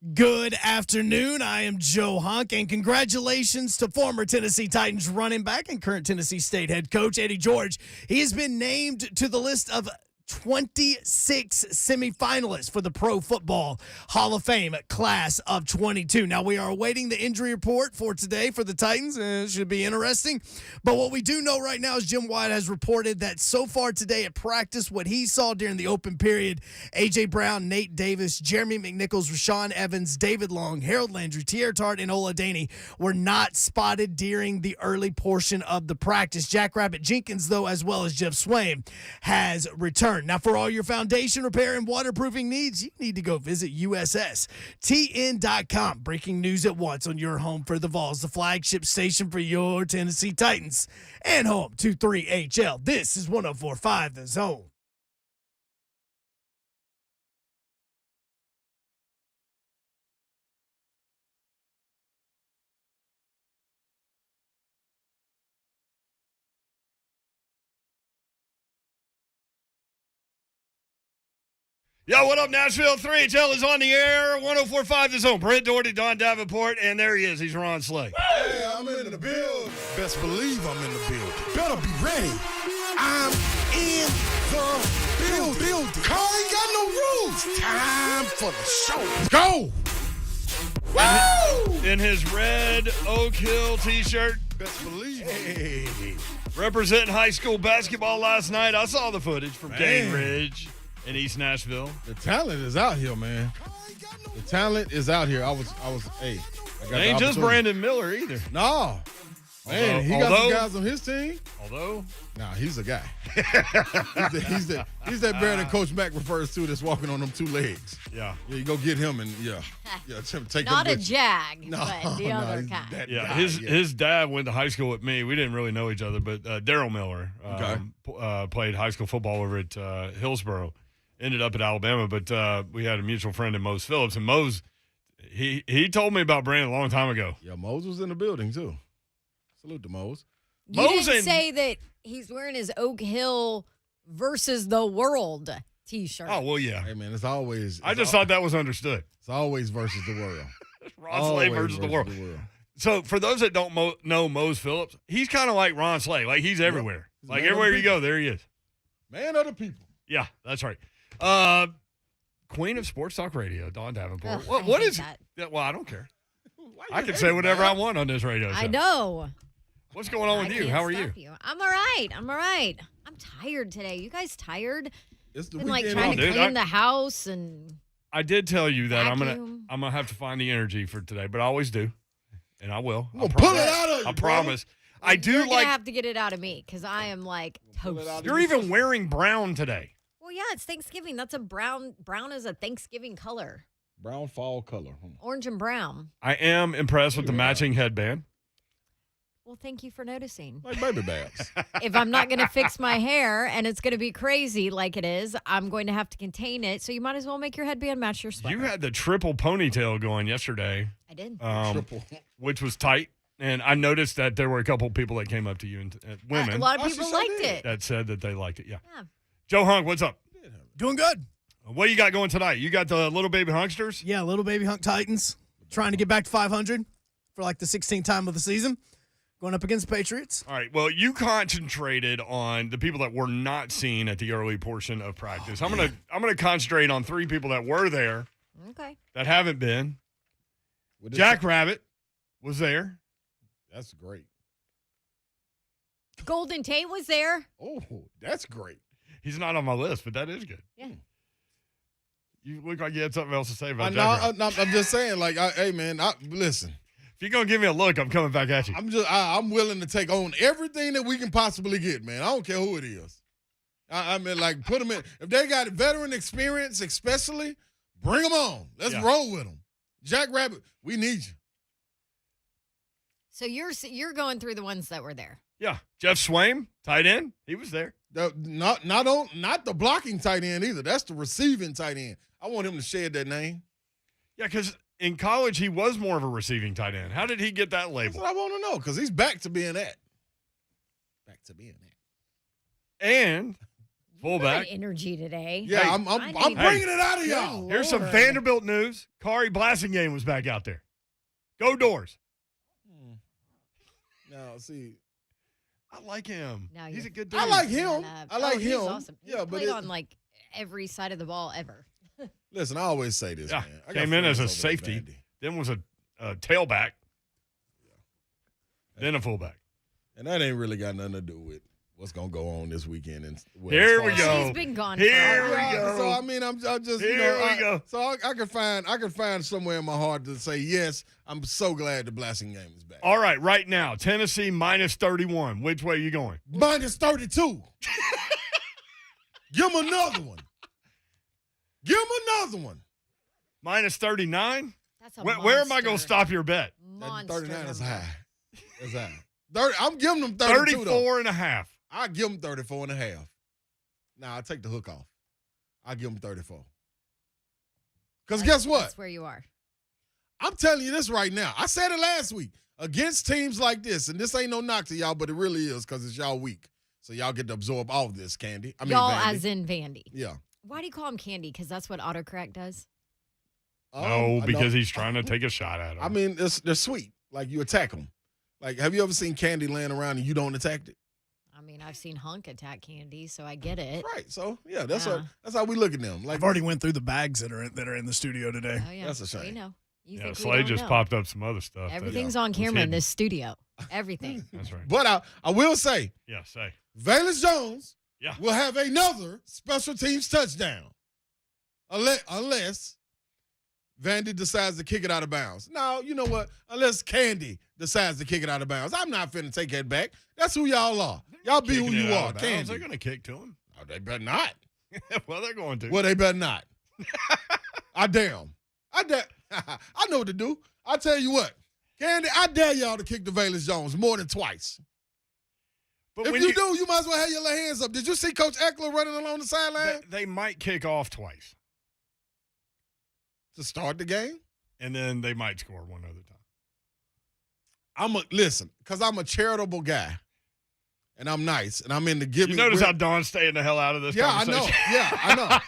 Good afternoon. I am Joe Hunk, and congratulations to former Tennessee Titans running back and current Tennessee State head coach Eddie George. He has been named to the list of 26 semifinalists for the Pro Football Hall of Fame class of 22. Now, we are awaiting the injury report for today for the Titans. It should be interesting. But what we do know right now is Jim White has reported that so far today at practice, what he saw during the open period, A.J. Brown, Nate Davis, Jeremy McNichols, Rashawn Evans, David Long, Harold Landry, Tierra Tart, and Ola Daney were not spotted during the early portion of the practice. Jackrabbit Jenkins, though, as well as Jeff Swain, has returned. Now, for all your foundation repair and waterproofing needs, you need to go visit USSTN.com. Breaking news at once on your home for the Vols, the flagship station for your Tennessee Titans, and home to 3HL. This is 104.5 The Zone. Yo, what up, Nashville? 3HL is on the air. 104.5 The Zone. Brent Doherty, Don Davenport, and there he is. He's Ron Slay. Hey, I'm in the building. Best believe I'm in the building. Better be ready. I'm in the building. Car ain't got no rules. Time for the show. Let's go. Woo! In his red Oak Hill t-shirt. Best believe. Hey. Representing high school basketball last night. I saw the footage from Cane Ridge in East Nashville. The talent is out here, man. The talent is out here. I got Ain't just Brandon Miller either. No. Man, he got some guys on his team. Nah, he's a guy. he's that bear that Coach Mack refers to that's walking on them two legs. Yeah. You go get him and take not him a jag, no, but the other kind. His dad went to high school with me. We didn't really know each other, but Daryl Miller played high school football over at Hillsboro. Ended up at Alabama, but we had a mutual friend in Mose Phillips, and Mose, he told me about Brandon a long time ago. Yeah, Mose was in the building too. Salute to Mose. You didn't say that he's wearing his Oak Hill versus the world t-shirt. Oh, well, yeah. Hey, man, it's always. I just thought that was understood. It's always versus the world. Ron Slay versus the world. So, for those that don't know Mose Phillips, he's kind of like Ron Slay. Like, he's everywhere. He's like, everywhere you go, there he is. Man of the people. Yeah, that's right. Queen of Sports Talk Radio, Dawn Davenport. Ugh, What is that. Well, I don't care. I can say whatever I want on this radio show. I know. What's going on with you? How are you? I'm all right. I'm tired today. You guys tired? It's the Been weekend. trying to clean the house and I did tell you that vacuum. I'm gonna have to find the energy for today, but I always do, and I will. We'll pull it out of you. I promise. I do You're like. gonna have to get it out of me because I am like toast. You're even wearing brown today. Well, yeah, it's Thanksgiving. That's a brown. Brown is a Thanksgiving color. Brown fall color. Orange and brown. I am impressed with the matching headband. Well, thank you for noticing. Like baby babs. If I'm not going to fix my hair and it's going to be crazy like it is, I'm going to have to contain it. So you might as well make your headband match your sweater. You had the triple ponytail going yesterday. I did. Triple. Which was tight. And I noticed that there were a couple of people that came up to you, and women, a lot of people liked it. that said that they liked it. Yeah. Yeah. Joe Hunk, what's up? Doing good. What you got going tonight? You got the little baby hunksters? Yeah, little baby Hunk Titans trying to get back to 500 for like the 16th time of the season. Going up against the Patriots. All right. Well, you concentrated on the people that were not seen at the early portion of practice. I'm gonna concentrate on three people that were there. Okay. That haven't been. Jackrabbit was there. That's great. Golden Tate was there. Oh, that's great. He's not on my list, but that is good. Yeah. You look like you had something else to say about I'm Jackrabbit. just saying, like, hey, man, listen. If you're gonna give me a look, I'm coming back at you. I'm willing to take on everything that we can possibly get, man. I don't care who it is. I mean, like, put them in. If they got veteran experience, especially, bring them on. Let's roll with them. Jackrabbit, we need you. So you're going through the ones that were there. Yeah, Jeff Swain, tight end, he was there. Not the blocking tight end either. That's the receiving tight end. I want him to shed that name. Yeah, because in college he was more of a receiving tight end. How did he get that label? That's what I want to know, because he's back to being that. And Fullback. Good energy today. Yeah, Hey, I'm need- bringing it out of Good y'all. Lord. Here's some Vanderbilt news. Kari Blasingame was back out there. Go Doors. Now, see, I like him. Now He's you're a good dude. I like Bringing him. that up. I like Oh, he's him. Awesome. He's Yeah, but played on like every side of the ball ever. listen, I always say this, Yeah, man. I got came in as a friends over at safety. Vandy. Then was a tailback. Then a fullback. And that ain't really got nothing to do with what's going to go on this weekend. And Here we go. She's been gone. Here for we a while. go. So I mean, I'm just Here we go. So I can find somewhere in my heart to say yes. I'm so glad the blasting game is back. All right, right now, Tennessee minus 31. Which way are you going? Minus 32. Give him another one. Give him another one. Minus 39? That's a Where am I going to monster. stop your bet? That Monster 39 is number. high. That's high. 30, I'm giving them 32 though. 34 and a half. I give them 34 and a half. Now, I'll take the hook off. I give them 34. Because guess what? That's where you are. I'm telling you this right now. I said it last week. Against teams like this, and this ain't no knock to y'all, but it really is because it's y'all week. So y'all get to absorb all of this, Candy. I mean, Y'all Vandy. as in Vandy. Yeah. Why do you call him Candy? Because that's what autocorrect does. No, I because know. he's trying to take a shot at him. I mean, they're sweet. Like, you attack them. Like, have you ever seen Candy laying around and you don't attack it? I mean, I've seen Hunk attack Candy, so I get it. Right. So, yeah, that's Yeah. that's how we look at them. Like, I've already went through the bags that are in the studio today. Oh, yeah. That's a shame. We know. You yeah, think we Slade don't just know. popped up some other stuff. that- Everything's yeah, on was camera in hidden. this studio. Everything. That's right. but I will say, Yeah, say. Valence Jones Yeah. will have another special teams touchdown. Unless Vandy decides to kick it out of bounds. Now, you know what? Unless Candy decides to kick it out of bounds. I'm not finna take that back. That's who y'all are. Y'all be who Kicking it you out are, of bounds. Candy. They're going to kick to him. Oh, they better not. Well, they're going to. Well, they better not. I dare 'em. I know what to do. I tell you what. Candy, I dare y'all to kick the Valence Jones more than twice. But If when you do, you might as well have your little hands up. Did you see Coach Eckler running along the sideline they might kick off twice, to start the game? and then they might score one other time. Listen, because I'm a charitable guy, and I'm nice, and I'm in the giving. You notice how Dawn's staying the hell out of this Yeah, I know. conversation? Yeah,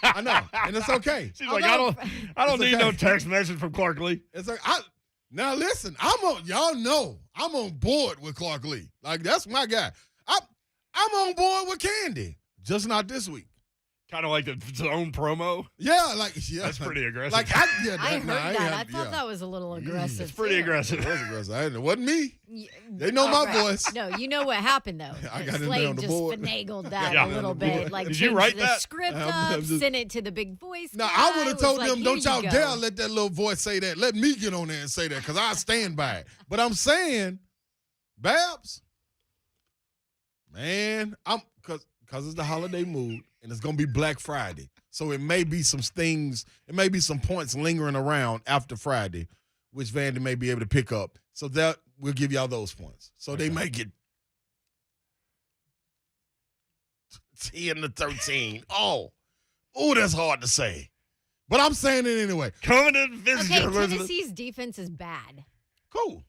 I know, and it's okay. She's like, I don't It's need no okay. text message from Clark Lee. It's like now listen. Y'all know I'm on board with Clark Lee. Like that's my guy. I'm on board with Candy, just not this week. Kind of like the zone promo. Yeah, That's pretty aggressive. Like I heard nah, that. I ain't- thought yeah. that was a little aggressive. It's pretty too. aggressive. It was aggressive. It wasn't me. Y- They know my Right. voice. No, you know what happened though. I That got it there Slade on the just board. finagled that Yeah. a little On the board. bit. Like Did you changed write the that? script I'm up, just- sent it to the big voice. Now, guy, I would have was told like, them, "Here don't you y'all go." dare let that little voice say that. Let me get on there and say that because I stand by it. But I'm saying, Babs, man, because it's the holiday mood and it's going to be Black Friday. So it may be some things, it may be some points lingering around after Friday, which Vandy may be able to pick up. So that we'll give y'all those points. So they may get 10 to 13. Oh, that's hard to say. But I'm saying it anyway. Coming to visit Okay, you, Elizabeth. Tennessee's defense is bad. Cool.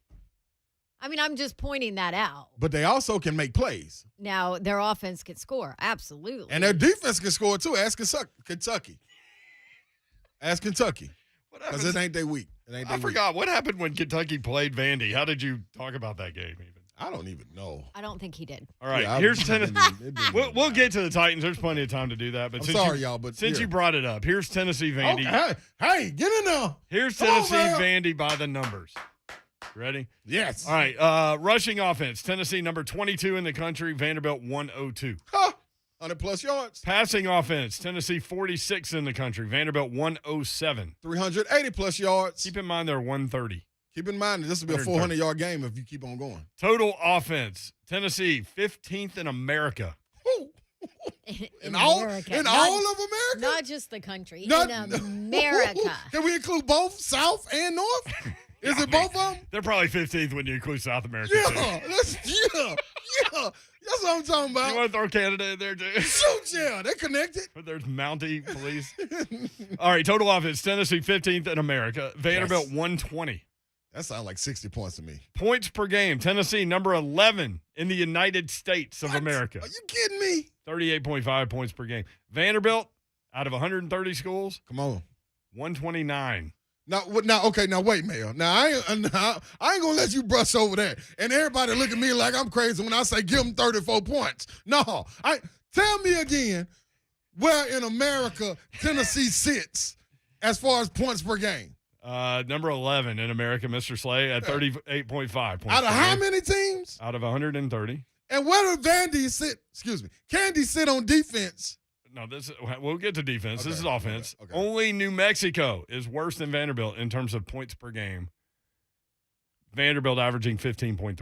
I mean, I'm just pointing that out. But they also can make plays. Now, their offense can score. Absolutely. And their defense can score too. Ask Kentucky. Ask Kentucky. What Because happened? it ain't their week. It ain't I their week. forgot. What happened when Kentucky played Vandy? How did you talk about that game even? I don't even know. I don't think he did. All right, Yeah, here's it Tennessee. didn't We'll get to the Titans. There's plenty of time to do that. But I'm since sorry, y'all, but since here. you brought it up, here's Tennessee Vandy. Okay. Hey, get in there. Here's Come on, Tennessee man. Vandy by the numbers. Ready? Yes. All right. Rushing offense. Tennessee number 22 in the country. Vanderbilt 102. Huh. 100 plus yards. Passing offense. Tennessee 46 in the country. Vanderbilt 107. 380 plus yards. Keep in mind they're 130. Keep in mind that this will be a 130. 400-yard game if you keep on going. Total offense. Tennessee 15th in America. Woo. In all America. in Not- all of America? Not just the country. Not- in America. Can we include both South and North? Is it both of them? They're probably 15th when you include South America. Yeah, too. yeah. That's what I'm talking You about. want to throw Canada in there too? Shoot, yeah, they connected. But there's Mountie police. All right, total offense. Tennessee 15th in America. Vanderbilt Yes. 120. That sounds like 60 points to me. Points per game. Tennessee number 11 in the United States of What? America. Are you kidding me? 38.5 points per game. Vanderbilt, out of 130 schools, Come on. 129. Now, wait, Mayor. Now, I ain't going to let you brush over that. And everybody look at me like I'm crazy when I say give them 34 points. No. Tell me again where in America Tennessee sits as far as points per game. Number 11 in America, Mr. Slay, at 38.5 points. Out of how many teams? Out of 130. And where do Vandy sit? Excuse me. Candy sit on defense? No, we'll get to defense. Okay, this is offense. okay. Only New Mexico is worse than Vanderbilt in terms of points per game. Vanderbilt averaging 15.3.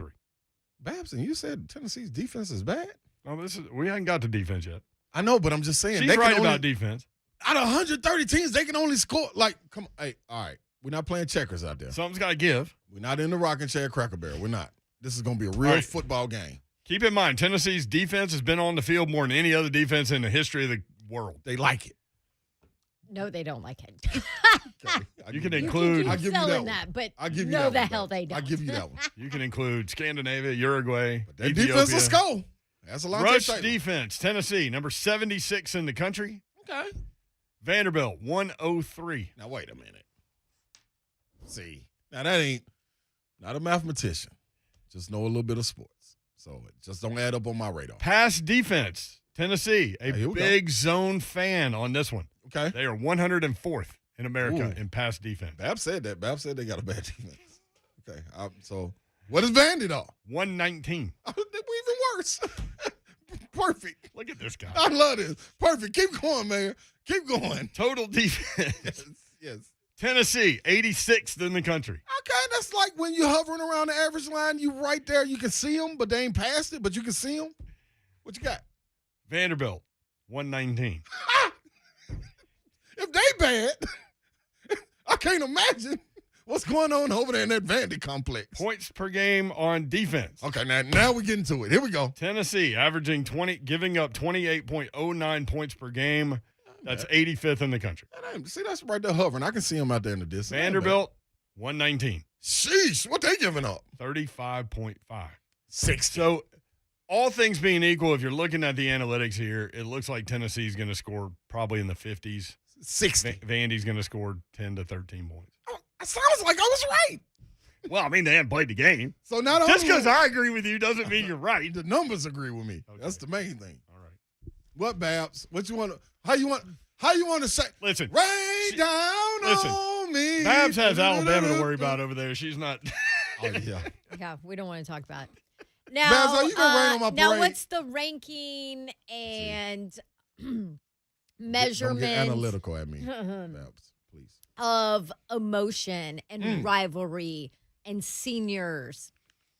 Babson, you said Tennessee's defense is bad? No, we haven't got to defense yet. I know, but I'm just saying. She's right about defense. Out of 130 teams, they can only score, come on. Hey, all right. We're not playing checkers out there. Something's got to give. We're not in the rocking chair Cracker Barrel. We're not. This is going to be a real football game. Keep in mind, Tennessee's defense has been on the field more than any other defense in the history of the world. They like it. No, they don't like it. Okay. You can include. I'll give you that selling one. that, but I'll give you no, that the one, hell baby. they don't. I'll give you that one. You can include Scandinavia, Uruguay, But that Ethiopia. defense will score. That's a lot Rush of defense, Tennessee, number 76 in the country. Okay. Vanderbilt, 103. Now, wait a minute. See, now that ain't not a mathematician. Just know a little bit of sports. So it just don't add up on my radar. Pass defense, Tennessee, a Here we big zone fan on this one. Okay. They are 104th in America Ooh. in pass defense. Bab said that. Bab said they got a bad defense. Okay. So what is Vandy, though? 119. We're even worse. Perfect. Look at this guy. I love this. Perfect. Keep going, Mayor. Keep going. Total defense. Yes. Tennessee, 86th in the country. Okay, that's like when you're hovering around the average line, you right there, you can see them, but they ain't past it, but you can see them. What you got? Vanderbilt, 119. If they bad, I can't imagine what's going on over there in that Vandy complex. Points per game on defense. Okay, now we get into it. Here we go. Tennessee averaging giving up 28.09 points per game. That's 85th in the country. See, that's right there hovering. I can see them out there in the distance. Vanderbilt, 119. Sheesh, what they giving up? 35.5. 60. So, all things being equal, if you're looking at the analytics here, it looks like Tennessee's going to score probably in the 50s. 60. Vandy's going to score 10 to 13 points. Oh, it sounds like I was right. Well, I mean, they haven't played the game. So not only Just because I agree with you doesn't mean you're right. the numbers agree with me. Okay. That's the main thing. All right. What, Babs? What you want to? How you want to say? Listen. Rain down on me. Babs has Alabama to worry about over there. She's not. Oh yeah. Yeah, we don't want to talk about it. Now, Babs, are you gonna rain on my now parade? what's the ranking and Don't measurement get analytical at me, Babs, please. of emotion and rivalry and seniors?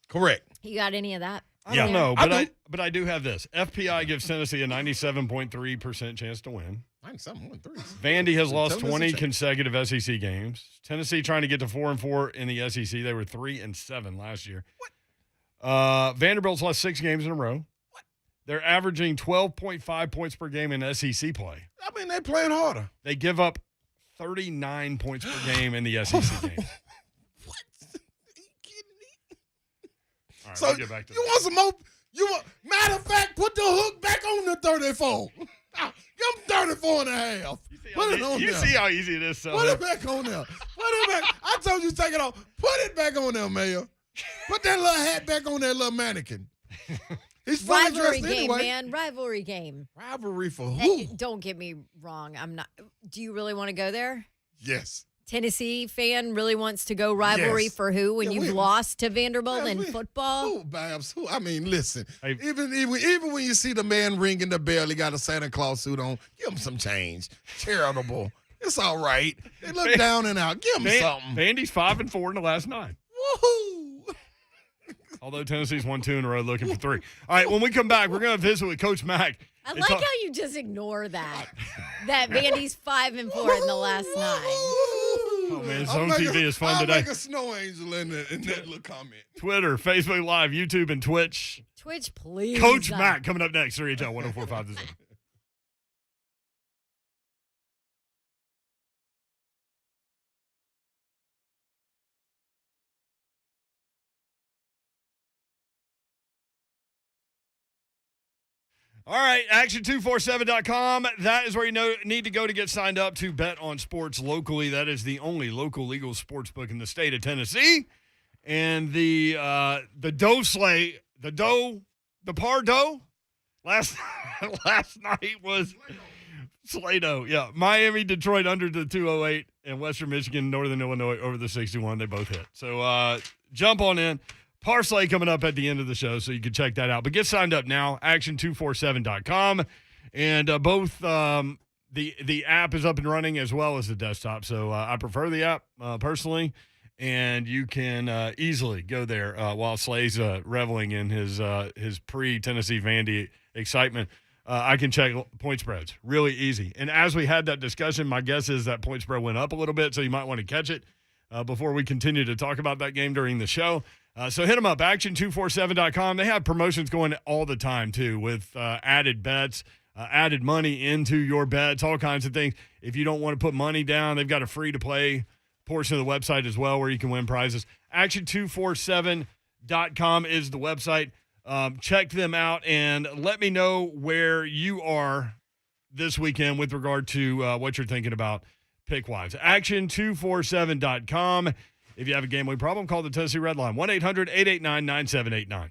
Correct. You got any of that? I don't know, I but I do have this. FPI gives Tennessee a 97.3% chance to win. 97.3. Vandy has lost Tell me 20 it's a check. consecutive SEC games. Tennessee trying to get to 4-4 in the SEC. They were 3-7 last year. What? Vanderbilt's lost 6 games in a row. What? They're averaging 12.5 points per game in SEC play. I mean, they're playing harder. They give up 39 points per game in the SEC games. What? Are you kidding me? All right, So we'll get back to you that. want some more? Matter of fact, put the hook back on the 34. Give them 34 and a half. Put it on You there. see how easy it is, so Put it back on there. Put it back. I told you to take it off. Put it back on there, Mayor. Put that little hat back on that little mannequin. He's fully Rivalry dressed game, anyway. man. Rivalry game. Rivalry for Hey, who? don't get me wrong. I'm not. Do you really want to go there? Yes. Tennessee fan really wants to go rivalry Yes. for who when Yeah, you've lost to Vanderbilt in we- football? Who, Babs? Who? I mean, listen. Hey. Even when you see the man ringing the bell, he got a Santa Claus suit on. Give him some change. Charitable. It's all right. They look down and out. Give him something. Vandy's 5-4 in the last 9. Woohoo! Although Tennessee's won 2 in a row, looking for 3. All right, when we come back, we're going to visit with Coach Mack. I and like talk- how you just ignore that. That Vandy's 5-4 in the last 9. Oh, man, Zone TV is fun today. I'll make a snow angel in that little comment. Twitter, Facebook Live, YouTube, and Twitch. Twitch, please. Coach Mack coming up next. 3HL 104.5 The Zone. All right, action247.com. That is where you need to go to get signed up to bet on sports locally. That is the only local legal sports book in the state of Tennessee. And the Pardo last night was Slato. Yeah, Miami, Detroit under the 208, and Western Michigan, Northern Illinois over the 61. They both hit. So jump on in. Parsley coming up at the end of the show, so you can check that out. But get signed up now, action247.com. And both the app is up and running as well as the desktop. So I prefer the app personally. And you can easily go there while Slay's reveling in his pre-Tennessee Vandy excitement. I can check point spreads. Really easy. And as we had that discussion, my guess is that point spread went up a little bit, so you might want to catch it before we continue to talk about that game during the show. So hit them up, action247.com. They have promotions going all the time, too, with added bets, added money into your bets, all kinds of things. If you don't want to put money down, they've got a free-to-play portion of the website as well where you can win prizes. Action247.com is the website. Check them out and let me know where you are this weekend with regard to what you're thinking about pick-wise. Action247.com. If you have a gambling problem, call the Tennessee Red Line, 1-800-889-9789.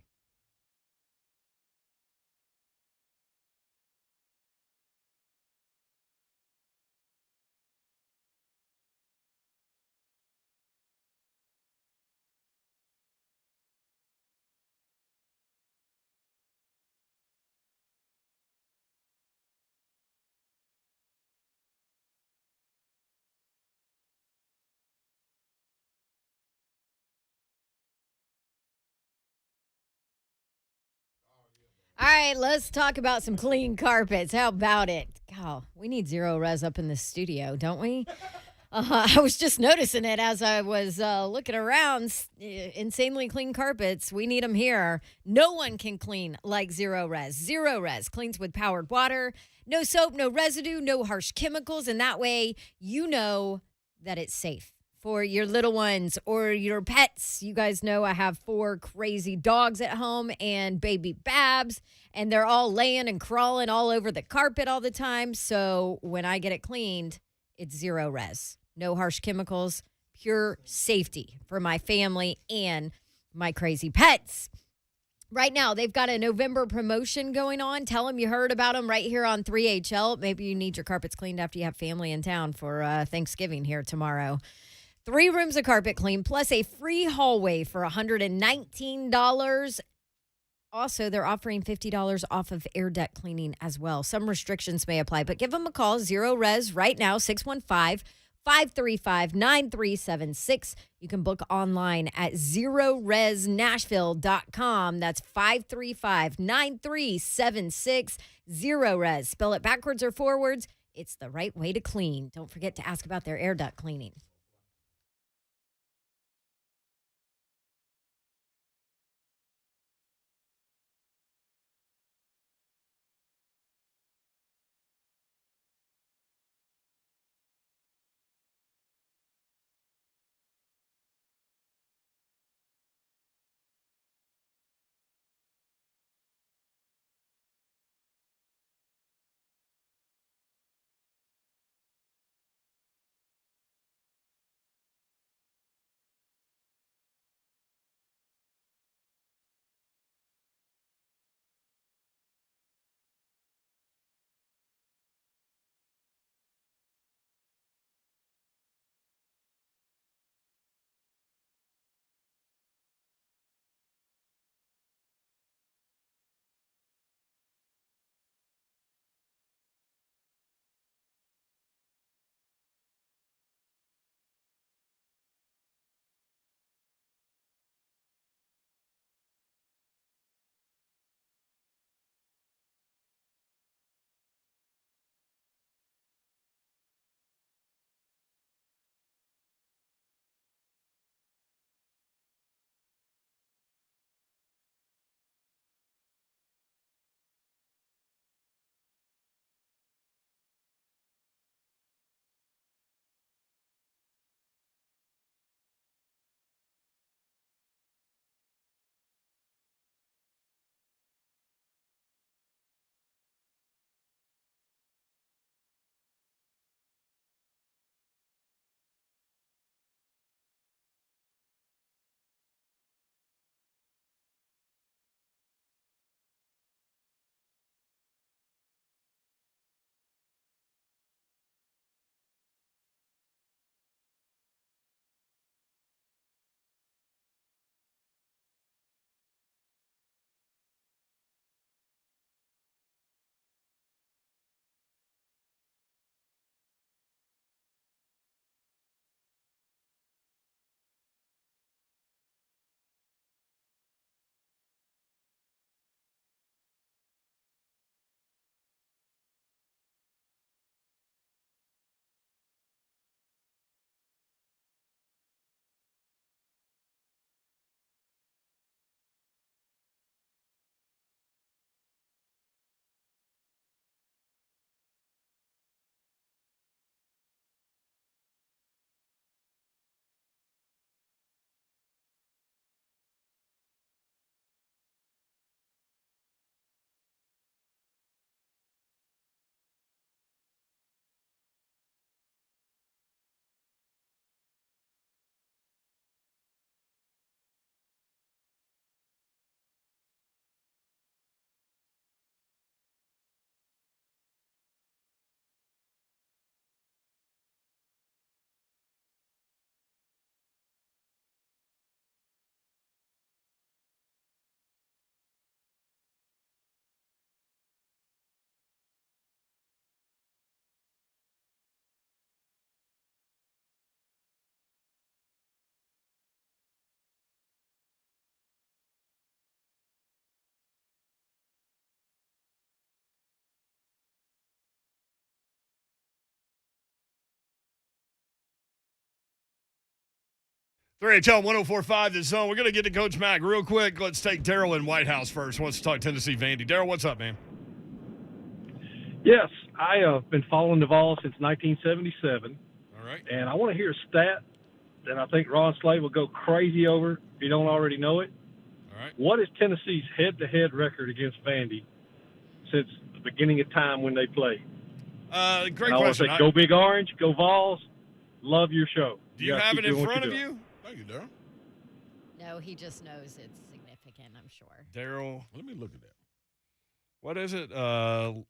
All right, let's talk about some clean carpets. How about it? God, we need zero res up in the studio, don't we? I was just noticing it as I was looking around. Insanely clean carpets. We need them here. No one can clean like Zero Res. Zero Res cleans with powered water. No soap, no residue, no harsh chemicals. And that way you know that it's safe for your little ones or your pets. You guys know I have 4 crazy dogs at home and baby Babs, and they're all laying and crawling all over the carpet all the time. So when I get it cleaned, it's Zero Res. No harsh chemicals, pure safety for my family and my crazy pets. Right now, they've got a November promotion going on. Tell them you heard about them right here on 3HL. Maybe you need your carpets cleaned after you have family in town for Thanksgiving here tomorrow. 3 rooms of carpet clean, plus a free hallway for $119. Also, they're offering $50 off of air duct cleaning as well. Some restrictions may apply, but give them a call, Zero Res, right now, 615-535-9376. You can book online at zeroresnashville.com. That's 535-9376. Zero Res. Spell it backwards or forwards. It's the right way to clean. Don't forget to ask about their air duct cleaning. 3HL 104.5 The Zone. We're going to get to Coach Mack real quick. Let's take Daryl in White House first. Wants to talk Tennessee Vandy. Daryl, what's up, man? Yes, I have been following the Vols since 1977. All right. And I want to hear a stat that I think Ron Slade will go crazy over if you don't already know it. All right. What is Tennessee's head-to-head record against Vandy since the beginning of time when they played? Great and I want to question. say, go Big Orange, go Vols. Love your show. Do you have it in front of you? Thank you, Daryl. No, he just knows it's significant, I'm sure. Daryl. Let me look at that. What is it? The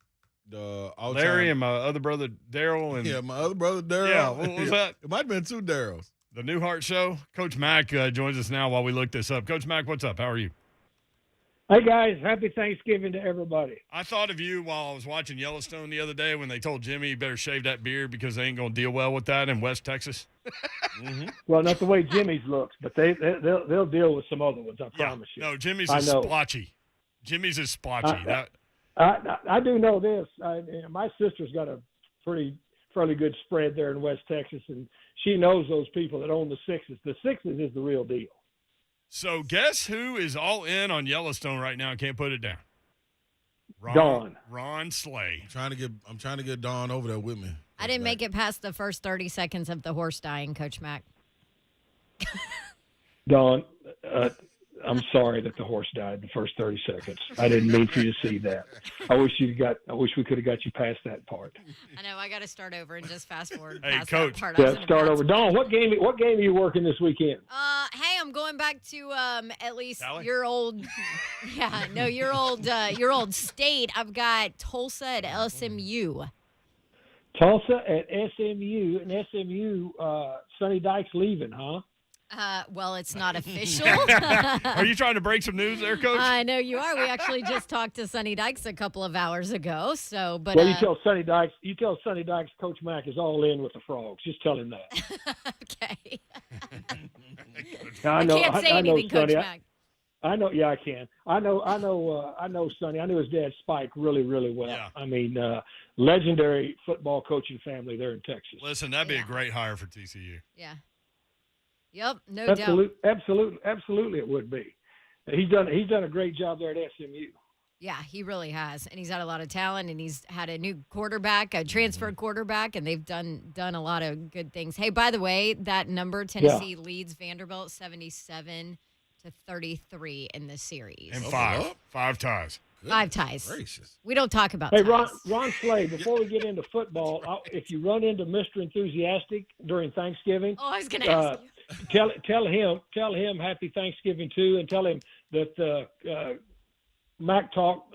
Larry and my other brother Daryl. And yeah, my other brother Daryl. Yeah, what was that? It might have been 2 Daryls. The Newhart Show. Coach Mack joins us now while we look this up. Coach Mack, what's up? How are you? Hey, guys. Happy Thanksgiving to everybody. I thought of you while I was watching Yellowstone the other day when they told Jimmy he better shave that beard because they ain't going to deal well with that in West Texas. Mm-hmm. Well, not the way Jimmy's looks, but they'll deal with some other ones, I promise you. No, Jimmy's I is know. splotchy. Jimmy's is splotchy. I do know this. My sister's got a fairly good spread there in West Texas, and she knows those people that own the Sixes. The Sixes is the real deal. So guess who is all in on Yellowstone right now and can't put it down? Ron Slay. I'm trying to get Dawn over there with me. I didn't make it past the first 30 seconds of the horse dying, Coach Mack. Dawn, I'm sorry that the horse died in the first 30 seconds. I didn't mean for you to see that. I wish we could have got you past that part. I know. I got to start over and just fast forward. Hey, past Coach. That part. Yeah, start over. Dawn, what game are you working this weekend? Hey, I'm going back to at least Sally? your old, your old state. I've got Tulsa at SMU. Tulsa at SMU, and SMU, Sonny Dykes leaving, huh? Well, it's not official. Are you trying to break some news there, Coach? I know you are. We actually just talked to Sonny Dykes a couple of hours ago. So, but well, you tell Sonny Dykes, Coach Mack is all in with the Frogs. Just tell him that. Okay. I know. I can't say anything, Coach Mack. I know. Yeah, I can. I know Sonny. I knew his dad Spike really, really well. Yeah. I mean, legendary football coaching family there in Texas. Listen, that'd be a great hire for TCU. Yeah. Yep, no doubt. Absolutely, it would be. He's done a great job there at SMU. Yeah, he really has, and he's got a lot of talent, and he's had a new quarterback, a transfer quarterback, and they've done a lot of good things. Hey, by the way, that number Tennessee leads Vanderbilt 77-33 in this series. And five ties. Goodness 5 ties. Gracious. We don't talk about Hey, ties. Ron Slade, before we get into football, if you run into Mr. Enthusiastic during Thanksgiving, Oh, I was going to ask you. tell him Happy Thanksgiving too, and tell him that Mac Talk,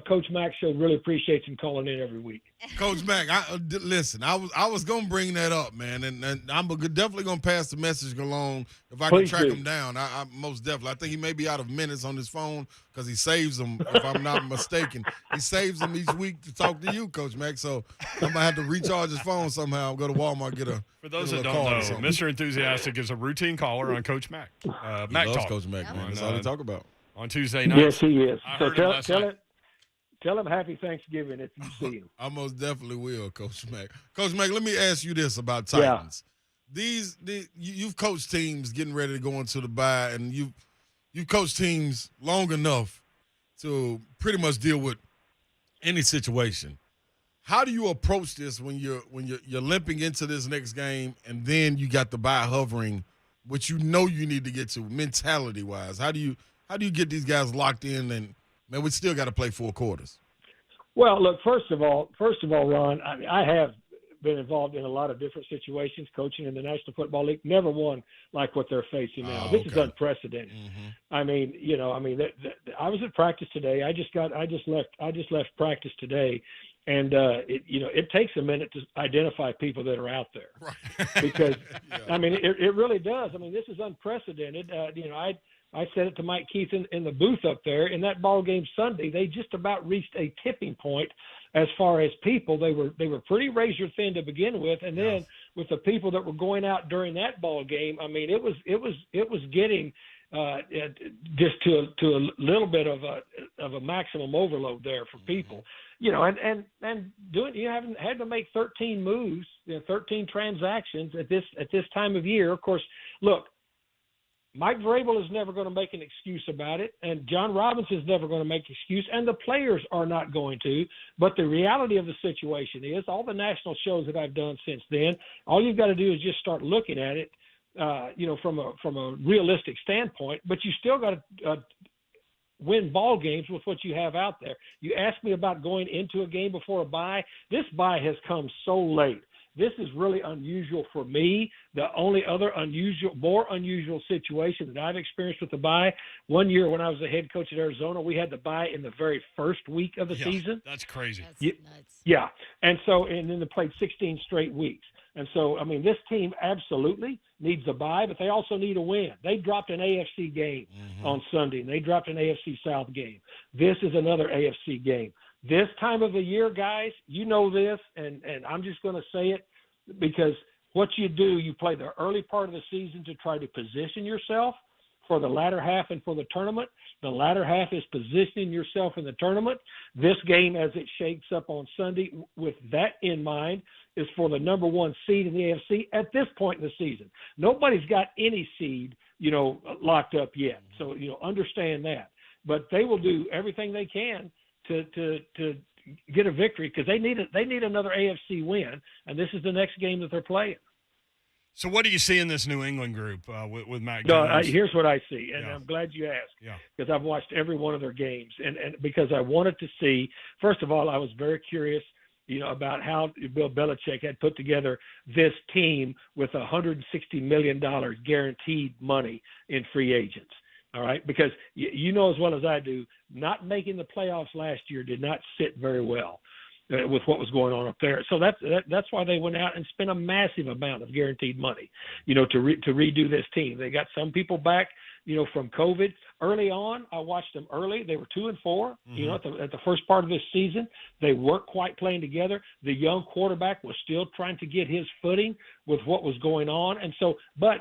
Coach Mac Show really appreciates him calling in every week. Coach Mack, listen, I was gonna bring that up, man, and I'm definitely gonna pass the message along if I Please can track do. him down. I most definitely. I think he may be out of minutes on his phone because he saves them. If I'm not mistaken, he saves them each week to talk to you, Coach Mack. So I'm gonna have to recharge his phone somehow. Go to Walmart, get a. For those get a that little don't card or know, something. Mr. Enthusiastic is a routine caller on Coach Mack. He Mack loves Talk Coach Mack, man. on, That's all he talk about. on Tuesday nights. Yes, he is. I So heard him last night. tell him Happy Thanksgiving if you see him. I most definitely will, Coach Mack. Coach Mack, let me ask you this about Titans. You've coached teams getting ready to go into the bye, and you've coached teams long enough to pretty much deal with any situation. How do you approach this when you're limping into this next game, and then you got the bye hovering, which you know you need to get to mentality wise? How do you get these guys locked in? And man, we still got to play 4 quarters. Well, look, first of all, Ron, I have been involved in a lot of different situations, coaching in the National Football League. Never one like what they're facing now. This is unprecedented. Mm-hmm. I mean, I was at practice today. I just left practice today, and it takes a minute to identify people that are out there, Right. because I mean, it really does. I mean, this is unprecedented. I said it to Mike Keith in the booth up there. In that ball game Sunday, they just about reached a tipping point as far as people. They were pretty razor thin to begin with, and then with the people that were going out during that ball game, I mean, it was getting just to a little bit of a maximum overload there for people. And doing, you haven't had to make 13 moves, 13 transactions at this time of year. Of course, look. Mike Vrabel is never going to make an excuse about it, and John Robinson is never going to make an excuse, and the players are not going to. But the reality of the situation is, all the national shows that I've done since then, all you've got to do is just start looking at it, from a realistic standpoint. But you still got to win ball games with what you have out there. You asked me about going into a game before a bye. This bye has come so late. This is really unusual for me. The only other more unusual situation that I've experienced with the bye, one year when I was the head coach at Arizona, we had the bye in the very first week of the season. That's crazy. That's nuts. Yeah. And then they played 16 straight weeks. And so, I mean, this team absolutely needs a bye, but they also need a win. They dropped an AFC game on Sunday, and they dropped an AFC South game. This is another AFC game. This time of the year, guys, you know this, and I'm just going to say it because what you do, you play the early part of the season to try to position yourself for the latter half and for the tournament. The latter half is positioning yourself in the tournament. This game, as it shapes up on Sunday, with that in mind, is for the number one seed in the AFC at this point in the season. Nobody's got any seed, locked up yet. So, understand that. But they will do everything they can to get a victory because they need another AFC win, and this is the next game that they're playing. So what do you see in this New England group with Mac Jones? No, here's what I see, and I'm glad you asked because I've watched every one of their games, and because I wanted to see, first of all, I was very curious, about how Bill Belichick had put together this team with $160 million guaranteed money in free agents. All right, because you know as well as I do, not making the playoffs last year did not sit very well with what was going on up there. So that's why they went out and spent a massive amount of guaranteed money, to redo this team. They got some people back, from COVID. Early on, I watched them early. They were 2-4. At the first part of this season, they weren't quite playing together. The young quarterback was still trying to get his footing with what was going on, and so, but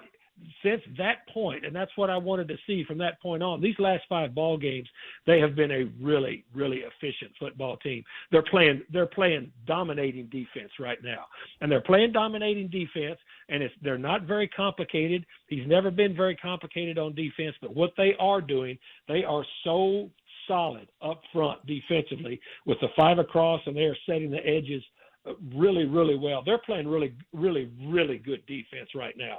since that point, and that's what I wanted to see from that point on, these last 5 ball games, they have been a really, really efficient football team. They're playing dominating defense right now, and they're playing dominating defense, and they're not very complicated. He's never been very complicated on defense, but what they are doing, they are so solid up front defensively with the 5 across, and they are setting the edges really, really well. They're playing really, really, really good defense right now.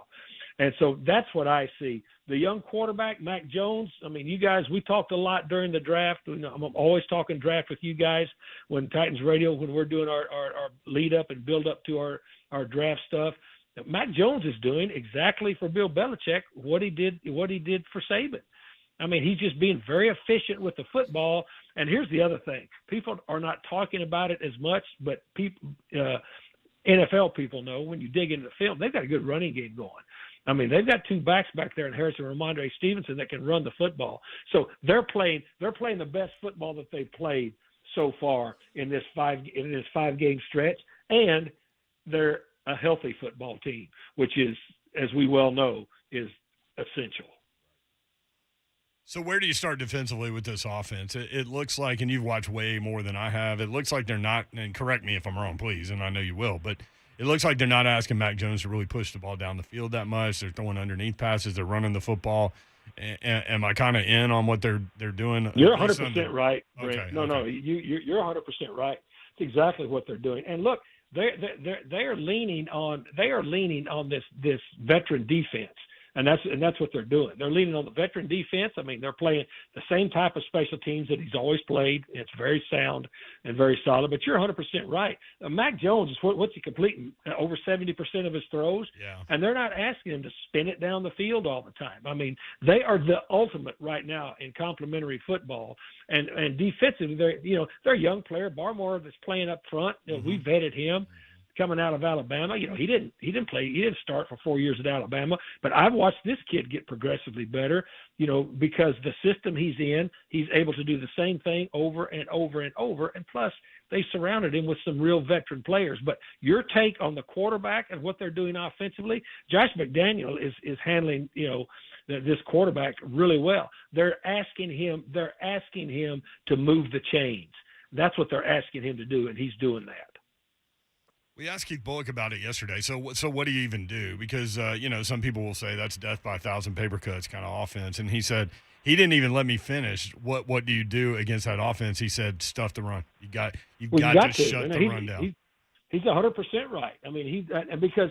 And so that's what I see. The young quarterback, Mac Jones, I mean, you guys, we talked a lot during the draft. I'm always talking draft with you guys when Titans Radio, when we're doing our lead up and build up to our draft stuff. Mac Jones is doing exactly for Bill Belichick what he did for Saban. I mean, he's just being very efficient with the football. And here's the other thing. People are not talking about it as much, but NFL people know when you dig into the film, they've got a good running game going. I mean, they've got 2 backs back there in Harrison and Ramondre Stevenson that can run the football. So they're playing the best football that they've played so far in this 5-game stretch, and they're a healthy football team, which is, as we well know, is essential. So where do you start defensively with this offense? It looks like, and you've watched way more than I have, it looks like they're not, and correct me if I'm wrong, please, and I know you will, but it looks like they're not asking Mac Jones to really push the ball down the field that much. They're throwing underneath passes. They're running the football. Am I kind of in on what they're doing? You're 100% right, Brent. Okay, No, you're 100% right. It's exactly what they're doing. And look, they are leaning on this veteran defense. And that's what they're doing. They're leaning on the veteran defense. I mean, they're playing the same type of special teams that he's always played. It's very sound and very solid. But you're 100% right. Mac Jones is what's he completing? Over 70% of his throws. Yeah. And they're not asking him to spin it down the field all the time. I mean, they are the ultimate right now in complementary football. And defensively, they're a young player. Barmore that's playing up front. We vetted him. Coming out of Alabama, he didn't start for 4 years at Alabama, but I've watched this kid get progressively better, because the system he's in, he's able to do the same thing over and over and over, and plus they surrounded him with some real veteran players. But your take on the quarterback and what they're doing offensively, Josh McDaniel is handling, this quarterback really well. They're asking him to move the chains. That's what they're asking him to do, and he's doing that. We asked Keith Bullock about it yesterday. So what do you even do? Because, some people will say that's death by a thousand paper cuts kind of offense. And he said he didn't even let me finish. What do you do against that offense? He said stuff the run. You've got to shut the run down. He's 100% right. I mean, because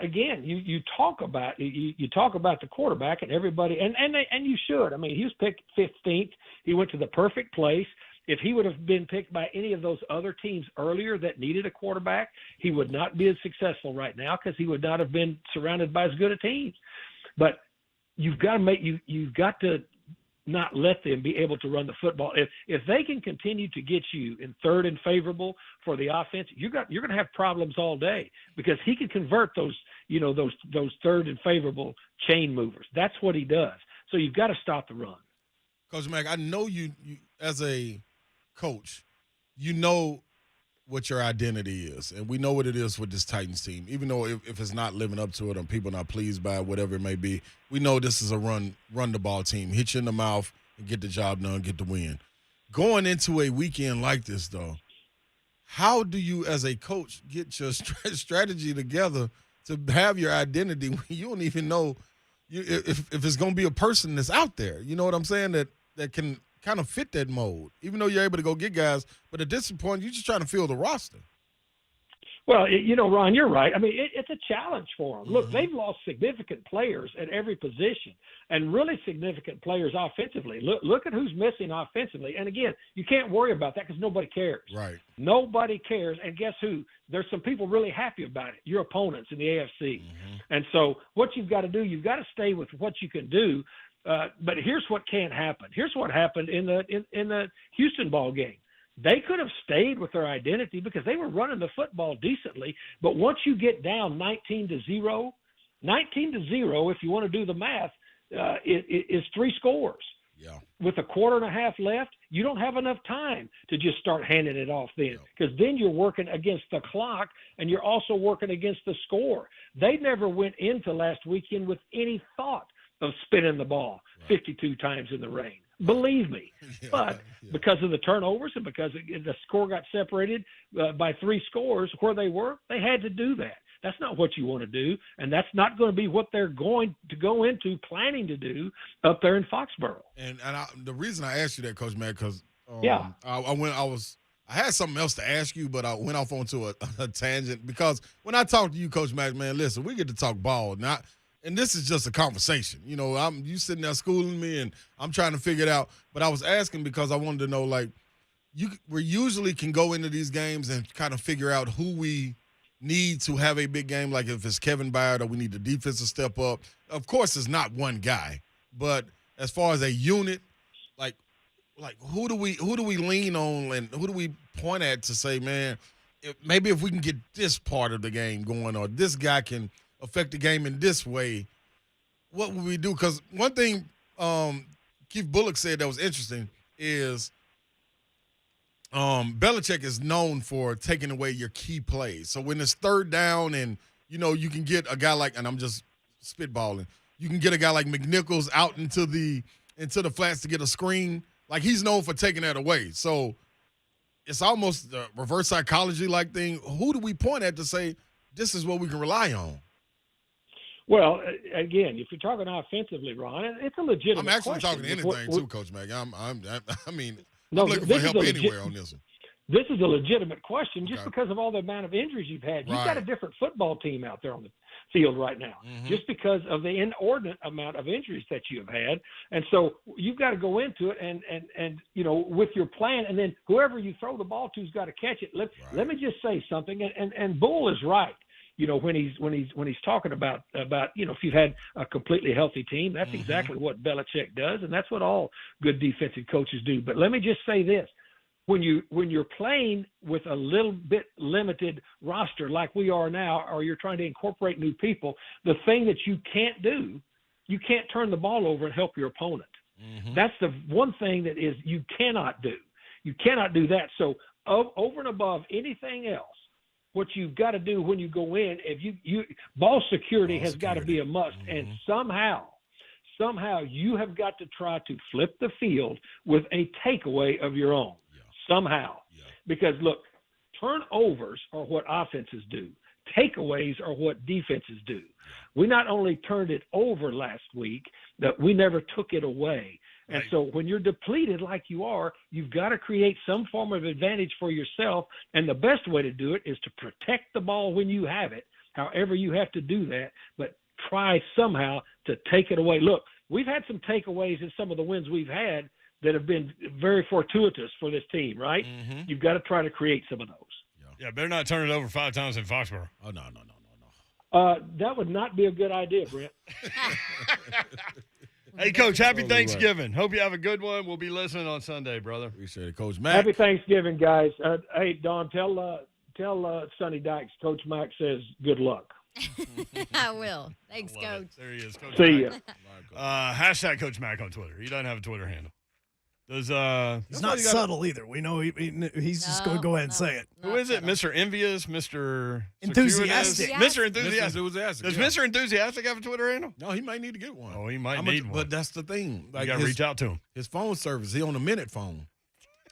again, you talk about the quarterback and everybody, and you should. I mean, he was picked 15th. He went to the perfect place. If he would have been picked by any of those other teams earlier that needed a quarterback, he would not be as successful right now because he would not have been surrounded by as good a team. But you've got to not let them be able to run the football. If they can continue to get you in third and favorable for the offense, you're going to have problems all day because he can convert those third and favorable chain movers. That's what he does. So you've got to stop the run. Coach Mack, I know you as a coach, you know what your identity is, and we know what it is with this Titans team. Even though if it's not living up to it or people not pleased by it, whatever it may be, we know this is a run the ball team. Hit you in the mouth and get the job done, get the win. Going into a weekend like this, though, how do you as a coach get your strategy together to have your identity when you don't even know if it's going to be a person that's out there? You know what I'm saying? That can kind of fit that mold, even though you're able to go get guys. But at this point, you're just trying to fill the roster. Well, Ron, you're right. I mean, it's a challenge for them. Look, they've lost significant players at every position and really significant players offensively. Look at who's missing offensively. And, again, you can't worry about that because nobody cares. Right. Nobody cares. And guess who? There's some people really happy about it, your opponents in the AFC. And so what you've got to do, you've got to stay with what you can do. But here's what can't happen. Here's what happened in the Houston ball game. They could have stayed with their identity because they were running the football decently. But once you get down 19-0, if you want to do the math, it is 3 scores. Yeah. With a quarter and a half left, you don't have enough time to just start handing it off then, because then you're working against the clock and you're also working against the score. They never went into last weekend with any thought of spinning the ball 52 times in the rain. Believe me. But because of the turnovers and because the score got separated by 3 scores where they were, they had to do that. That's not what you want to do, and that's not going to be what they're going to go into planning to do up there in Foxborough. And the reason I asked you that, Coach Mack, because I had something else to ask you, but I went off onto a tangent because when I talk to you, Coach Mack, man, listen, we get to talk ball, and this is just a conversation. You sitting there schooling me, and I'm trying to figure it out. But I was asking because I wanted to know, we usually can go into these games and kind of figure out who we need to have a big game, like if it's Kevin Byard or we need the defense to step up. Of course, it's not one guy, but as far as a unit, like who do we lean on and who do we point at to say, man, maybe if we can get this part of the game going or this guy can affect the game in this way, what would we do? Because one thing Keith Bullock said that was interesting is Belichick is known for taking away your key plays. So when it's third down and, you can get a guy like, and I'm just spitballing, you can get a guy like McNichols out into the flats to get a screen. Like, he's known for taking that away. So it's almost a reverse psychology-like thing. Who do we point at to say this is what we can rely on? Well, again, if you're talking offensively, Ron, it's a legitimate I'm actually question. talking anything too, Coach Mack. I'm No, looking for help anywhere on this one. This is a legitimate question just because of all the amount of injuries you've had. You've got a different football team out there on the field right now just because of the inordinate amount of injuries that you have had. And so you've got to go into it and with your plan, and then whoever you throw the ball to's got to catch it. Let me just say something, and Bull is right. When he's talking about if you've had a completely healthy team, that's exactly what Belichick does, and that's what all good defensive coaches do. But let me just say this: when you're playing with a little bit limited roster like we are now, or you're trying to incorporate new people, the thing that you can't do, you can't turn the ball over and help your opponent. That's the one thing that is you cannot do. You cannot do that. So over and above anything else, what you've got to do when you go in, if you ball security has got to be a must, and somehow you have got to try to flip the field with a takeaway of your own. Somehow, because look, Turnovers are what offenses do. Takeaways are what defenses do. We not only turned it over last week, that we never took it away. And Right. so when you're depleted like you are, you've got to create some form of advantage for yourself. And the best way to do it is to protect the ball when you have it, however you have to do that, but try somehow to take it away. Look, we've had some takeaways in some of the wins we've had that have been very fortuitous for this team, right? Mm-hmm. You've got to try to create some of those. Yeah, better not turn it over 5 times in Foxborough. Oh, no. That would not be a good idea, Brent. Hey, Coach, happy Totally Thanksgiving. Hope you have a good one. We'll be listening on Sunday, brother. Appreciate it, Coach Mack. Happy Thanksgiving, guys. Hey, Don, tell Sonny Dykes Coach Mack says good luck. I will. Thanks, Love Coach. it. There he is, Coach See Mack. ya. Hashtag Coach Mack on Twitter. He doesn't have a Twitter handle. Does He's That's why not you gotta- subtle either. We know he's just going to go ahead and say it. Who is it? Mr. Envious, Mr. Enthusiastic. Mr. Mr. Enthusiastic. Enthusiastic. Does yeah. Mr. Enthusiastic have a Twitter handle? No, he might need to get one. Oh, he might need one. But that's the thing. You got to reach out to him. His phone service, he on a minute phone.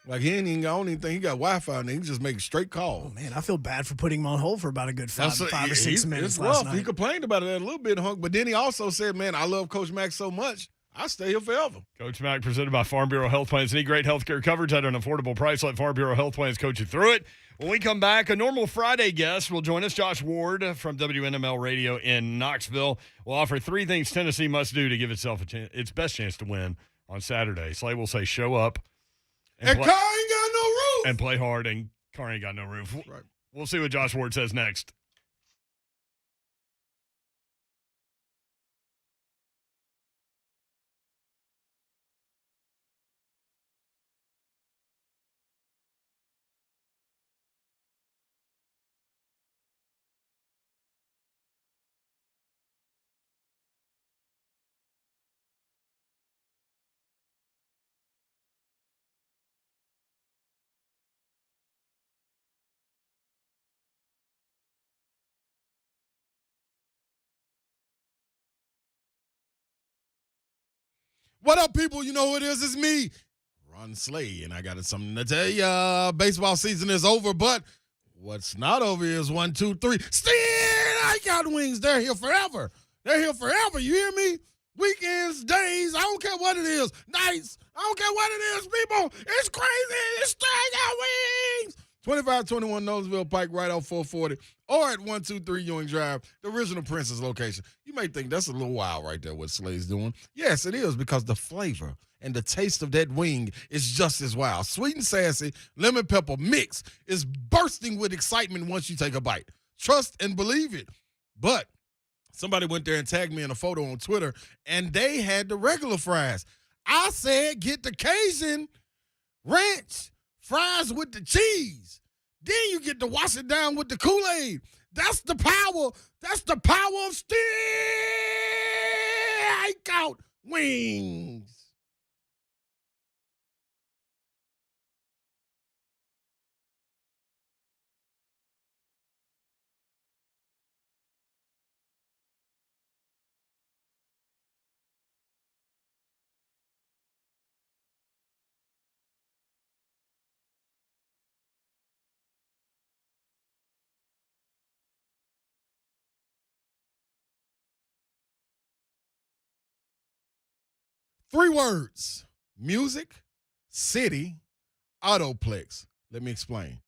Like, he ain't even got anything. He got Wi-Fi, and he just make straight calls. Oh, man, I feel bad for putting him on hold for about a good five or 6 minutes It's last rough. He night. complained about it a little bit, Hunk, but then he also said, man, I love Coach Mack so much, I stay here forever. Coach Mack, presented by Farm Bureau Health Plans. Need great health care coverage at an affordable price. Let Farm Bureau Health Plans coach you through it. When we come back, a normal Friday guest will join us, Josh Ward from WNML Radio in Knoxville. We'll offer 3 things Tennessee must do to give itself its best chance to win on Saturday. Slay will say show up And Car ain't got no roof. and play hard, and Car ain't got no roof. Right. We'll see what Josh Ward says next. What up, people? You know who it is? It's me, Ron Slay, and I got something to tell ya. Baseball season is over, but what's not over is 1, 2, 3. Still, I got wings. They're here forever. They're here forever. You hear me? Weekends, days, I don't care what it is. Nights, I don't care what it is, people. It's crazy. It's still got wings. 2521 Noseville Pike, right off 440, or at 123 Ewing Drive, the original Princess location. You may think that's a little wild right there, what Slay's doing. Yes, it is, because the flavor and the taste of that wing is just as wild. Sweet and sassy, lemon pepper mix is bursting with excitement once you take a bite. Trust and believe it. But somebody went there and tagged me in a photo on Twitter, and they had the regular fries. I said, get the Cajun ranch fries with the cheese. Then you get to wash it down with the Kool-Aid. That's the power. That's the power of steak-out wings. Three words: music, city, autoplex. Let me explain.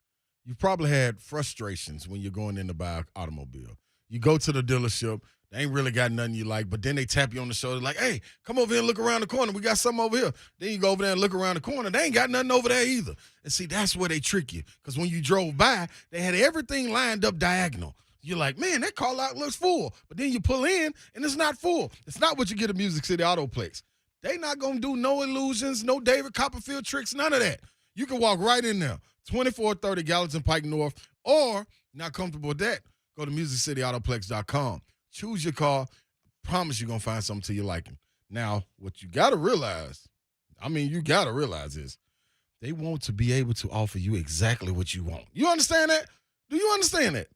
You've probably had frustrations when you're going in to buy an automobile. You go to the dealership, they ain't really got nothing you like, but then they tap you on the shoulder like, hey, come over here and look around the corner. We got something over here. Then you go over there and look around the corner. They ain't got nothing over there either. And see, that's where they trick you, because when you drove by, they had everything lined up diagonal. You're like, man, that car lot looks full. But then you pull in, and it's not full. It's not what you get at Music City Autoplex. They not going to do no illusions, no David Copperfield tricks, none of that. You can walk right in there, 2430 Gallatin Pike North, or not comfortable with that, go to MusicCityAutoplex.com. Choose your car. Promise you're going to find something to your liking. Now, what you got to realize, is they want to be able to offer you exactly what you want. You understand that? Do you understand that?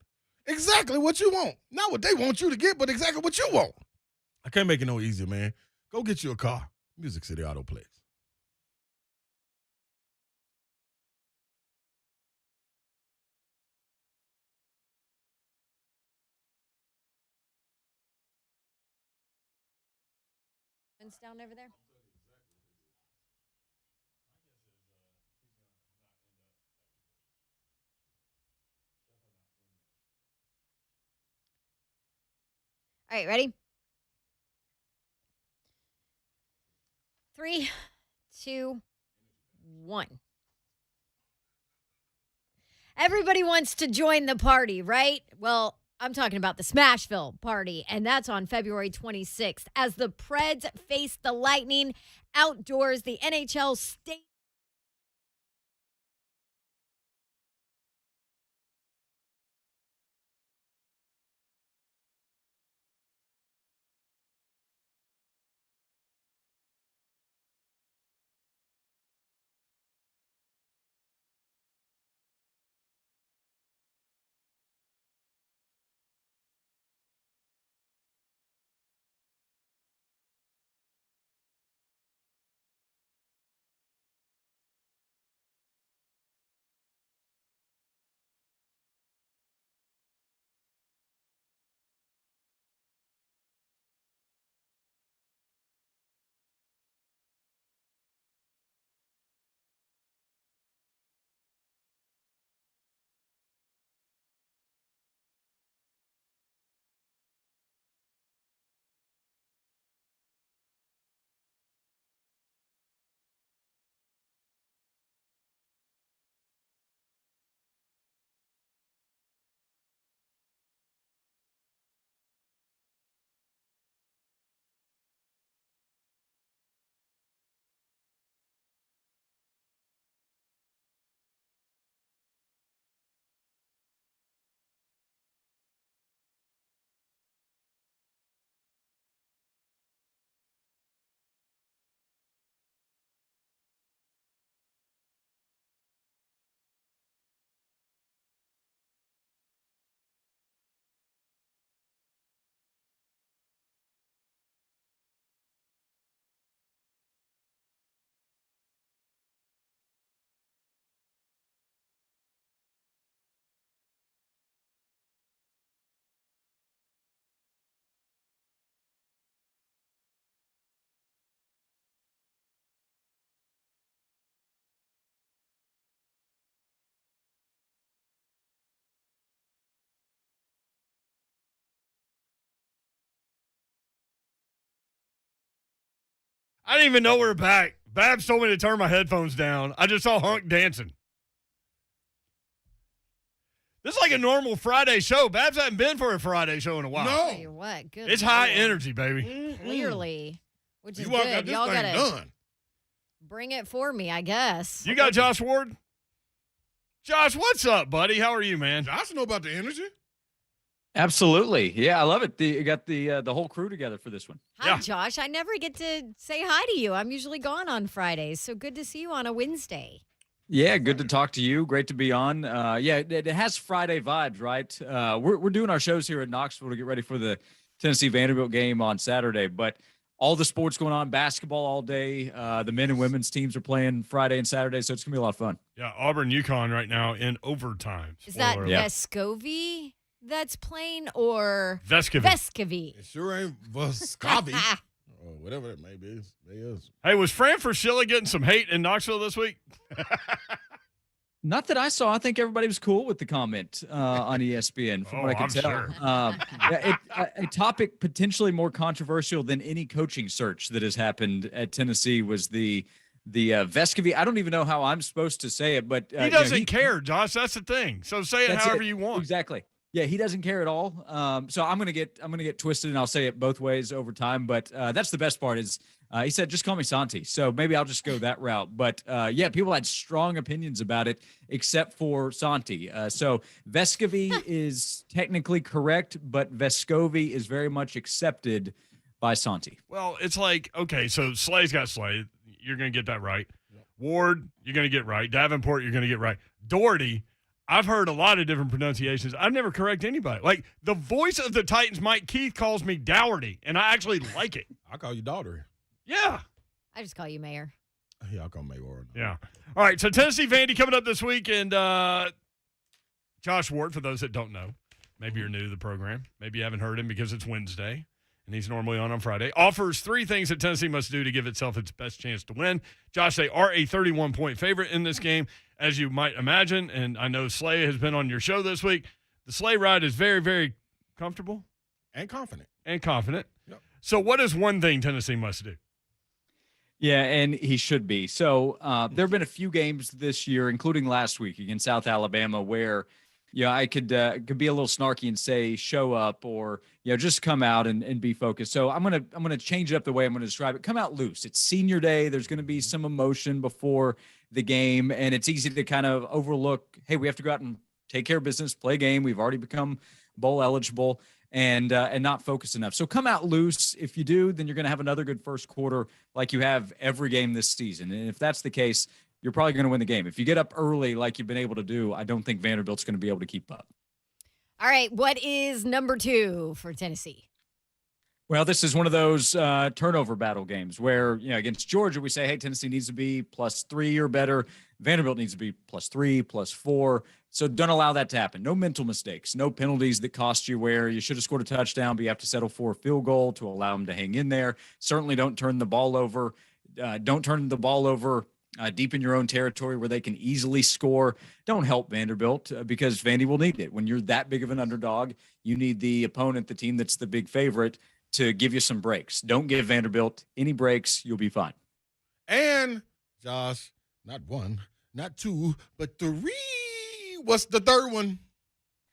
Exactly what you want. Not what they want you to get, but exactly what you want. I can't make it no easier, man. Go get you a car. Music City Autoplex. fence down over there? All right, ready? 3, 2, 1. Everybody wants to join the party, right? Well, I'm talking about the Smashville party, and that's on February 26th as the Preds face the Lightning outdoors. The NHL state. I didn't even know we were back. Babs told me to turn my headphones down. I just saw Hunk dancing. This is like a normal Friday show. Babs hasn't been for a Friday show in a while. Tell you what, good. It's high Lord. energy, baby. Clearly, which is You walk out good. this Y'all thing gotta done. bring it for me, I guess. You got Josh Ward? Josh, what's up, buddy? How are you, man? Josh know about the energy. Absolutely. Yeah, I love it. You got the whole crew together for this one. Hi, Yeah. Josh. I never get to say hi to you. I'm usually gone on Fridays, so good to see you on a Wednesday. Yeah, good to talk to you. Great to be on. Yeah, it has Friday vibes, right? We're doing our shows here in Knoxville to get ready for the Tennessee Vanderbilt game on Saturday, but all the sports going on, basketball all day. The men and women's teams are playing Friday and Saturday, so it's going to be a lot of fun. Yeah, Auburn, UConn right now in overtime. Is that Spoiler alert. Vescovi that's playing or Vescovi. Vescovi? It sure ain't Vescovi. Or whatever that may be. It is. Hey, was Fran Fraschilla getting some hate in Knoxville this week? Not that I saw. I think everybody was cool with the comment on ESPN, from what I I'm could tell. sure. A topic potentially more controversial than any coaching search that has happened at Tennessee was the Vescovi. I don't even know how I'm supposed to say it, but He doesn't care, Josh. That's the thing. So say it That's however it. you want. Exactly. Yeah, he doesn't care at all. So I'm gonna get twisted, and I'll say it both ways over time. But that's the best part is he said, "Just call me Santi." So maybe I'll just go that route. But yeah, people had strong opinions about it, except for Santi. So Vescovi is technically correct, but Vescovi is very much accepted by Santi. Well, it's like, okay, so Slay's got Slay. You're going to get that right. Ward, you're going to get right. Davenport, you're going to get right. Doherty, I've heard a lot of different pronunciations. I've never correct anybody. Like, the voice of the Titans, Mike Keith, calls me Dougherty, and I actually like it. I call you daughter. Yeah. I just call you Mayor. Yeah, I'll call Mayor. Yeah. All right, so Tennessee Vandy coming up this week, and Josh Ward, for those that don't know, maybe you're new to the program. Maybe you haven't heard him because it's Wednesday, and he's normally on Friday, offers 3 things that Tennessee must do to give itself its best chance to win. Josh, they are a 31-point favorite in this game, as you might imagine, and I know Slay has been on your show this week. The Slay ride is very, very comfortable. And confident. Yep. So what is one thing Tennessee must do? Yeah, and he should be. So there have been a few games this year, including last week against South Alabama, where I could be a little snarky and say show up or just come out and be focused. So I'm gonna change it up the way I'm gonna describe it. Come out loose. It's senior day. There's gonna be some emotion before the game, and it's easy to kind of overlook. Hey, we have to go out and take care of business, play a game. We've already become bowl eligible. And not focused enough. So come out loose. If you do, then you're going to have another good first quarter like you have every game this season. And if that's the case, you're probably going to win the game. If you get up early like you've been able to do, I don't think Vanderbilt's going to be able to keep up. All right, what is number 2 for Tennessee? Well, this is one of those turnover battle games where, against Georgia, we say, hey, Tennessee needs to be +3 or better. Vanderbilt needs to be +3, +4. So don't allow that to happen. No mental mistakes, no penalties that cost you where you should have scored a touchdown, but you have to settle for a field goal to allow them to hang in there. Certainly don't turn the ball over. Deep in your own territory where they can easily score. Don't help Vanderbilt because Vandy will need it. When you're that big of an underdog, you need the opponent, the team that's the big favorite, to give you some breaks. Don't give Vanderbilt any breaks. You'll be fine. And, Josh, not 1, not 2, but 3. What's the third one?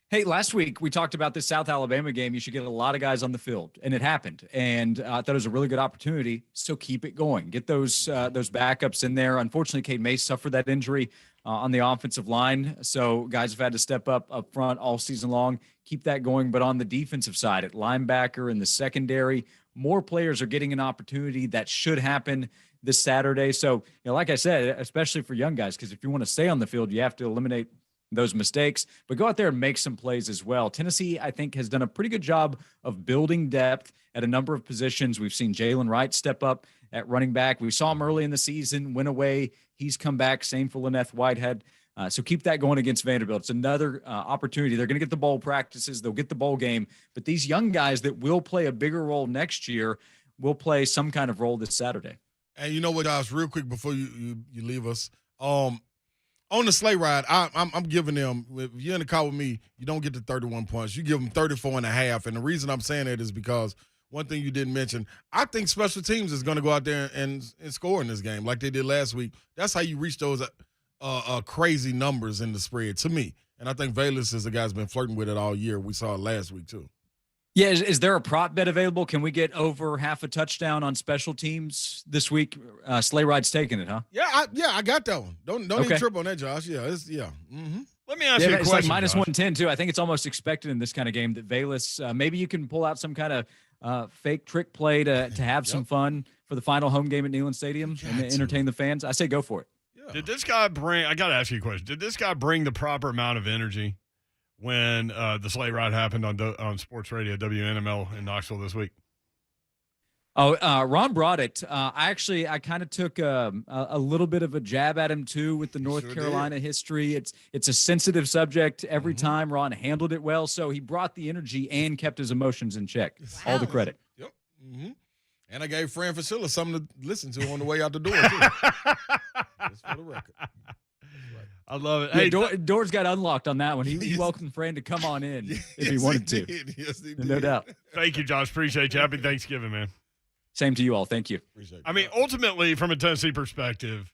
Hey, last week we talked about this South Alabama game. You should get a lot of guys on the field, and it happened. And I thought it was a really good opportunity. So keep it going. Get those backups in there. Unfortunately, Cade Mace suffered that injury on the offensive line. So guys have had to step up front all season long. Keep that going. But on the defensive side, at linebacker in the secondary, more players are getting an opportunity that should happen this Saturday. So, like I said, especially for young guys, because if you want to stay on the field, you have to eliminate those mistakes, but go out there and make some plays as well. Tennessee, I think, has done a pretty good job of building depth at a number of positions. We've seen Jalen Wright step up at running back. We saw him early in the season, went away. He's come back. Same for Lyneth Whitehead. So keep that going against Vanderbilt. It's another opportunity. They're going to get the bowl practices. They'll get the bowl game. But these young guys that will play a bigger role next year will play some kind of role this Saturday. And you know what, Josh, real quick before you leave us, on the sleigh ride, I'm giving them, if you're in the car with me, you don't get the 31 points. You give them 34.5. And the reason I'm saying that is because one thing you didn't mention, I think special teams is going to go out there and score in this game like they did last week. That's how you reach those crazy numbers in the spread, to me. And I think Valus is the guy's been flirting with it all year. We saw it last week, too. Yeah, is there a prop bet available? Can we get over half a touchdown on special teams this week? Sleigh Ride's taking it, huh? Yeah, I got that one. Don't even trip on that, Josh. Yeah, Mm-hmm. Let me ask you a it's question. Like minus Josh. 110 too. I think it's almost expected in this kind of game that Valus, maybe you can pull out some kind of fake trick play to have some fun for the final home game at Neyland Stadium and entertain the fans. I say go for it. Yeah. Did this guy I got to ask you a question. Did this guy bring the proper amount of energy when the sleigh ride happened on sports radio WNML in Knoxville this week? Ron brought it. I kind of took a little bit of a jab at him too with the North Carolina history. It's a sensitive subject every time. Ron handled it well, so he brought the energy and kept his emotions in check. Wow. All the credit. Yep. Mm-hmm. And I gave Fran Facilla something to listen to on the way out the door, too. Just for the record. I love it. Yeah, Hey, doors got unlocked on that one. He welcomed Fran to come on in if he wanted to. Yes, he did. No doubt. thank you, Josh. Appreciate you. Happy Thanksgiving, man. Same to you all. Thank you. Appreciate I mean, ultimately, from a Tennessee perspective,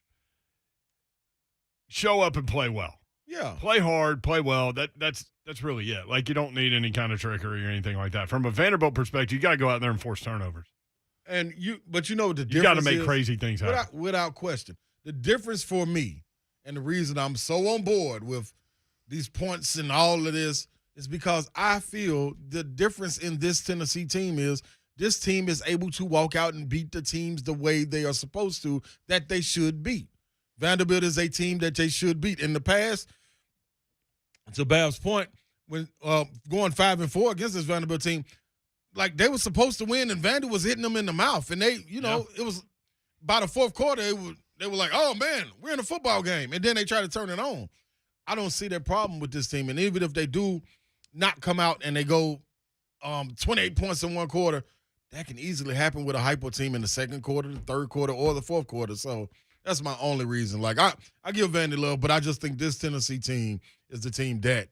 show up and play well. Yeah. Play hard, play well. That's really it. Like, you don't need any kind of trickery or anything like that. From a Vanderbilt perspective, you got to go out there and force turnovers. But you know what the difference is? You got to make crazy things happen. Without question. The difference for me, and the reason I'm so on board with these points and all of this, is because I feel the difference in this Tennessee team is this team is able to walk out and beat the teams the way they are supposed to, that they should beat. Vanderbilt is a team that they should beat. In the past, to Bab's point, when going 5-4 against this Vanderbilt team, like they were supposed to win, and Vanderbilt was hitting them in the mouth, and they, it was by the fourth quarter, they were like, "Oh man, we're in a football game," and then they try to turn it on. I don't see that problem with this team, and even if they do not come out and they go 28 points in one quarter, that can easily happen with a hypo team in the second quarter, the third quarter, or the fourth quarter. So that's my only reason. Like I give Vandy love, but I just think this Tennessee team is the team that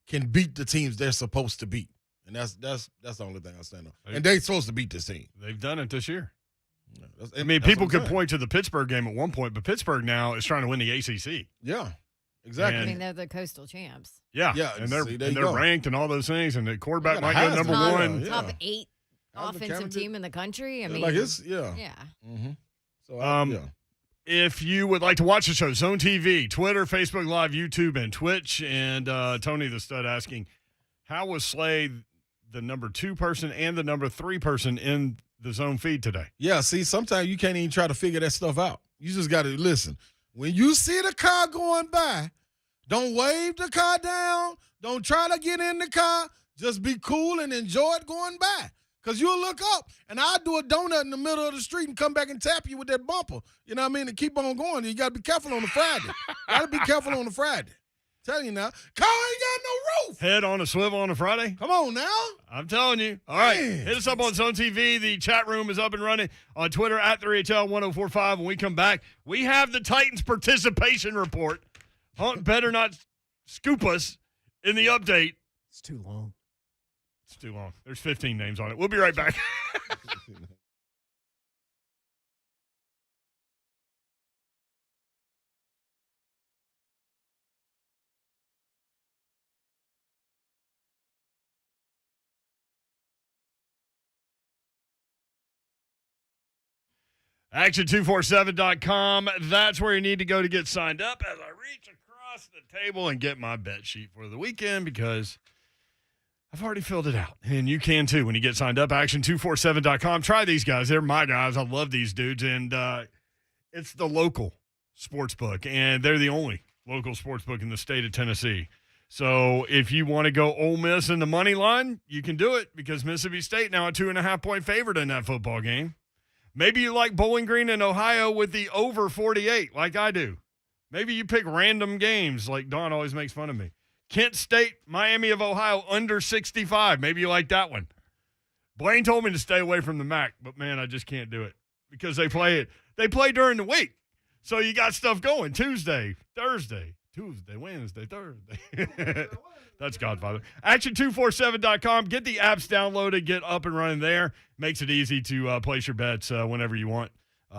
can beat the teams they're supposed to beat. And that's the only thing I stand on. And they're supposed to beat this team. They've done it this year. I mean, people could point to the Pittsburgh game at one point, but Pittsburgh now is trying to win the ACC. Yeah, exactly. I mean, they're the coastal champs. Yeah, and they're ranked and all those things, and the quarterback might go number one. Top 8 offensive team in the country. I mean, like it's yeah. Mm-hmm. So if you would like to watch the show, Zone TV, Twitter, Facebook Live, YouTube, and Twitch. And Tony the Stud asking, how was Slay the number 2 person and the number 3 person in the Zone feed today? Yeah, see, sometimes you can't even try to figure that stuff out. You just got to listen. When you see the car going by, don't wave the car down. Don't try to get in the car. Just be cool and enjoy it going by. Because you'll look up, and I'll do a donut in the middle of the street and come back and tap you with that bumper. You know what I mean? And keep on going. You got to be careful on the Friday. Got to be careful on the Friday. Telling you now, car ain't got no roof. Head on a swivel on a Friday? Come on now. I'm telling you. All right. Hit us up on Zone TV. The chat room is up and running on Twitter at 3HL1045. When we come back, we have the Titans participation report. Hunt better not scoop us in the update. It's too long. It's too long. There's 15 names on it. We'll be right back. Action247.com. That's where you need to go to get signed up as I reach across the table and get my bet sheet for the weekend because I've already filled it out. And you can too when you get signed up. Action247.com. Try these guys. They're my guys. I love these dudes. And it's the local sports book. And they're the only local sports book in the state of Tennessee. So if you want to go Ole Miss in the money line, you can do it because Mississippi State now a 2.5-point favorite in that football game. Maybe you like Bowling Green in Ohio with the over 48 like I do. Maybe you pick random games like Don always makes fun of me. Kent State, Miami of Ohio under 65. Maybe you like that one. Blaine told me to stay away from the MAC, but, man, I just can't do it because they play it. They play during the week. So you got stuff going Tuesday, Wednesday, Thursday. That's Godfather. Action247.com. Get the apps downloaded. Get up and running there. Makes it easy to place your bets whenever you want,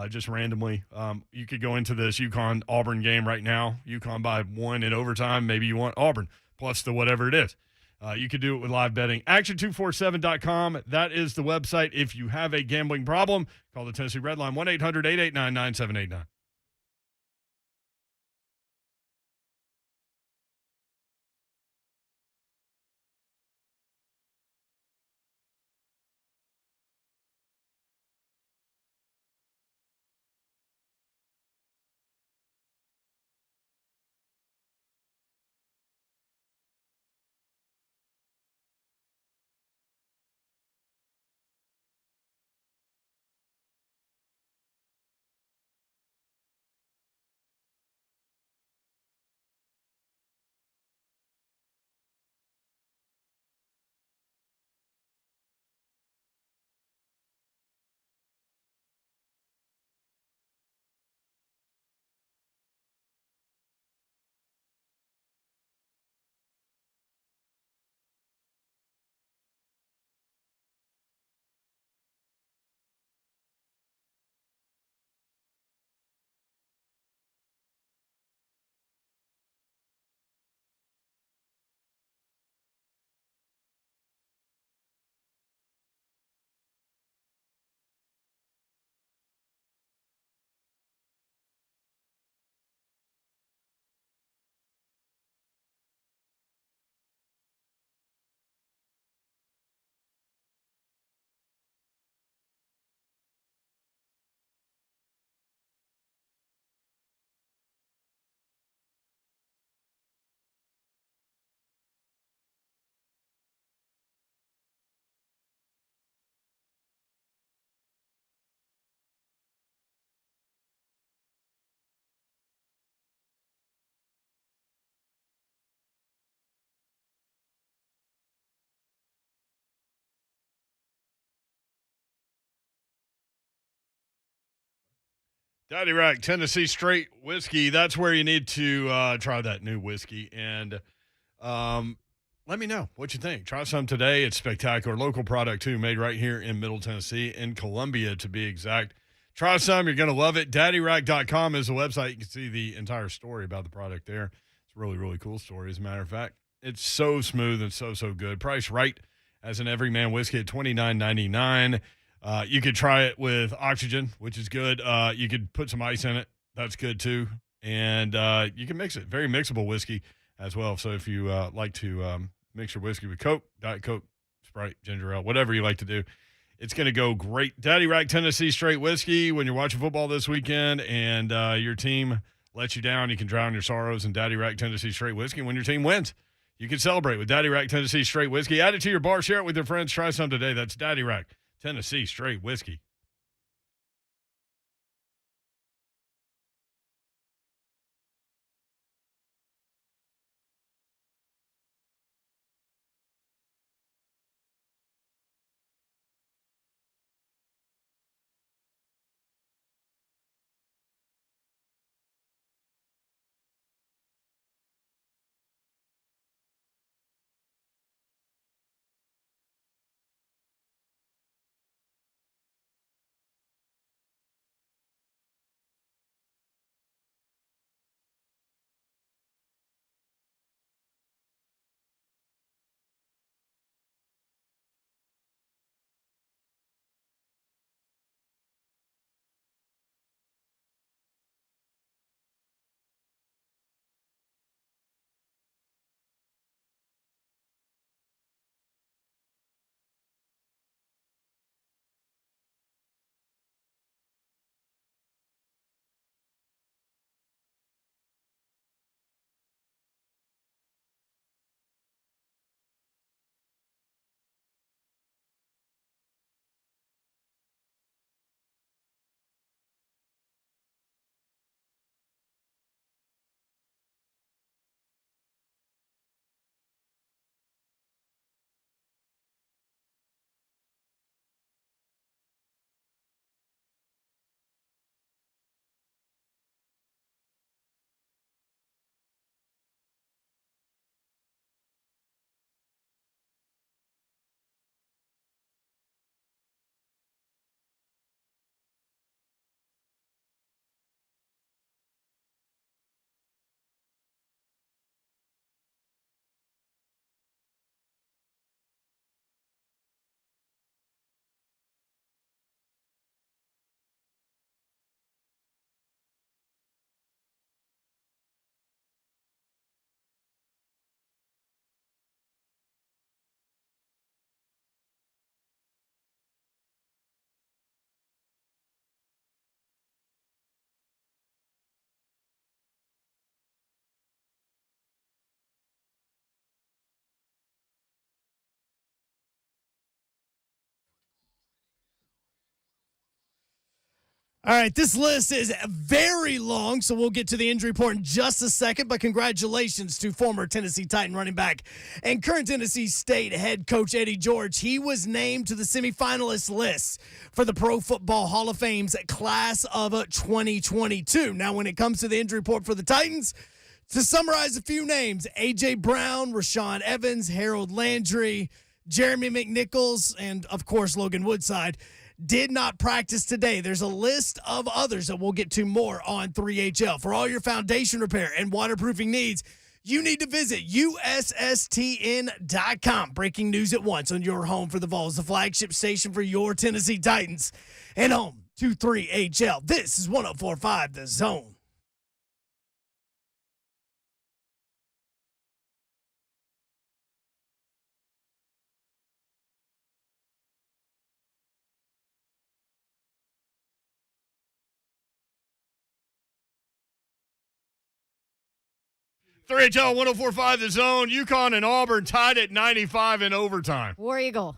just randomly. You could go into this UConn-Auburn game right now. UConn by 1 in overtime. Maybe you want Auburn plus the whatever it is. You could do it with live betting. Action247.com. That is the website. If you have a gambling problem, call the Tennessee Red Line, 1-800-889-9789. Daddy Rack Tennessee Straight Whiskey. That's where you need to try that new whiskey. And let me know what you think. Try some today. It's spectacular. Local product, too, made right here in Middle Tennessee, in Columbia, to be exact. Try some. You're going to love it. DaddyRack.com is the website. You can see the entire story about the product there. It's a really, really cool story, as a matter of fact. It's so smooth and so good. Priced right as an Everyman whiskey at $29.99. You could try it with oxygen, which is good. You could put some ice in it. That's good, too. And you can mix it. Very mixable whiskey as well. So if you like to mix your whiskey with Coke, Diet Coke, Sprite, ginger ale, whatever you like to do, it's going to go great. Daddy Rack Tennessee Straight Whiskey. When you're watching football this weekend and your team lets you down, you can drown your sorrows in Daddy Rack Tennessee Straight Whiskey. When your team wins, you can celebrate with Daddy Rack Tennessee Straight Whiskey. Add it to your bar. Share it with your friends. Try some today. That's Daddy Rack Tennessee Straight Whiskey. All right, this list is very long, so we'll get to the injury report in just a second. But congratulations to former Tennessee Titan running back and current Tennessee State head coach Eddie George. He was named to the semifinalist list for the Pro Football Hall of Fame's class of 2022. Now, when it comes to the injury report for the Titans, to summarize a few names, A.J. Brown, Rashawn Evans, Harold Landry, Jeremy McNichols, and, of course, Logan Woodside did not practice today. There's a list of others that we'll get to more on 3HL. For all your foundation repair and waterproofing needs, you need to visit USSTN.com. Breaking news at once on your home for the Vols, the flagship station for your Tennessee Titans, and home to 3HL. This is 104.5 The Zone. Three HL 104.5 The Zone. UConn and Auburn tied at 95 in overtime. War Eagle.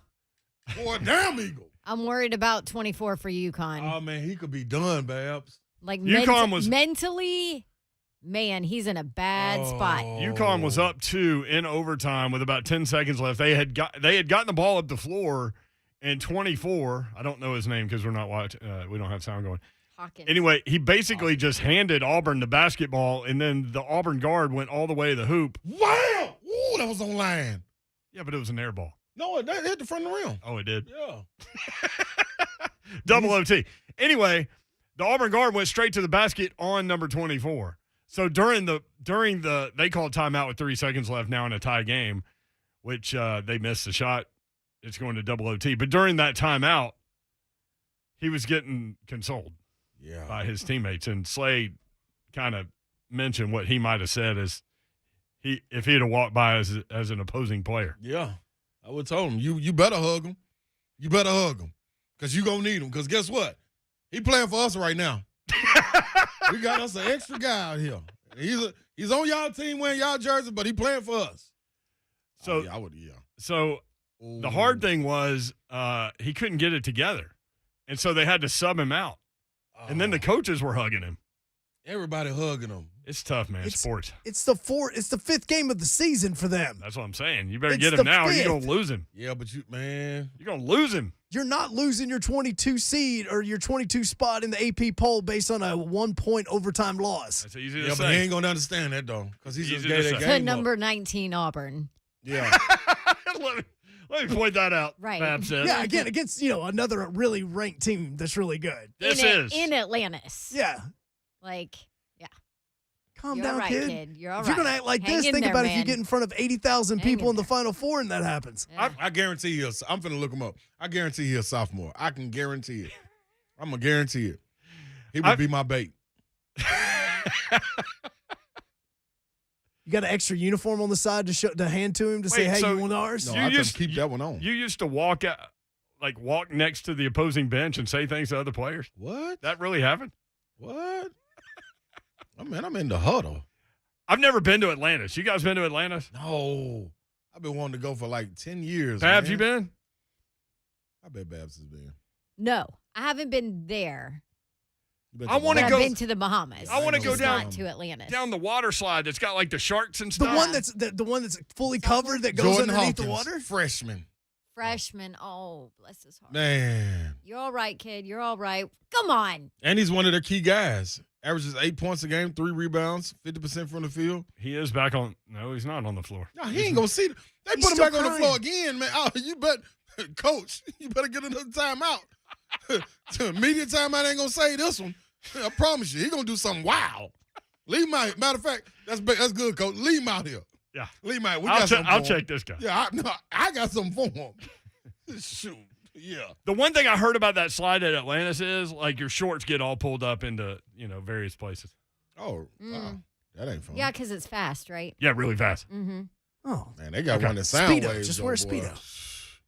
Boy, damn Eagle. I'm worried about 24 for UConn. Oh, man, he could be done, Babs. Like UConn was mentally, man, he's in a bad spot. UConn was up 2 in overtime with about 10 seconds left. They had gotten the ball up the floor, and 24. I don't know his name because we're not watching. We don't have sound going. Hawkins. Anyway, he basically just handed Auburn the basketball, and then the Auburn guard went all the way to the hoop. Wow! Ooh, that was on line. Yeah, but it was an air ball. No, it hit the front of the rim. Oh, it did? Yeah. Double OT. Anyway, the Auburn guard went straight to the basket on number 24. So during the they called timeout with 3 seconds left now in a tie game, which they missed the shot. It's going to double OT. But during that timeout, he was getting consoled by his teammates. And Slay kind of mentioned what he might have said if he'd have walked by as an opposing player. Yeah. I would tell him, you better hug him. You better hug him. Because you going to need him. Because guess what? He playing for us right now. We got us an extra guy out here. He's on y'all team wearing y'all jersey, but he playing for us. So, So the hard thing was he couldn't get it together. And so they had to sub him out. And then the coaches were hugging him. Everybody hugging him. It's tough, man. Sports. It's the 5th game of the season for them. That's what I'm saying. You better get him now or you're going to lose him. Yeah, but you're going to lose him. You're not losing your 22 seed or your 22 spot in the AP poll based on a 1-point overtime loss. That's easy to say. But he ain't going to understand that, though, because he's just gave that game to number 19 Auburn. Yeah. Let me point that out. Right. Fab said. Yeah, again, against, another really ranked team that's really good. In Atlantis. Yeah. Like, yeah. Calm you're down, right, kid. You're all if right. you're going to act like Hang this, in think there, about man. if you get in front of 80,000 Hang people in in the there. Final Four and that happens. Yeah. I guarantee you, I'm finna look him up. I guarantee he a sophomore. I can guarantee it. I'm going to guarantee it. He would be my bait. You got an extra uniform on the side to hand to him to say, hey, so you want ours? No, I just keep that one on. You used to walk next to the opposing bench and say things to other players. What? That really happened? What? I'm in the huddle. I've never been to Atlantis. You guys been to Atlantis? No. I've been wanting to go for like 10 years. Babs, man. you been? I bet Babs has been. No, I haven't been there. I want to But go. I've been to the Bahamas. I want to go Just down not to Atlantis. down the water slide that's got like the sharks and The stuff. one that's fully covered that goes Jordan underneath Hawkins, the water? freshman. Freshman. Oh, bless his heart. Man. You're all right, kid. You're all right. Come on. And he's one of their key guys. Averages 8 points a game, 3 rebounds, 50% from the field. He is back on. No, he's not on the floor. No, he ain't going to see. They He's put him still back on the crying. floor again, man. Oh, you bet, coach, you better get another timeout. Media timeout ain't going to say this one. I promise you, he going to do something wild. Leave him out. Matter of fact, that's good, coach. Leave him out here. Yeah. Leave him out. I'll check this guy. Yeah, I got something for him. Shoot. Yeah. The one thing I heard about that slide at Atlantis is like your shorts get all pulled up into, various places. Oh, that ain't fun. Yeah, because it's fast, right? Yeah, really fast. Mm-hmm. Oh. Man, they got one that sound Speedo. waves. Just though, wear a boy. Speedo.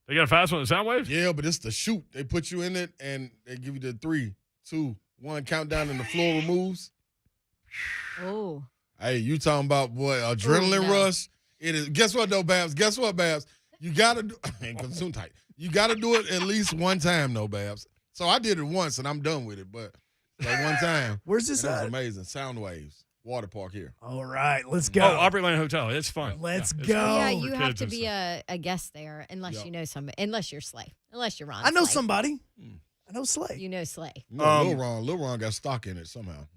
They got a fast one in sound waves? Yeah, but it's the shoot. They put you in it, and they give you the 3, 2, 1 countdown, and the floor removes. Oh. Hey, you talking about, boy, adrenaline no. rush. It is. Guess what, though, Babs? Guess what, Babs? You got to do – soon tight. You got to do it at least one time, though, Babs. So I did it once, and I'm done with it, but that one time. Where's this That was at? amazing. Sound waves. Water park here. All right, let's go. Oh, Opryland Hotel. It's fun. Let's it's go. fun. Yeah, For you have kids to and be stuff. a guest there unless you know somebody. Unless you're Slay. Unless you're Ron I know Slay. somebody. I know Slay. You know Slay. No, Lil Ron got stock in it somehow.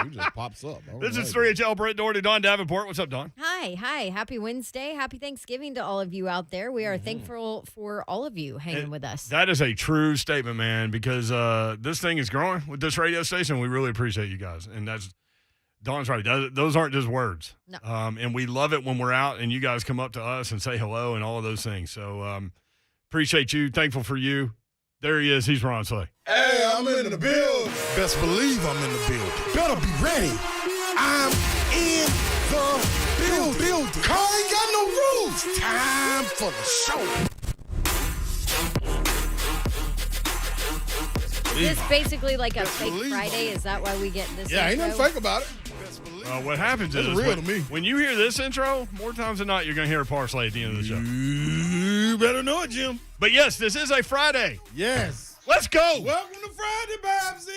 He just pops up. I don't This know. is 3HL, Brent Doherty, Don Davenport. What's up, Don? Hi. Happy Wednesday. Happy Thanksgiving to all of you out there. We are Mm-hmm. thankful for all of you hanging with us. That is a true statement, man, because this thing is growing with this radio station. We really appreciate you guys. And that's Don's right. Those aren't just words. No. And we love it when we're out and you guys come up to us and say hello and all of those things. So appreciate you. Thankful for you. There he is. He's Ron Slay. Hey, I'm in the building. Best believe I'm in the building. Better be ready. I'm in the building. Car ain't got no rules. Time for the show. Is this basically like a fake believe Friday? Is that why we get this? Yeah, ain't nothing intro? fake about it. Best believe. What happens That's is real when, to me. when you hear this intro, more times than not, you're going to hear a parsley at the end of the show. You better know it, Jim. But yes, this is a Friday. Yes. Let's go. Welcome to Friday, Babsy.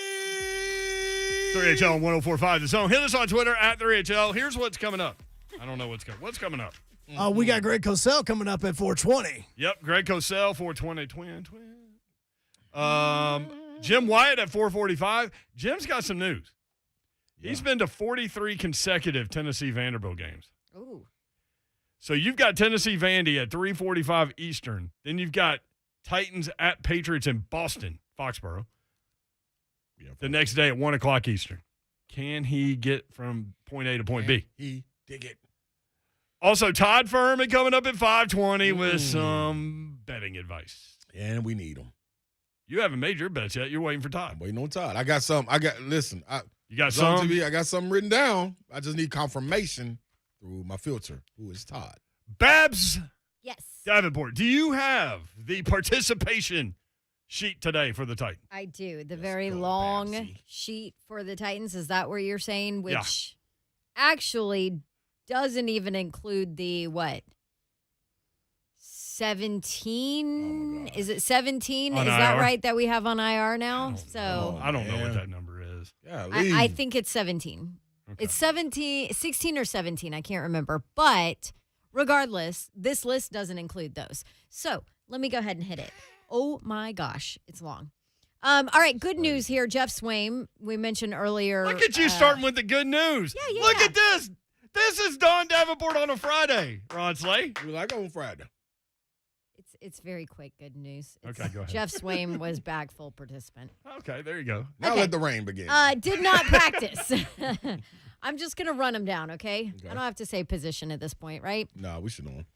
3HL 1045 The Zone. Hit us on Twitter at 3HL. Here's what's coming up. I don't know what's coming. What's coming up? We got Greg Cosell coming up at 420. Yep, Greg Cosell, 420 twin. Jim Wyatt at 4:45. Jim's got some news. He's been to 43 consecutive Tennessee Vanderbilt games. Ooh. So you've got Tennessee Vandy at 3:45 Eastern. Then you've got Titans at Patriots in Boston, Foxborough. Yeah, the next day at 1 o'clock Eastern. Can he get from point A to point B? He dig it. Also, Todd Fuhrman coming up at 5:20 with some betting advice. And we need him. You haven't made your bets yet. You're waiting for Todd. I'm waiting on Todd. I got some. Listen. You got some? I got something written down. I just need confirmation through my filter, who is Todd. Babs Yes. Davenport, do you have the participation sheet today for the Titans? I do. The Let's very go, long Babsy. sheet for the Titans. Is that what you're saying? Yeah. Which actually doesn't even include the what? 17? Is it 17? On Is that IR? right that we have on IR now? I don't know what man. that number is. Yeah, I think it's 17. Okay. It's 16 or 17. I can't remember. But regardless, this list doesn't include those. So let me go ahead and hit it. Oh my gosh, it's long. All right, good news here. Jeff Swaim, we mentioned earlier. Look at you starting with the good news. Yeah. Look at this. This is Don Davenport on a Friday, Ron Slay. we like on Friday. It's very quick good news. Okay, go ahead. Jeff Swaim was back full participant. Okay, there you go. Now Okay. let the rain begin. Did not practice. I'm just going to run him down, okay? Okay. I don't have to say position at this point, right? Nah, we should know him.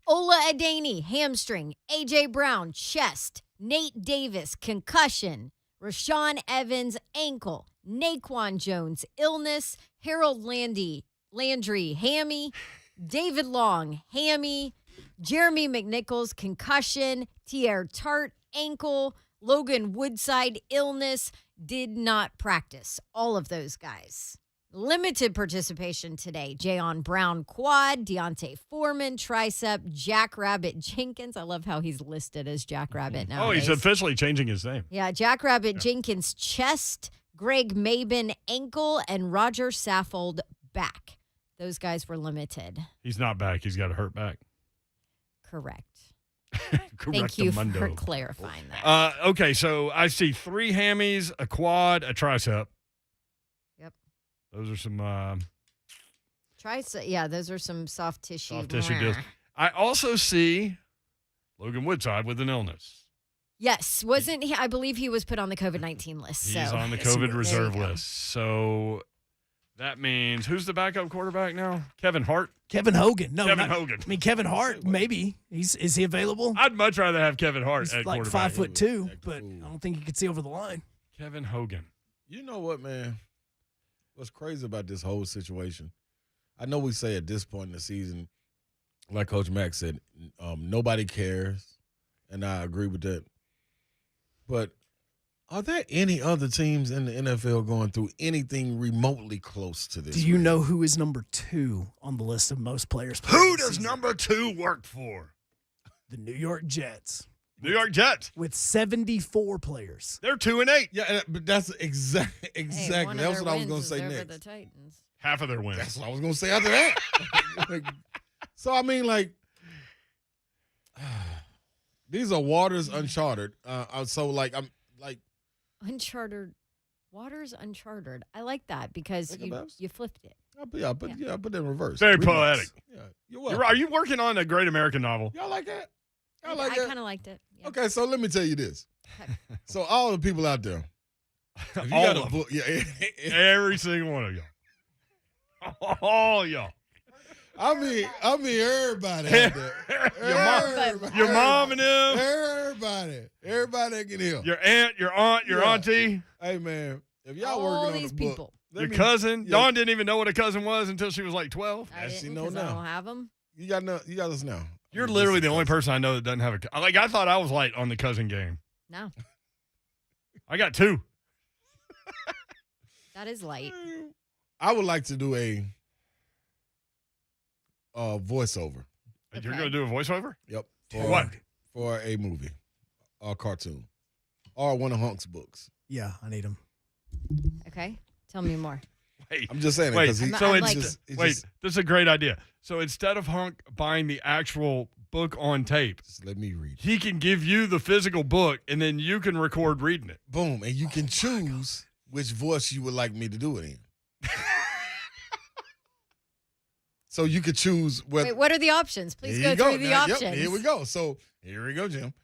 Ola Adeni, hamstring. A.J. Brown, chest. Nate Davis, concussion. Rashawn Evans, ankle. Naquan Jones, illness. Harold Landry, hammy. David Long, hammy. Jeremy McNichols, concussion. Tier Tart, ankle. Logan Woodside, illness. Did not practice. All of those guys. Limited participation today. Jayon Brown, quad. Deontay Foreman, tricep. Jackrabbit Jenkins. I love how he's listed as Jackrabbit now. Oh, he's officially changing his name. Yeah, Jackrabbit Jenkins, chest. Greg Mabin, ankle. And Roger Saffold, back. Those guys were limited. He's not back. He's got a hurt back. Correct. Thank you for clarifying that. Okay, so I see 3 hammies, a quad, a tricep. Yep. Those are some Tricep. Yeah, those are some soft tissue. soft tissue deals. I also see Logan Woodside with an illness. Yes, wasn't he? I believe he was put on the COVID-19 list. He's so on the Yes, he COVID was. reserve There you go. list. So that means who's the backup quarterback now? Kevin Hart? Kevin Hogan. No, Kevin not- Hogan. I mean, Kevin Hart, maybe. Is he available? I'd much rather have Kevin Hart He's at like quarterback. 5'2", Act a but fool. I don't think he could see over the line. Kevin Hogan. You know what, man? What's crazy about this whole situation? I know we say at this point in the season, like Coach Mack said, nobody cares, and I agree with that. But are there any other teams in the NFL going through anything remotely close to this? Do you right know who is number 2 on the list of most players? Who playing this does season? number 2 work for? The New York Jets New York Jets. with 74 players. They're 2-8. Yeah, but that's exactly Hey, exactly. one of That's their what I was wins going to is say over next. the Titans. Half of their wins. That's what I was going to say after that. Like, so I mean, like, these are waters uncharted. So like, I'm like, Uncharted. Waters uncharted. I like that because Think you, about it. you flipped it. I put that in reverse. Very Remix. poetic. Yeah, you're welcome. Are you working on a great American novel? Y'all like that? Y'all I like that? kind of liked it. Yeah. Okay, so let me tell you this. Okay. So all the people out there, if you All got a of book, yeah, Every single one of y'all. All y'all. I mean everybody out there. Your mom and them, Everybody that can help. your aunt, your aunt, your Yeah. auntie, Hey man, if y'all All working on these a book, people. your cousin. yeah. Dawn didn't even know what a cousin was until she was like 12. I Yes, you didn't know 'cause I now. don't have them. You got us now. You're literally the only person I know that doesn't have a. Like I thought I was light on the cousin game. No, I got 2. that is light. I would like to do a voiceover. You're Okay. gonna do a voiceover? Yep. For what? For a movie, or cartoon, or one of Hunk's books. Yeah, I need him. Okay, tell me more. Wait, I'm just saying it Wait, because I'm so I'm it's like- just, wait. This is a great idea. So instead of Hunk buying the actual book on tape. Just let me read it. He can give you the physical book, and then you can record reading it. Boom. And you can choose which voice you would like me to do it in. So you could choose whether. Wait, what are the options? Please Here go you through the Now, yep, options. here we go. So here we go, Jim.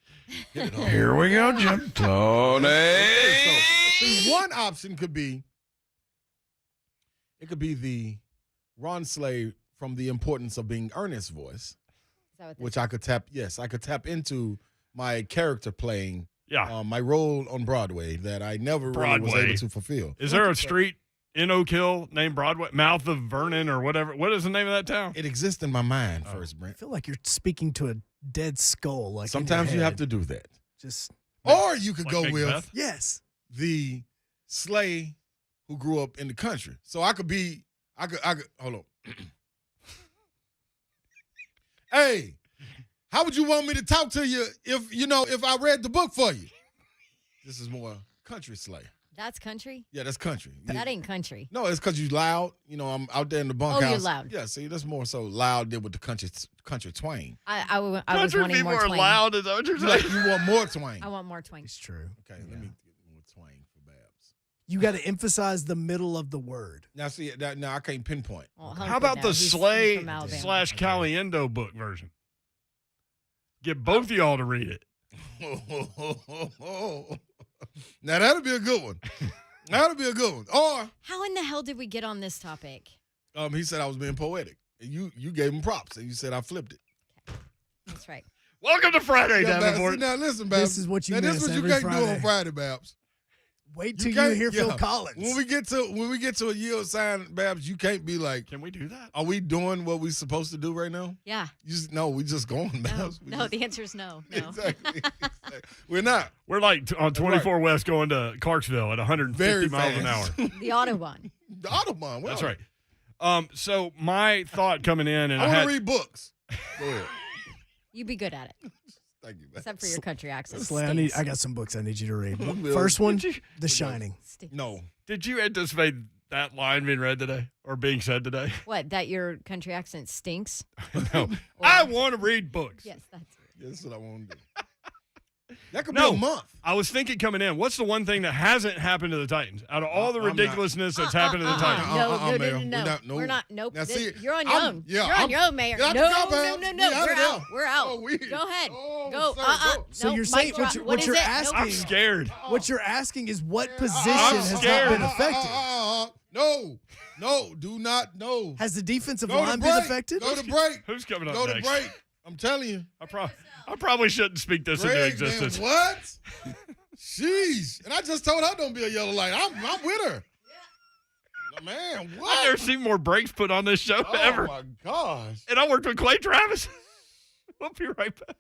Get it on. Here we go, Jim. Tony. So one option could be, it could be the Ron Slay from The Importance of Being Earnest voice, Is that what this which I could tap. Yes, I could tap into my character playing. Yeah. My role on Broadway that I never really was Broadway. able to fulfill. Is there a street in Oak Hill named Broadway? Mouth of Vernon or whatever. What is the name of that town? It exists in my mind first, I Brent. feel like you're speaking to a dead skull. Like in Sometimes your you have head. to do that. Just Or you could Like go Macbeth? with yes. the Slay who grew up in the country. So I could hold on. Hey, how would you want me to talk to you if I read the book for you? This is more country Slay. That's country? Yeah, that's country. That ain't country. No, it's because you loud. I'm out there in the bunkhouse. Oh, you're loud. Yeah, see, that's more so loud than with the country twang. I was Country wanting people more are twang. loud. Is that what you're You, saying? you want more twang. I want more twang. It's true. Okay, let me get more twang for Babs. You got to emphasize the middle of the word. Now, see, now I can't pinpoint. Well, How Hunker about now, the he's Slay from Alabama. / Caliendo book version? Get both of y'all to read it. Now, that'll be a good one. That'll be a good one. Or How in the hell did we get on this topic? he said I was being poetic. And you gave him props, and you said I flipped it. That's right. Welcome to Friday, Yeah, Babs, see, Davenport. now, listen, Babs. This is what you now, this miss is what you every can't do Friday. on Friday, Babs. Wait till you can't- hear Phil yeah. Collins. When we get to a yield sign, Babs, you can't be like, Can we do that? are we doing what we supposed to do right now? Yeah. No, we just going, No, Babs. We no, just- the answer is no. No. Exactly. We're not. We're like on 24 West going to Clarksville at 150 Very miles an hour. fast. The Autobahn. The Autobahn. That's wow. right. So my thought coming in, and I I want had to read books. Go ahead. You be good at it, Thank you, Babs. except for your country accent. Slay, I got some books I need you to read. Will. First one, Did you- The Shining. Stinks. No. Did you anticipate that line being read today or being said today? What? That your country accent stinks? No. I want to read books. Yes, that's. That's what I want to do. That could No. be a month. I was thinking coming in, what's the one thing that hasn't happened to the Titans? Out of all the I'm not- ridiculousnly that's happened to the Titans. No. We're not. Nope. Now, see, You're on your I'm- own. yeah, You're on I'm- your own, Mayor. Get out No, the car, no, Babs. no, We no. out We're of there. out. We're out. Oh, we- Go ahead. oh, Go. sir, go. So No, you're mic saying drop. what you're is it? asking- I'm scared. What you're asking is what position I'm has scared. not been affected. No, do not. No. Has the defensive Go to line been break. affected? Go to break. Who's coming up Go to next? break. I'm telling you. I probably shouldn't speak this into Greg, existence. man, what? Jeez. And I just told her don't be a yellow light. I'm with her. Man, what? I've never seen more breaks put on this show ever. Oh, my gosh. And I worked with Clay Travis. We'll be right back.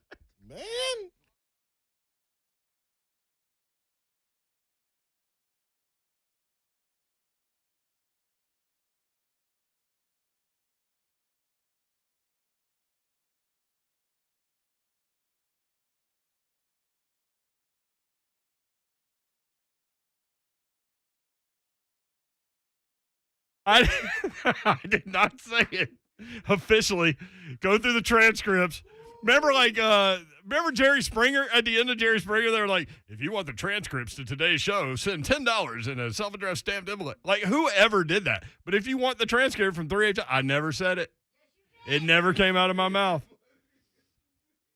Man. I did not say it officially. Go through the transcripts. Remember, remember Jerry Springer? At the end of Jerry Springer, they were like, if you want the transcripts to today's show, send $10 in a self-addressed stamped envelope. Like, whoever did that? But if you want the transcript from 3H, I never said it. It never came out of my mouth.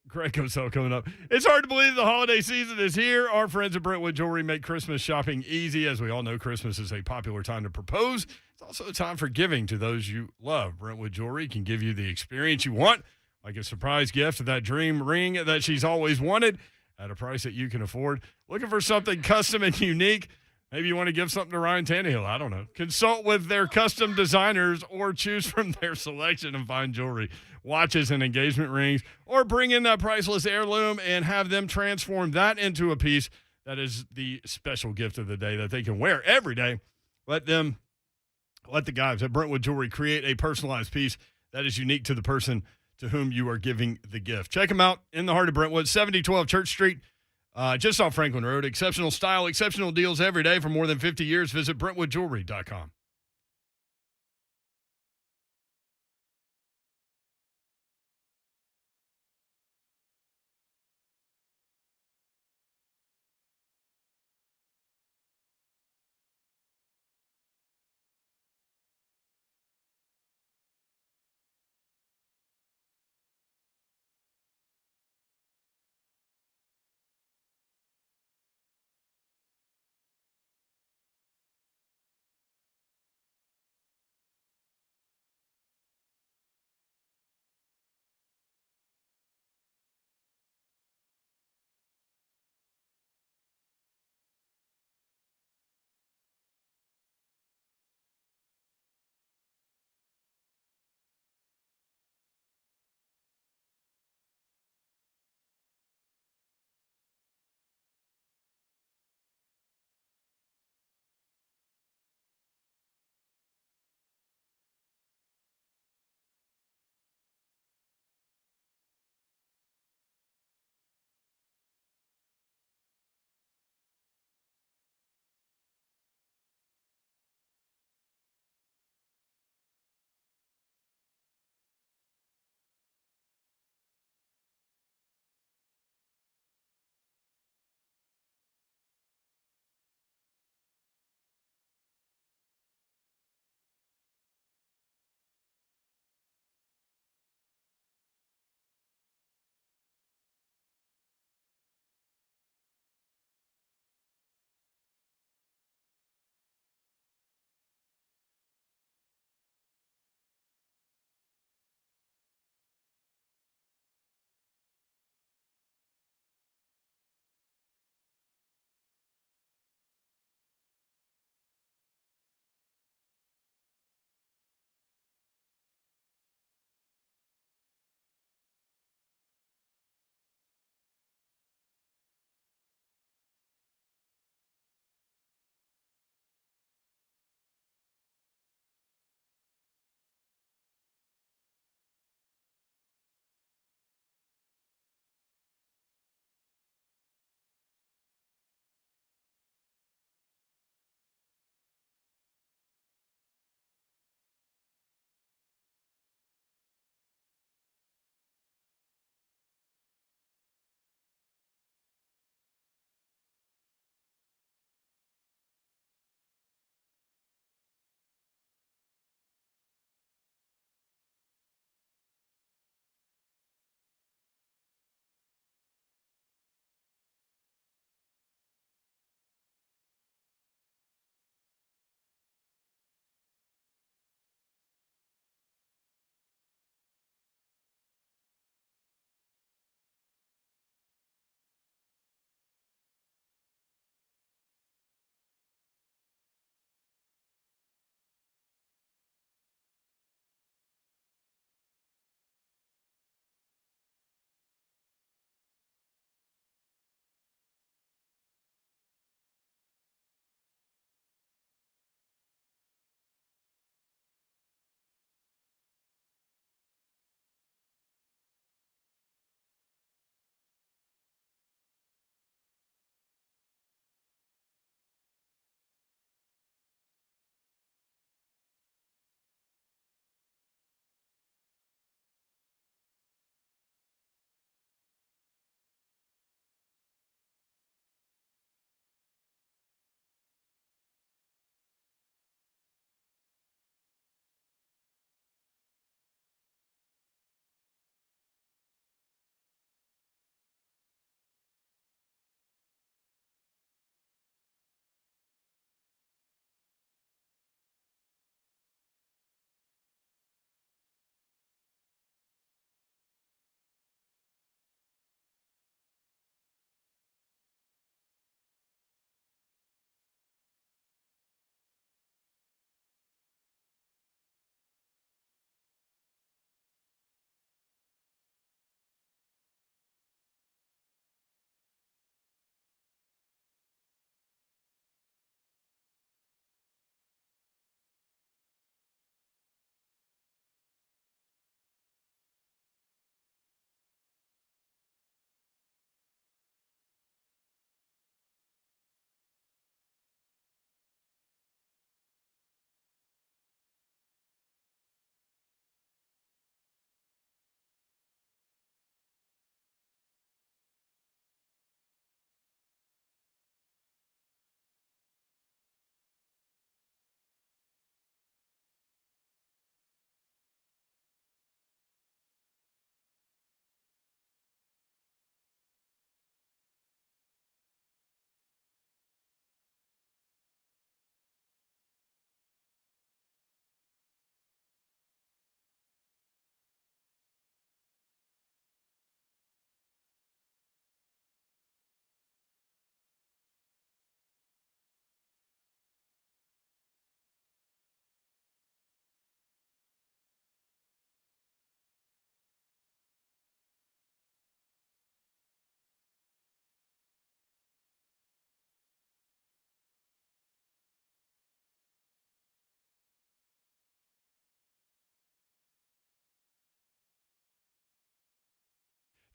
Greg Cosell coming up. It's hard to believe the holiday season is here. Our friends at Brentwood Jewelry make Christmas shopping easy. As we all know, Christmas is a popular time to propose. It's also a time for giving to those you love. Brentwood Jewelry can give you the experience you want, like a surprise gift of that dream ring that she's always wanted at a price that you can afford. Looking for something custom and unique? Maybe you want to give something to Ryan Tannehill. I don't know. Consult with their custom designers or choose from their selection of fine jewelry, watches, and engagement rings, or bring in that priceless heirloom and have them transform that into a piece that is the special gift of the day that they can wear every day. Let the guys at Brentwood Jewelry create a personalized piece that is unique to the person to whom you are giving the gift. Check them out in the heart of Brentwood, 7012 Church Street. Just off Franklin Road. Exceptional style, exceptional deals every day for more than 50 years. Visit BrentwoodJewelry.com.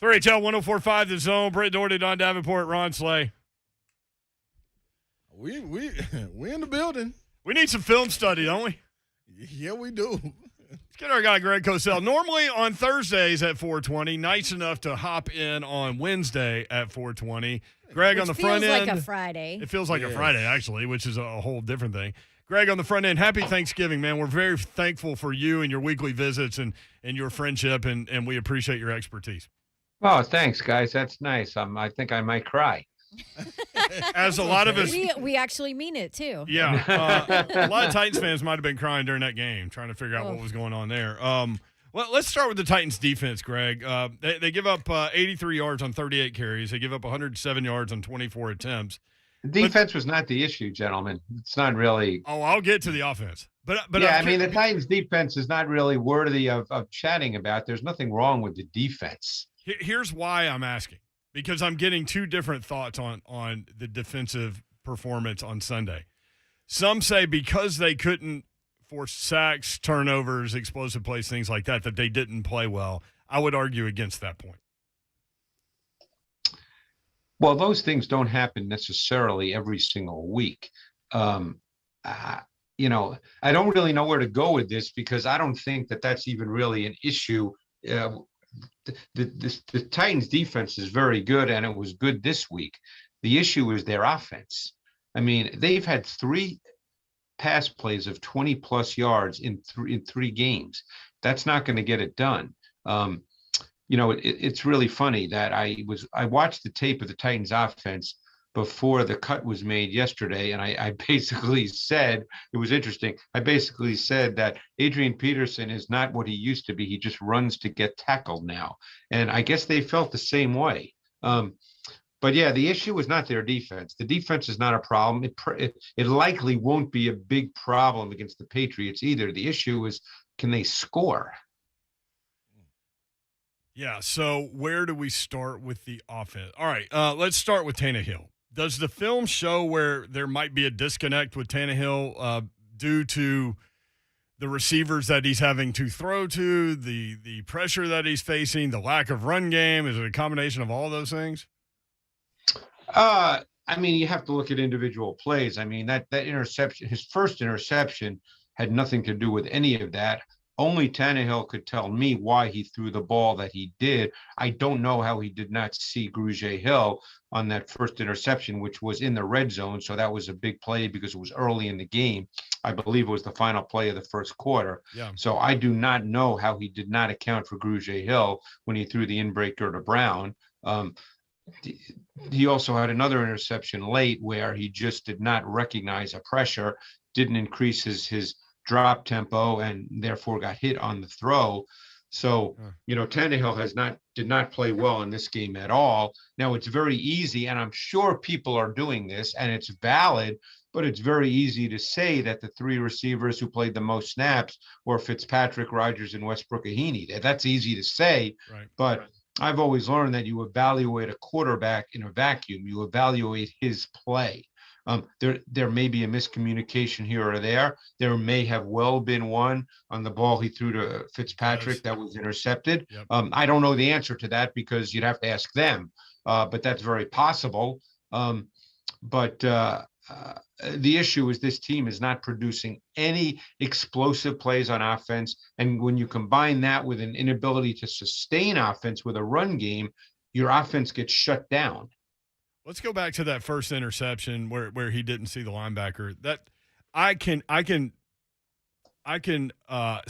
3HL 104.5 The Zone. Britt Doherty, Don Davenport, Ron Slay. We in the building. We need some film study, don't we? Yeah, we do. Let's get our guy Greg Cosell. Normally on Thursdays at 4:20. Nice enough to hop in on Wednesday at 4:20. Greg on the front end. Feels like a Friday. It feels like a Friday, actually, which is a whole different thing. Greg on the front end, happy Thanksgiving, man. We're very thankful for you and your weekly visits and your friendship, and we appreciate your expertise. Oh, thanks, guys. That's nice. I think I might cry. As a lot of us, we actually mean it too. yeah, a lot of Titans fans might have been crying during that game, trying to figure out what was going on there. Well, let's start with the Titans defense, Greg. They give up 83 yards on 38 carries. They give up 107 yards on 24 attempts. The defense was not the issue, gentlemen. It's not really. Oh, I'll get to the offense. But yeah, I mean, the Titans defense is not really worthy of chatting about. There's nothing wrong with the defense. Here's why I'm asking, because I'm getting two different thoughts on the defensive performance on Sunday. Some say because they couldn't force sacks, turnovers, explosive plays, things like that they didn't play well. I would argue against that point. Well, those things don't happen necessarily every single week. I don't really know where to go with this because I don't think that that's even really an issue. The Titans defense is very good, and it was good this week. The issue is their offense. I mean, they've had 3 pass plays of 20-plus yards in three games. That's not going to get it done. It's really funny that I watched the tape of the Titans offense before the cut was made yesterday, and I basically said, it was interesting, I basically said that Adrian Peterson is not what he used to be. He just runs to get tackled now. And I guess they felt the same way. But yeah, the issue is not their defense. The defense is not a problem. It likely won't be a big problem against the Patriots either. The issue is, can they score? Yeah, so where do we start with the offense? All right, let's start with Tannehill. Does the film show where there might be a disconnect with Tannehill due to the receivers that he's having to throw to, the pressure that he's facing, the lack of run game? Is it a combination of all those things? I mean, you have to look at individual plays. I mean, that interception, his first interception, had nothing to do with any of that. Only Tannehill could tell me why he threw the ball that he did. I don't know how he did not see Grugier Hill on that first interception, which was in the red zone. So that was a big play because it was early in the game. I believe it was the final play of the first quarter. Yeah. So I do not know how he did not account for Grugier Hill when he threw the inbreaker to Brown. He also had another interception late where he just did not recognize a pressure, didn't increase his drop tempo, and therefore got hit on the throw. So, Tannehill did not play well in this game at all. Now, it's very easy, and I'm sure people are doing this, and it's valid, but it's very easy to say that the 3 receivers who played the most snaps were Fitzpatrick, Rodgers, and Westbrook-Ahini. That's easy to say, right. But I've always learned that you evaluate a quarterback in a vacuum. You evaluate his play. There may be a miscommunication here or there. There may have well been one on the ball he threw to Fitzpatrick that was intercepted. Yep. I don't know the answer to that because you'd have to ask them, but that's very possible. But the issue is this team is not producing any explosive plays on offense. And when you combine that with an inability to sustain offense with a run game, your offense gets shut down. Let's go back to that first interception where he didn't see the linebacker. That I can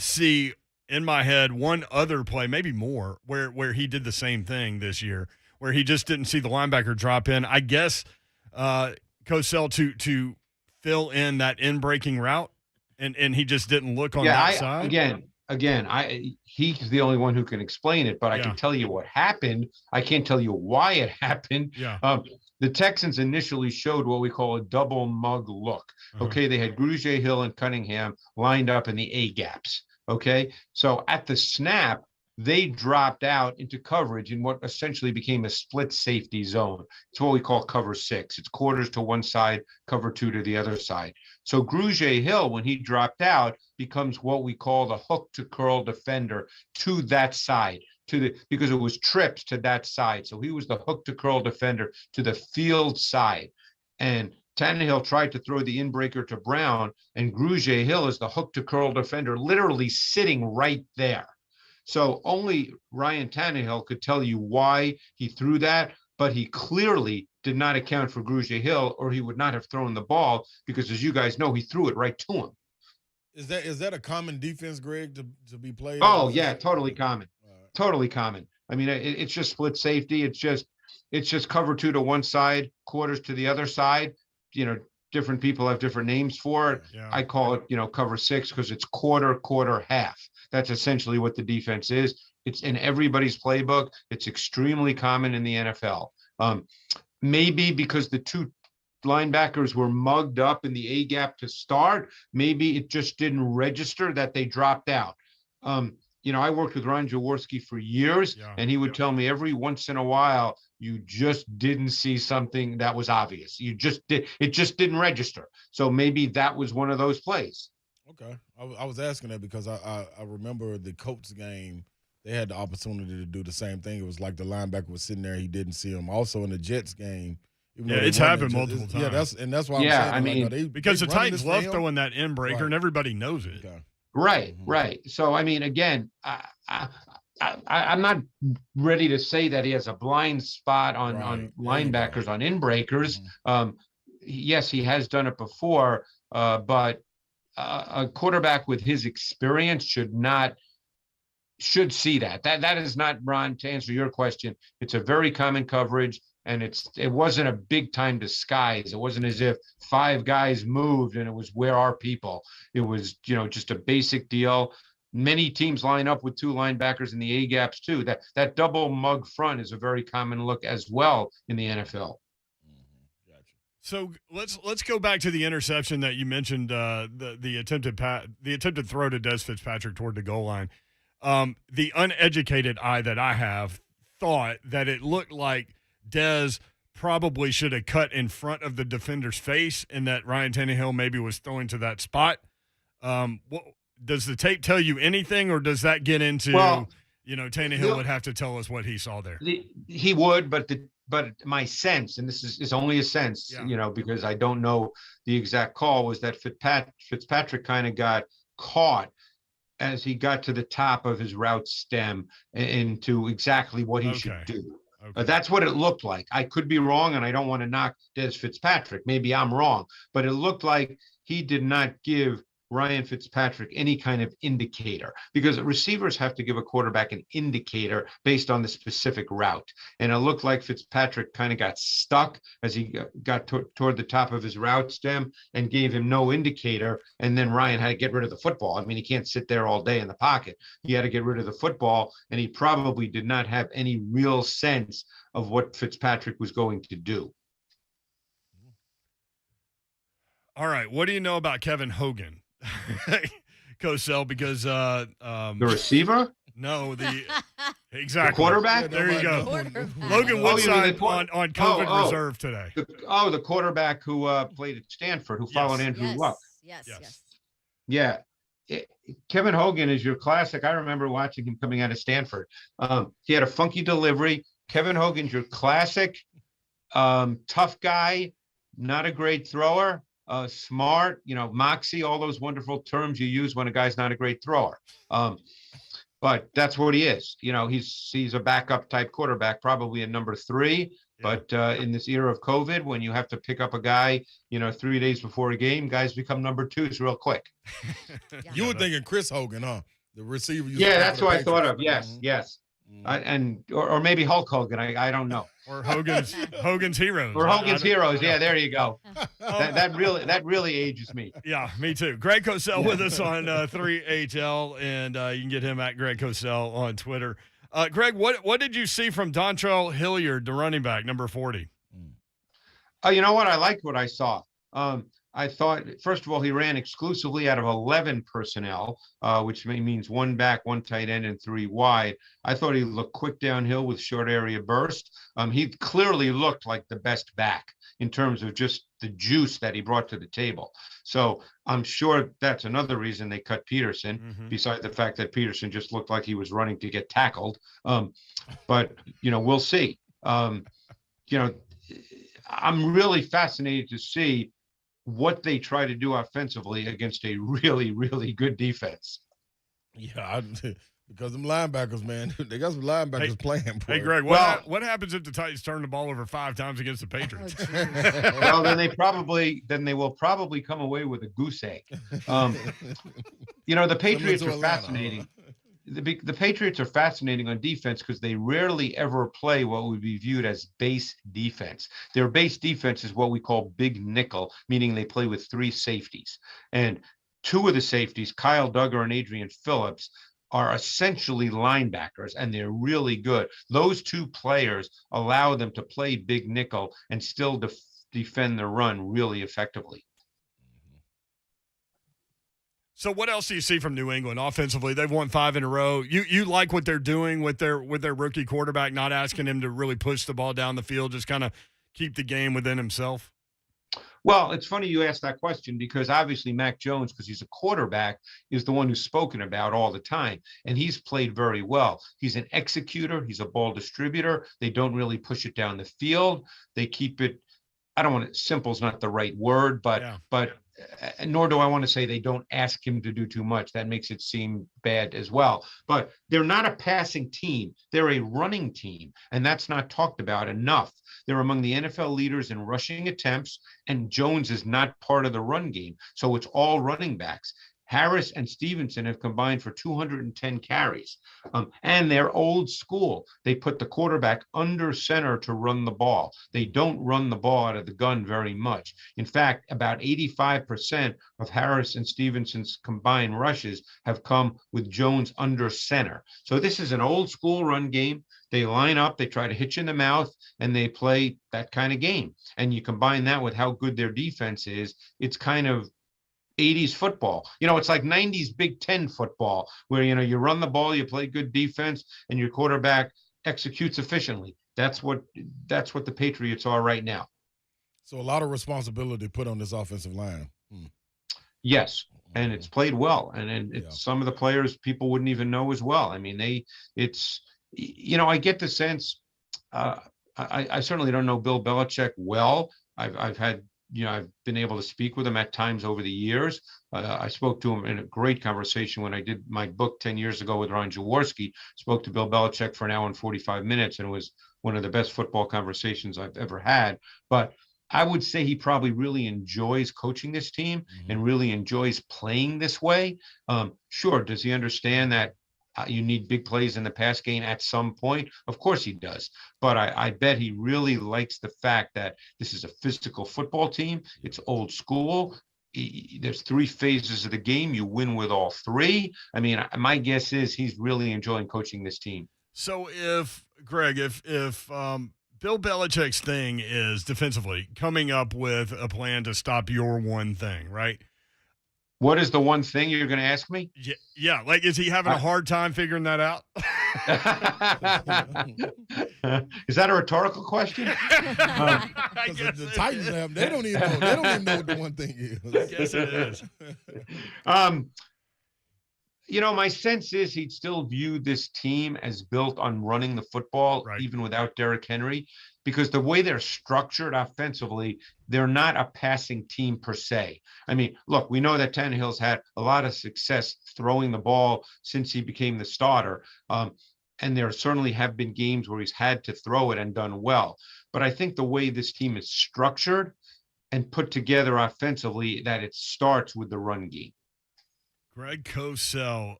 see in my head one other play, maybe more, where he did the same thing this year, where he just didn't see the linebacker drop in. I guess Cosell to fill in that in-breaking route, and he just didn't look on that side. Again, he's the only one who can explain it, but I can tell you what happened. I can't tell you why it happened. Yeah. The Texans initially showed what we call a double mug look. Okay, they had Grugier Hill and Cunningham lined up in the A gaps. Okay, so at the snap, they dropped out into coverage in what essentially became a split safety zone. It's what we call cover 6. It's quarters to one side, cover 2 to the other side. So Grugier Hill, when he dropped out, becomes what we call the hook to curl defender to that side. because it was trips to that side. So he was the hook to curl defender to the field side. And Tannehill tried to throw the inbreaker to Brown, and Grugier Hill is the hook to curl defender, literally sitting right there. So only Ryan Tannehill could tell you why he threw that, but he clearly did not account for Grugier Hill, or he would not have thrown the ball, because as you guys know, he threw it right to him. Is that a common defense, Greg, to be played? Oh yeah, totally common. Totally common. I mean, it's just split safety. It's just cover 2 to one side, quarters to the other side. You know, different people have different names for it. Yeah. I call it, cover 6, because it's quarter, half. That's essentially what the defense is. It's in everybody's playbook. It's extremely common in the NFL. Maybe because the 2 linebackers were mugged up in the A gap to start, maybe it just didn't register that they dropped out. I worked with Ron Jaworski for years, and he would tell me every once in a while, you just didn't see something that was obvious. It just didn't register. So maybe that was one of those plays. Okay. I was asking that because I remember the Colts game, they had the opportunity to do the same thing. It was like the linebacker was sitting there, he didn't see him. Also in the Jets game. It's happened multiple times. Yeah, that's why I'm saying. Because the Titans love throwing that inbreaker, and everybody knows it. Okay. Right. So, I mean, again, I'm not ready to say that he has a blind spot on linebackers, on inbreakers. Yes, he has done it before, but a quarterback with his experience should should see that. That is not, Ron, to answer your question. It's a very common coverage, and it wasn't a big time disguise. It wasn't as if 5 guys moved and it was, where are people? It was, just a basic deal. Many teams line up with 2 linebackers in the A gaps too. That double mug front is a very common look as well in the NFL. So let's go back to the interception that you mentioned, the attempted throw to Des Fitzpatrick toward the goal line. The uneducated eye that I have thought that it looked like Des probably should have cut in front of the defender's face, and that Ryan Tannehill maybe was throwing to that spot. Does the tape tell you anything, or does that get into, Tannehill would have to tell us what he saw there? He would, but my sense, and this is only a sense, because I don't know the exact call, was that Fitzpatrick kind of got caught as he got to the top of his route stem into exactly what he should do. Okay. That's what it looked like. I could be wrong, and I don't want to knock Des Fitzpatrick. Maybe I'm wrong, but it looked like he did not give Ryan Fitzpatrick any kind of indicator, because receivers have to give a quarterback an indicator based on the specific route. And it looked like Fitzpatrick kind of got stuck as he got toward the top of his route stem and gave him no indicator. And then Ryan had to get rid of the football. I mean, he can't sit there all day in the pocket. He had to get rid of the football, and he probably did not have any real sense of what Fitzpatrick was going to do. All right. What do you know about Kevin Hogan? Cosell, because the receiver? No, exactly. The quarterback? There you go. Logan Woodside on COVID reserve today. The quarterback who played at Stanford, who followed Andrew Luck. Yes. Yeah. Kevin Hogan is your classic. I remember watching him coming out of Stanford. He had a funky delivery. Kevin Hogan's your classic tough guy, not a great thrower. Smart, moxie, all those wonderful terms you use when a guy's not a great thrower. But that's what he is. He's a backup type quarterback, probably a number 3. Yeah. But in this era of COVID, when you have to pick up a guy, 3 days before a game, guys become number 2s real quick. You were thinking Chris Hogan, huh? The receiver. Yeah, that's what I thought of. Yes. Or maybe Hulk Hogan. I don't know. Or Hogan's Heroes. Or Hogan's Heroes. Yeah, there you go. That really ages me. Yeah, me too. Greg Cosell with us on 3HL, and you can get him at Greg Cosell on Twitter. Greg, what did you see from Dontrell Hilliard, the running back, number 40? You know what? I liked what I saw. I thought, first of all, he ran exclusively out of 11 personnel, which means 1 back, 1 tight end, and 3 wide. I thought he looked quick downhill with short area burst. He clearly looked like the best back. in terms of just the juice that he brought to the table. So I'm sure that's another reason they cut Peterson, besides the fact that Peterson just looked like he was running to get tackled. But, we'll see. I'm really fascinated to see what they try to do offensively against a really, really good defense. Yeah, because them linebackers, man, they got some linebackers playing. Hey, Greg, what happens if the Titans turn the ball over 5 times against the Patriots? Well, then they will probably come away with a goose egg. The Patriots are fascinating. The Patriots are fascinating on defense because they rarely ever play what would be viewed as base defense. Their base defense is what we call big nickel, meaning they play with 3 safeties. And 2 of the safeties, Kyle Duggar and Adrian Phillips, are essentially linebackers, and they're really good. Those 2 players allow them to play big nickel and still defend the run really effectively. So what else do you see from New England offensively? They've won 5 in a row. You like what they're doing with their rookie quarterback, not asking him to really push the ball down the field, just kind of keep the game within himself? Well, it's funny you asked that question because obviously Mac Jones, because he's a quarterback, is the one who's spoken about all the time, and he's played very well. He's an executor. He's a ball distributor. They don't really push it down the field. They keep it, I don't want to, simple is not the right word, but nor do I want to say they don't ask him to do too much. That makes it seem bad as well. But they're not a passing team. They're a running team, and that's not talked about enough. They're among the NFL leaders in rushing attempts, and Jones is not part of the run game. So it's all running backs. Harris and Stevenson have combined for 210 carries. And they're old school. They put the quarterback under center to run the ball. They don't run the ball out of the gun very much. In fact, about 85% of Harris and Stevenson's combined rushes have come with Jones under center. So this is an old school run game. They line up, they try to hit you in the mouth, and they play that kind of game. And you combine that with how good their defense is, it's kind of 80s football. It's like 90s Big Ten football where, you run the ball, you play good defense, and your quarterback executes efficiently. That's what the Patriots are right now. So a lot of responsibility put on this offensive line. Yes, and it's played well. And some of the players people wouldn't even know as well. I mean, I get the sense, I certainly don't know Bill Belichick well. I've been able to speak with him at times over the years. I spoke to him in a great conversation when I did my book 10 years ago with Ron Jaworski. Spoke to Bill Belichick for an hour and 45 minutes, and it was one of the best football conversations I've ever had. But I would say he probably really enjoys coaching this team and really enjoys playing this way. Sure, does he understand that you need big plays in the pass game at some point? Of course he does. But I bet he really likes the fact that this is a physical football team. It's old school. There's 3 phases of the game. You win with all 3. I mean, my guess is he's really enjoying coaching this team. So if Bill Belichick's thing is defensively coming up with a plan to stop your one thing, right? What is the one thing you're going to ask me? Yeah. Like, is he having a hard time figuring that out? Is that a rhetorical question? The Titans have, they don't even know what the one thing is. I guess it is. My sense is he'd still view this team as built on running the football, even without Derrick Henry, because the way they're structured offensively, they're not a passing team per se. I mean, look, we know that Tannehill's had a lot of success throwing the ball since he became the starter. And there certainly have been games where he's had to throw it and done well. But I think the way this team is structured and put together offensively, that it starts with the run game. Greg Cosell,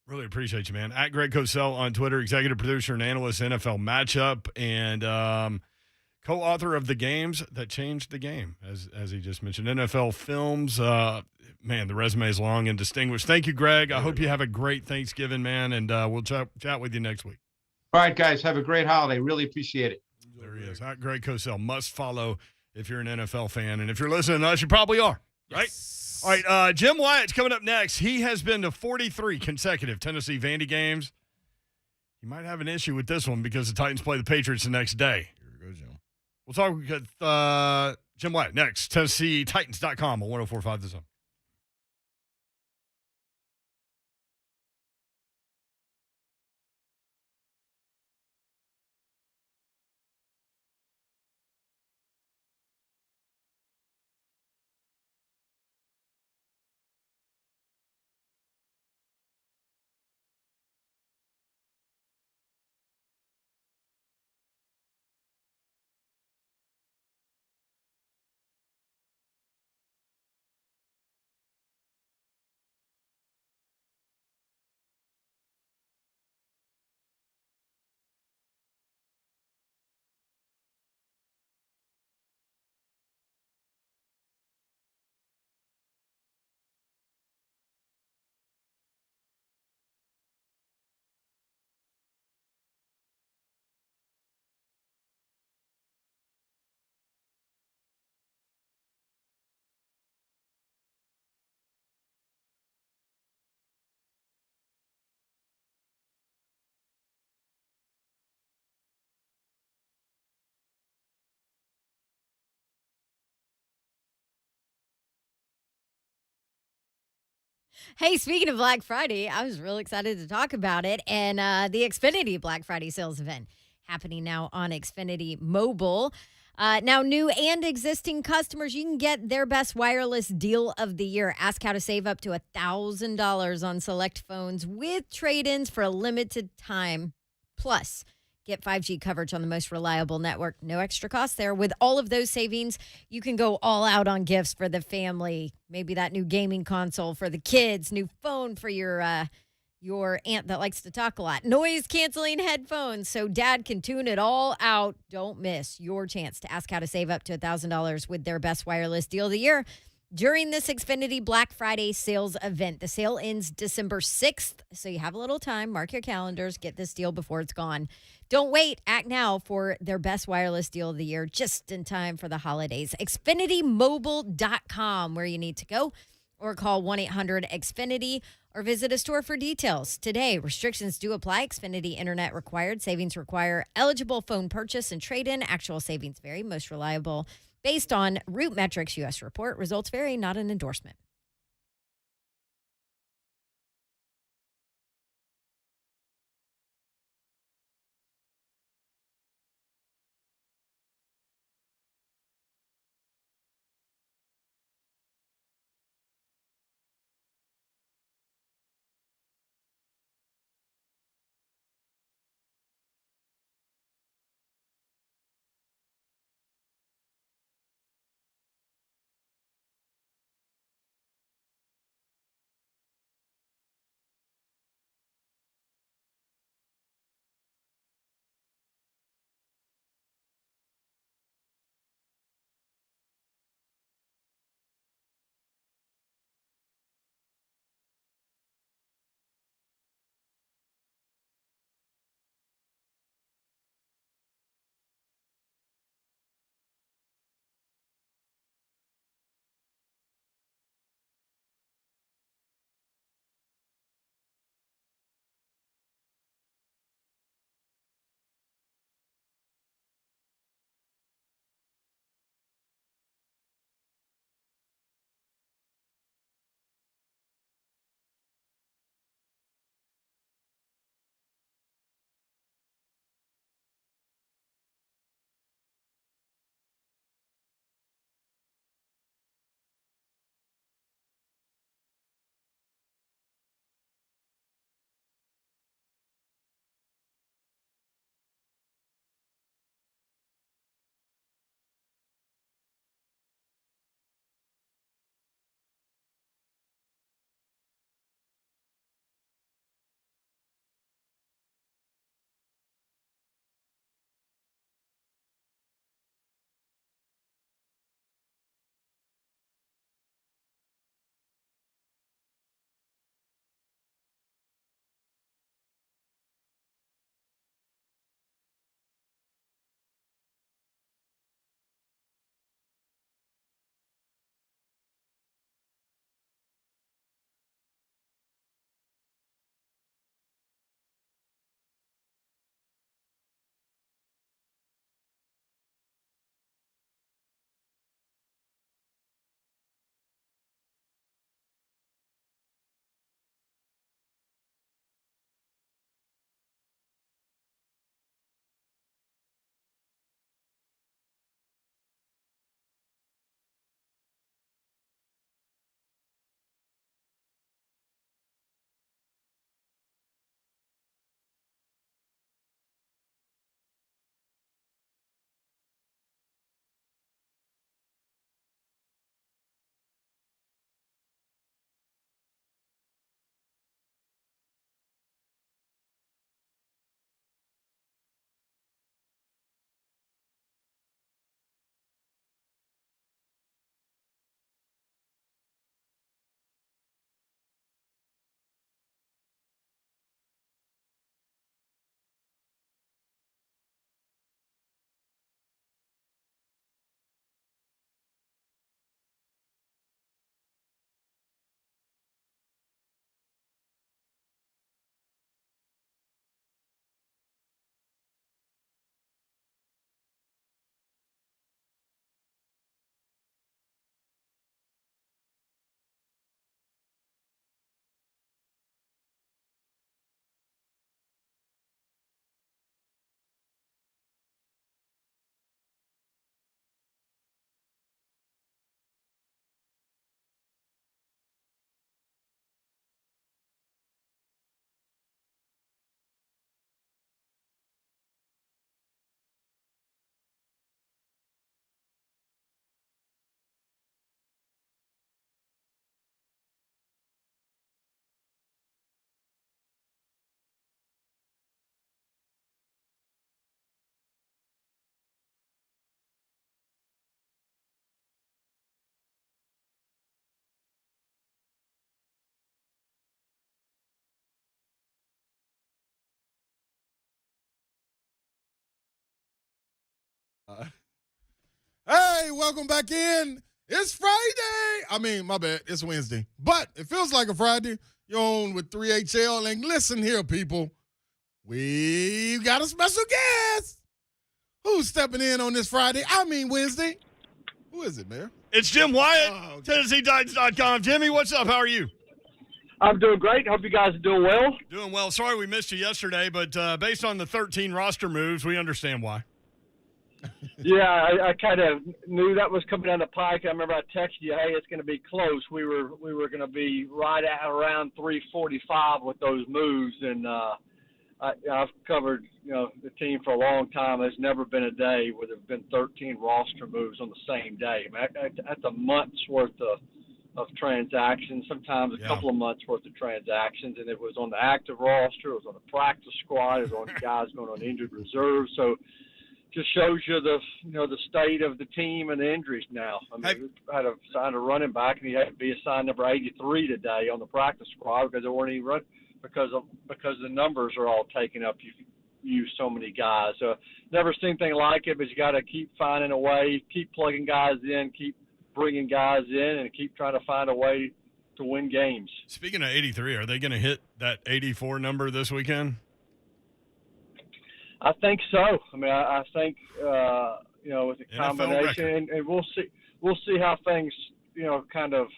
really appreciate you, man. At Greg Cosell on Twitter, executive producer and analyst, NFL Matchup, and co-author of The Games That Changed the Game, as he just mentioned. NFL Films, man, the resume is long and distinguished. Thank you, Greg. I hope you have a great Thanksgiving, man, and we'll chat with you next week. All right, guys, have a great holiday. Really appreciate it. There he is. At Greg Cosell, must follow if you're an NFL fan, and if you're listening to us, you probably are, right? Yes. All right, Jim Wyatt's coming up next. He has been to 43 consecutive Tennessee Vandy games. He might have an issue with this one because the Titans play the Patriots the next day. Here we go, Jim. We'll talk with Jim White next. TennesseeTitans.com on 104.5 The Zone. Hey, speaking of Black Friday, I was real excited to talk about it. And the Xfinity Black Friday sales event happening now on Xfinity Mobile. Now, new and existing customers, you can get their best wireless deal of the year. Ask how to save up to $1,000 on select phones with trade-ins for a limited time. Plus, get 5G coverage on the most reliable network. No extra cost there. With all of those savings, you can go all out on gifts for the family. Maybe that new gaming console for the kids, new phone for your aunt that likes to talk a lot, noise canceling headphones so dad can tune it all out. Don't miss your chance to ask how to save up to $1,000 with their best wireless deal of the year during this Xfinity Black Friday sales event. The sale ends December 6th, so you have a little time. Mark your calendars. Get this deal before it's gone. Don't wait. Act now for their best wireless deal of the year just in time for the holidays. XfinityMobile.com, where you need to go, or call 1-800-XFINITY or visit a store for details. Today, restrictions do apply. Xfinity Internet required. Savings require eligible phone purchase and trade-in. Actual savings vary. Most reliable based on Root Metrics U.S. report. Results vary, not an endorsement. Hey, welcome back in. It's Friday. I mean, my bad. It's Wednesday. But it feels like a Friday. You're on with 3HL. And listen here, people. We've got a special guest. Who's stepping in on this Friday? I mean, Wednesday. Who is it, man? It's Jim Wyatt, Oh, okay. TennesseeTitans.com. Jimmy, what's up? How are you? I'm doing great. Hope you guys are doing well. Doing well. Sorry we missed you yesterday, but based on the 13 roster moves, we understand why. Yeah, I kind of knew that was coming down the pike. I remember I texted you, hey, it's going to be close. We were going to be right at around 345 with those moves, and I've covered the team for a long time. There's never been a day where there've been 13 roster moves on the same day. I mean, that's a month's worth of transactions, sometimes a couple of months worth of transactions, and it was on the active roster, it was on the practice squad, it was on guys going on injured reserve. So just shows you the state of the team and the injuries now. I mean, we had to sign a running back, and he had to be assigned number 83 today on the practice squad because there weren't any run because the numbers are all taken up. You've used so many guys. So never seen anything like it, but you got to keep finding a way, keep plugging guys in, keep bringing guys in, and keep trying to find a way to win games. Speaking of 83, are they going to hit that 84 number this weekend? I think so. I mean, I think with the combination, and we'll see how things kind of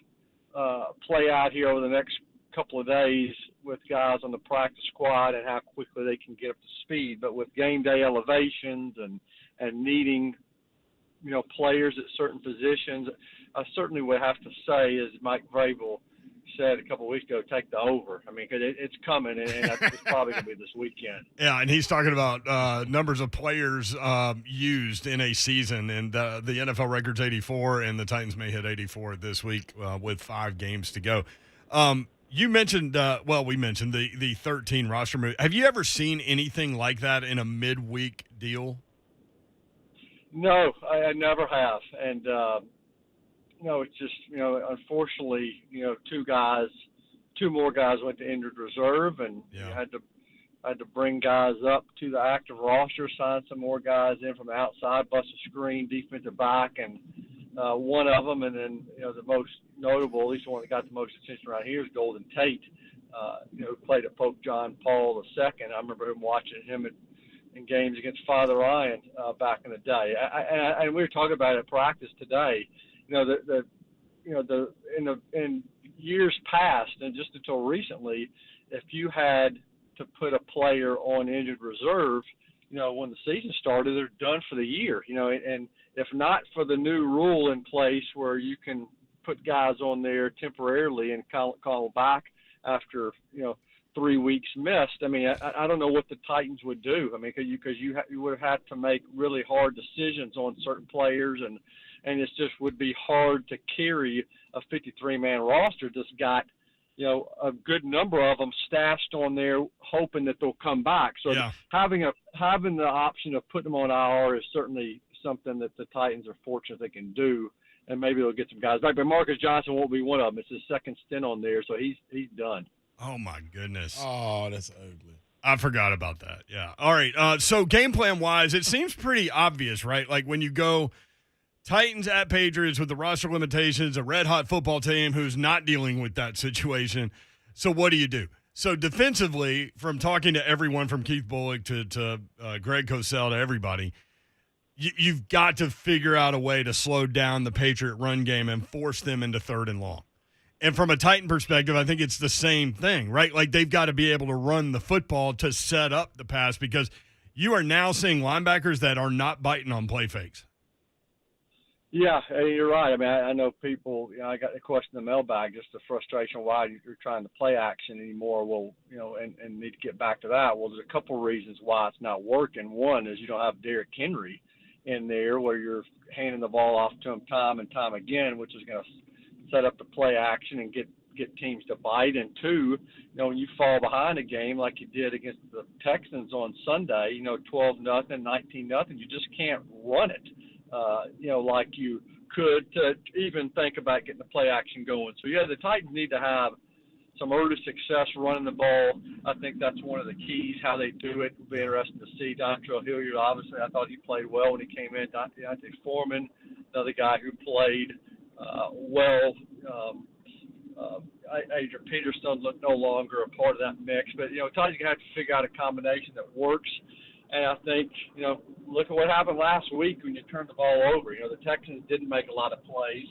play out here over the next couple of days with guys on the practice squad and how quickly they can get up to speed. But with game day elevations and needing players at certain positions, I certainly would have to say, as Mike Vrabel said a couple of weeks ago, take the over. I mean, because it's coming, and it's probably going to be this weekend. Yeah, and he's talking about numbers of players used in a season, and the NFL record's 84, and the Titans may hit 84 this week with 5 games to go. You mentioned, we mentioned the 13 roster move. Have you ever seen anything like that in a midweek deal? No, I never have, and it's just unfortunately, two more guys went to injured reserve, and had to bring guys up to the active roster, sign some more guys in from the outside, bust a screen, defensive back, and one of them, and then the most notable, at least the one that got the most attention around here, is Golden Tate, who played at Pope John Paul II. I remember watching him in games against Father Ryan back in the day. And we were talking about it at practice today. In years past, and just until recently, if you had to put a player on injured reserve, when the season started, they're done for the year. And if not for the new rule in place where you can put guys on there temporarily and call them back after 3 weeks missed, I mean, I don't know what the Titans would do. I mean, because you would have to make really hard decisions on certain players, and it just would be hard to carry a 53-man roster that's got, a good number of them stashed on there hoping that they'll come back. So having the option of putting them on IR is certainly something that the Titans are fortunate they can do, and maybe they'll get some guys back. But Marcus Johnson won't be one of them. It's his second stint on there, so he's done. Oh, my goodness. Oh, that's ugly. I forgot about that. Yeah. All right. So game plan-wise, it seems pretty obvious, right? Like when you go Titans at Patriots with the roster limitations, a red-hot football team who's not dealing with that situation. So what do you do? So defensively, from talking to everyone from Keith Bullock to Greg Cosell to everybody, you've got to figure out a way to slow down the Patriot run game and force them into 3rd and long. And from a Titan perspective, I think it's the same thing, right? Like they've got to be able to run the football to set up the pass because you are now seeing linebackers that are not biting on play fakes. Yeah, you're right. I mean, I know people, I got the question in the mailbag, just the frustration why you're trying to play action anymore. Well, and need to get back to that. Well, there's a couple of reasons why it's not working. One is you don't have Derrick Henry in there where you're handing the ball off to him time and time again, which is going to set up the play action and get teams to bite. And two, when you fall behind a game like you did against the Texans on Sunday, 12-0, 19-0, you just can't run it. Like you could to even think about getting the play action going. So, the Titans need to have some early success running the ball. I think that's one of the keys, how they do it. It'll be interesting to see. Dontrell Hilliard, obviously, I thought he played well when he came in. Todd Fuhrman, another guy who played well. Adrian Peterson no longer a part of that mix. But, Todd's going to have to figure out a combination that works. And I think, look at what happened last week when you turned the ball over. The Texans didn't make a lot of plays.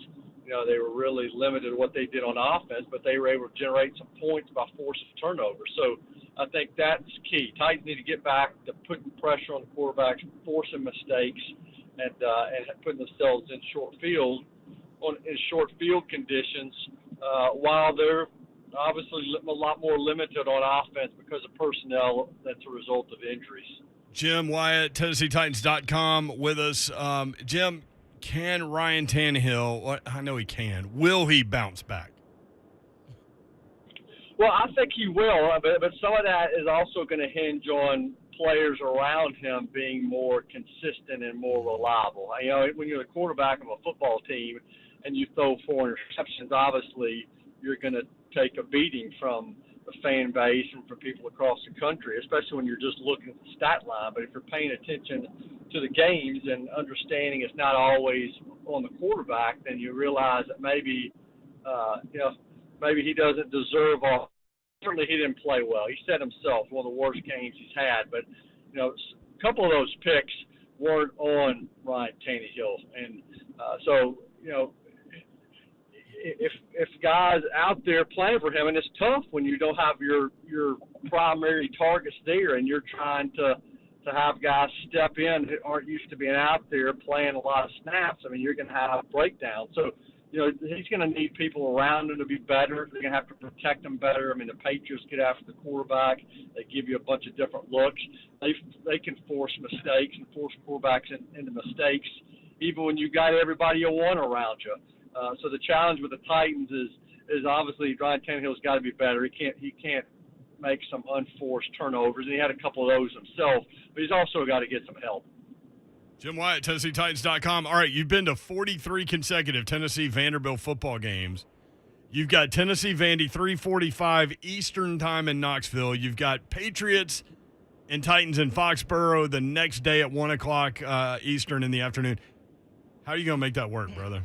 They were really limited in what they did on offense, but they were able to generate some points by forcing turnovers. So I think that's key. Titans need to get back to putting pressure on the quarterbacks, forcing mistakes, and putting themselves in short field conditions while they're obviously a lot more limited on offense because of personnel that's a result of injuries. Jim Wyatt, TennesseeTitans.com with us. Jim, can Ryan Tannehill, I know he can, will he bounce back? Well, I think he will, but some of that is also going to hinge on players around him being more consistent and more reliable. When you're the quarterback of a football team and you throw 4 interceptions, obviously you're going to take a beating from the fan base and from people across the country, especially when you're just looking at the stat line. But if you're paying attention to the games and understanding it's not always on the quarterback, then you realize that maybe he doesn't deserve all. Certainly he didn't play well. He said himself, one of the worst games he's had. But, a couple of those picks weren't on Ryan Tannehill. And if guys out there playing for him, and it's tough when you don't have your primary targets there and you're trying to have guys step in who aren't used to being out there playing a lot of snaps. You're going to have breakdowns. So, he's going to need people around him to be better. They're going to have to protect him better. The Patriots get after the quarterback. They give you a bunch of different looks. They can force mistakes and force quarterbacks into mistakes, even when you got everybody you want around you. So the challenge with the Titans is obviously Ryan Tannehill's got to be better. He can't make some unforced turnovers, and he had a couple of those himself. But he's also got to get some help. Jim Wyatt, TennesseeTitans.com. All right, you've been to 43 consecutive Tennessee-Vanderbilt football games. You've got Tennessee-Vandy 3:45 Eastern time in Knoxville. You've got Patriots and Titans in Foxborough the next day at 1 o'clock Eastern in the afternoon. How are you going to make that work, brother?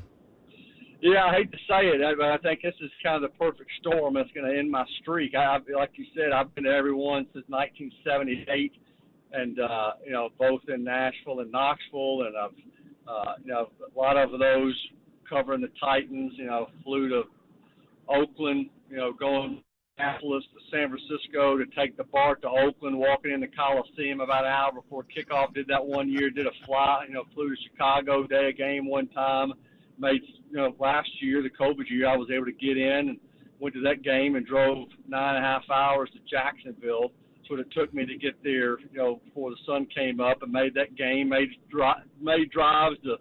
Yeah, I hate to say it, but I think this is kind of the perfect storm that's going to end my streak. Like you said, I've been to every one since 1978. And, both in Nashville and Knoxville, and I've, a lot of those covering the Titans, flew to Oakland, going from Annapolis to San Francisco to take the BART to Oakland, walking in the Coliseum about an hour before kickoff. Did that one year, did a fly, flew to Chicago, day a game one time. Made, last year, the COVID year, I was able to get in and went to that game and drove 9.5 hours to Jacksonville. What it took me to get there, before the sun came up, and made that game, made drives to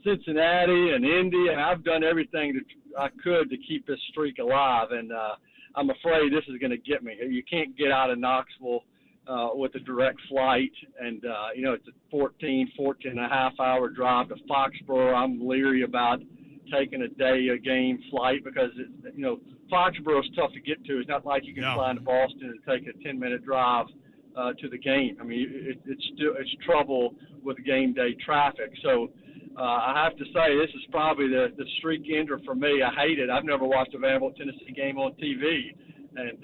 Cincinnati and Indy, and I've done everything that I could to keep this streak alive, and I'm afraid this is going to get me. You can't get out of Knoxville with a direct flight, and, it's a 14.5 hour drive to Foxborough. I'm leery about taking a game flight because, Foxborough is tough to get to. It's not like you can fly into Boston and take a 10-minute drive to the game. It's trouble with game day traffic. So I have to say this is probably the streak ender for me. I hate it. I've never watched a Vanderbilt Tennessee game on TV, and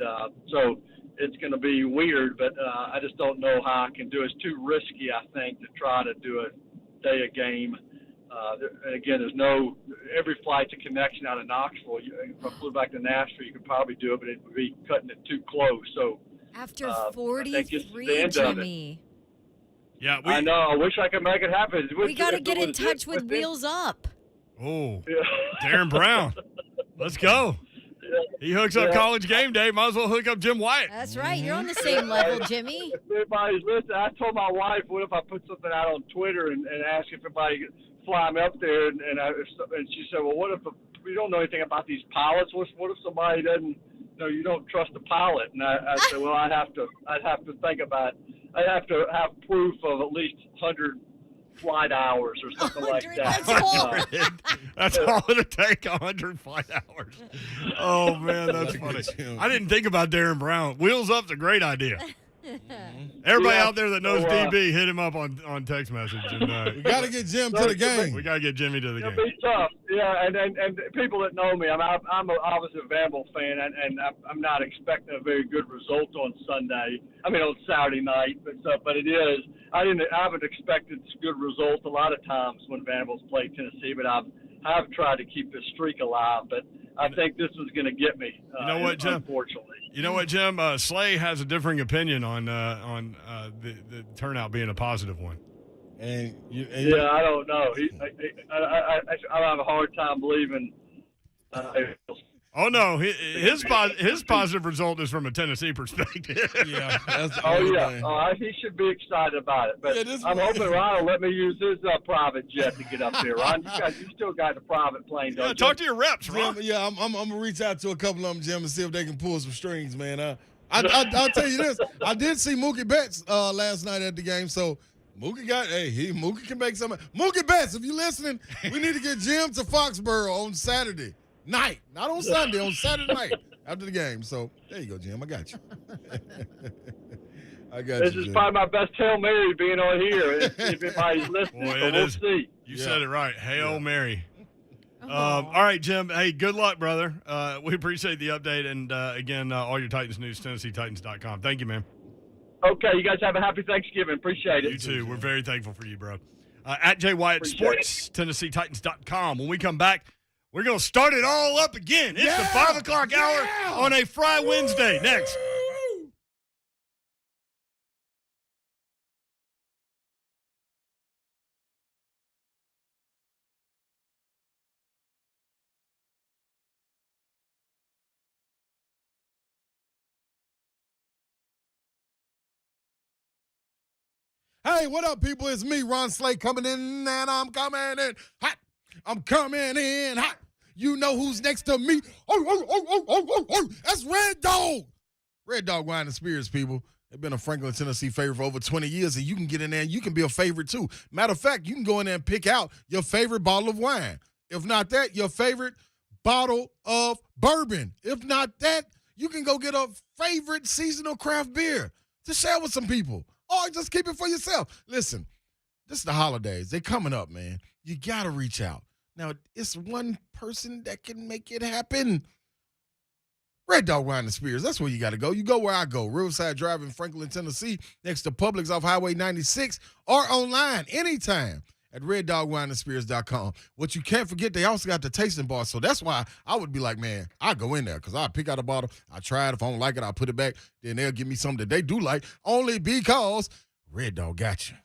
so it's going to be weird. But I just don't know how I can do it. It's too risky, I think, to try to do a day a game. And again, every flight's a connection out of Knoxville. If I flew back to Nashville, you could probably do it, but it would be cutting it too close. So after 43, Jimmy. Yeah, I know. I wish I could make it happen. We got to get in touch with Wheels Up. Oh, Darren Brown. Let's go. He hooks up College Game Day. Might as well hook up Jim Wyatt. That's right. You're on the same level, Jimmy. If everybody's listening, I told my wife, what if I put something out on Twitter and ask if everybody could fly me up there? And she said, well, what if we don't know anything about these pilots? What if somebody doesn't, you don't trust the pilot? And I said, well, I'd have to think about it. I'd have to have proof of at least 100 flight hours or something like 100, that. that's all. That's all it'll take, 100 flight hours. Oh, man, that's funny. I didn't think about Darren Brown. Wheels up's a great idea. Everybody out there that knows DB, hit him up on text message. And, We got to get Jim to the game. We got to get Jimmy to the It'll game. be tough, yeah. And people that know me, I'm obviously a Vanderbilt fan, and I'm not expecting a very good result on Sunday. I mean on Saturday night, but it is. I haven't expected a good result a lot of times when Vanderbilt's played Tennessee, but I've tried to keep this streak alive. But I think this is going to get me. You know what, Jim? Unfortunately. You know what, Jim? Slay has a differing opinion on the turnout being a positive one. And I don't know. I have a hard time believing. Oh no, his positive result is from a Tennessee perspective. Yeah, that's the Oh only yeah, thing. he should be excited about it. But Yeah, this I'm man- hoping Ron will let me use his private jet to get up there. Ron, you still got the private plane, don't Yeah, you? talk to your reps, Ron. Jim, yeah, I'm gonna reach out to a couple of them, Jim, and see if they can pull some strings, man. I'll tell you this. I did see Mookie Betts last night at the game, so Mookie can make some. Mookie Betts, if you're listening, we need to get Jim to Foxborough on Saturday night, not on Sunday, on Saturday night after the game. So there you go, Jim. I got you. I got This you. is Jim. probably my best Hail Mary being on here. If anybody's listening, Boy, so it we'll is. see. You said it right. Hail Mary. Oh. All right, Jim. Hey, good luck, brother. We appreciate the update. And, again, all your Titans news, TennesseeTitans.com. Thank you, man. Okay, you guys have a happy Thanksgiving. Appreciate it. You too. We're very thankful for you, bro. At Jay Wyatt Appreciate Sports, TennesseeTitans.com. When we come back, we're going to start it all up again. It's the 5 o'clock hour on a Fry Wednesday. Next. Hey, what up, people? It's me, Ron Slay, coming in, and I'm coming in hot. I'm coming in hot. You know who's next to me? Oh, that's Red Dog. Red Dog Wine and Spirits, people. They've been a Franklin, Tennessee favorite for over 20 years, and you can get in there and you can be a favorite too. Matter of fact, you can go in there and pick out your favorite bottle of wine. If not that, your favorite bottle of bourbon. If not that, you can go get a favorite seasonal craft beer to share with some people. Or just keep it for yourself. Listen, this is the holidays. They're coming up, man. You got to reach out. Now, it's one person that can make it happen. Red Dog Wine and Spirits. That's where you got to go. You go where I go. Riverside Drive in Franklin, Tennessee, next to Publix off Highway 96, or online anytime at reddogwineandspirits.com. What you can't forget, they also got the tasting bar. So that's why I would be like, man, I go in there because I pick out a bottle. I try it. If I don't like it, I'll put it back. Then they'll give me something that they do like, only because Red Dog got you.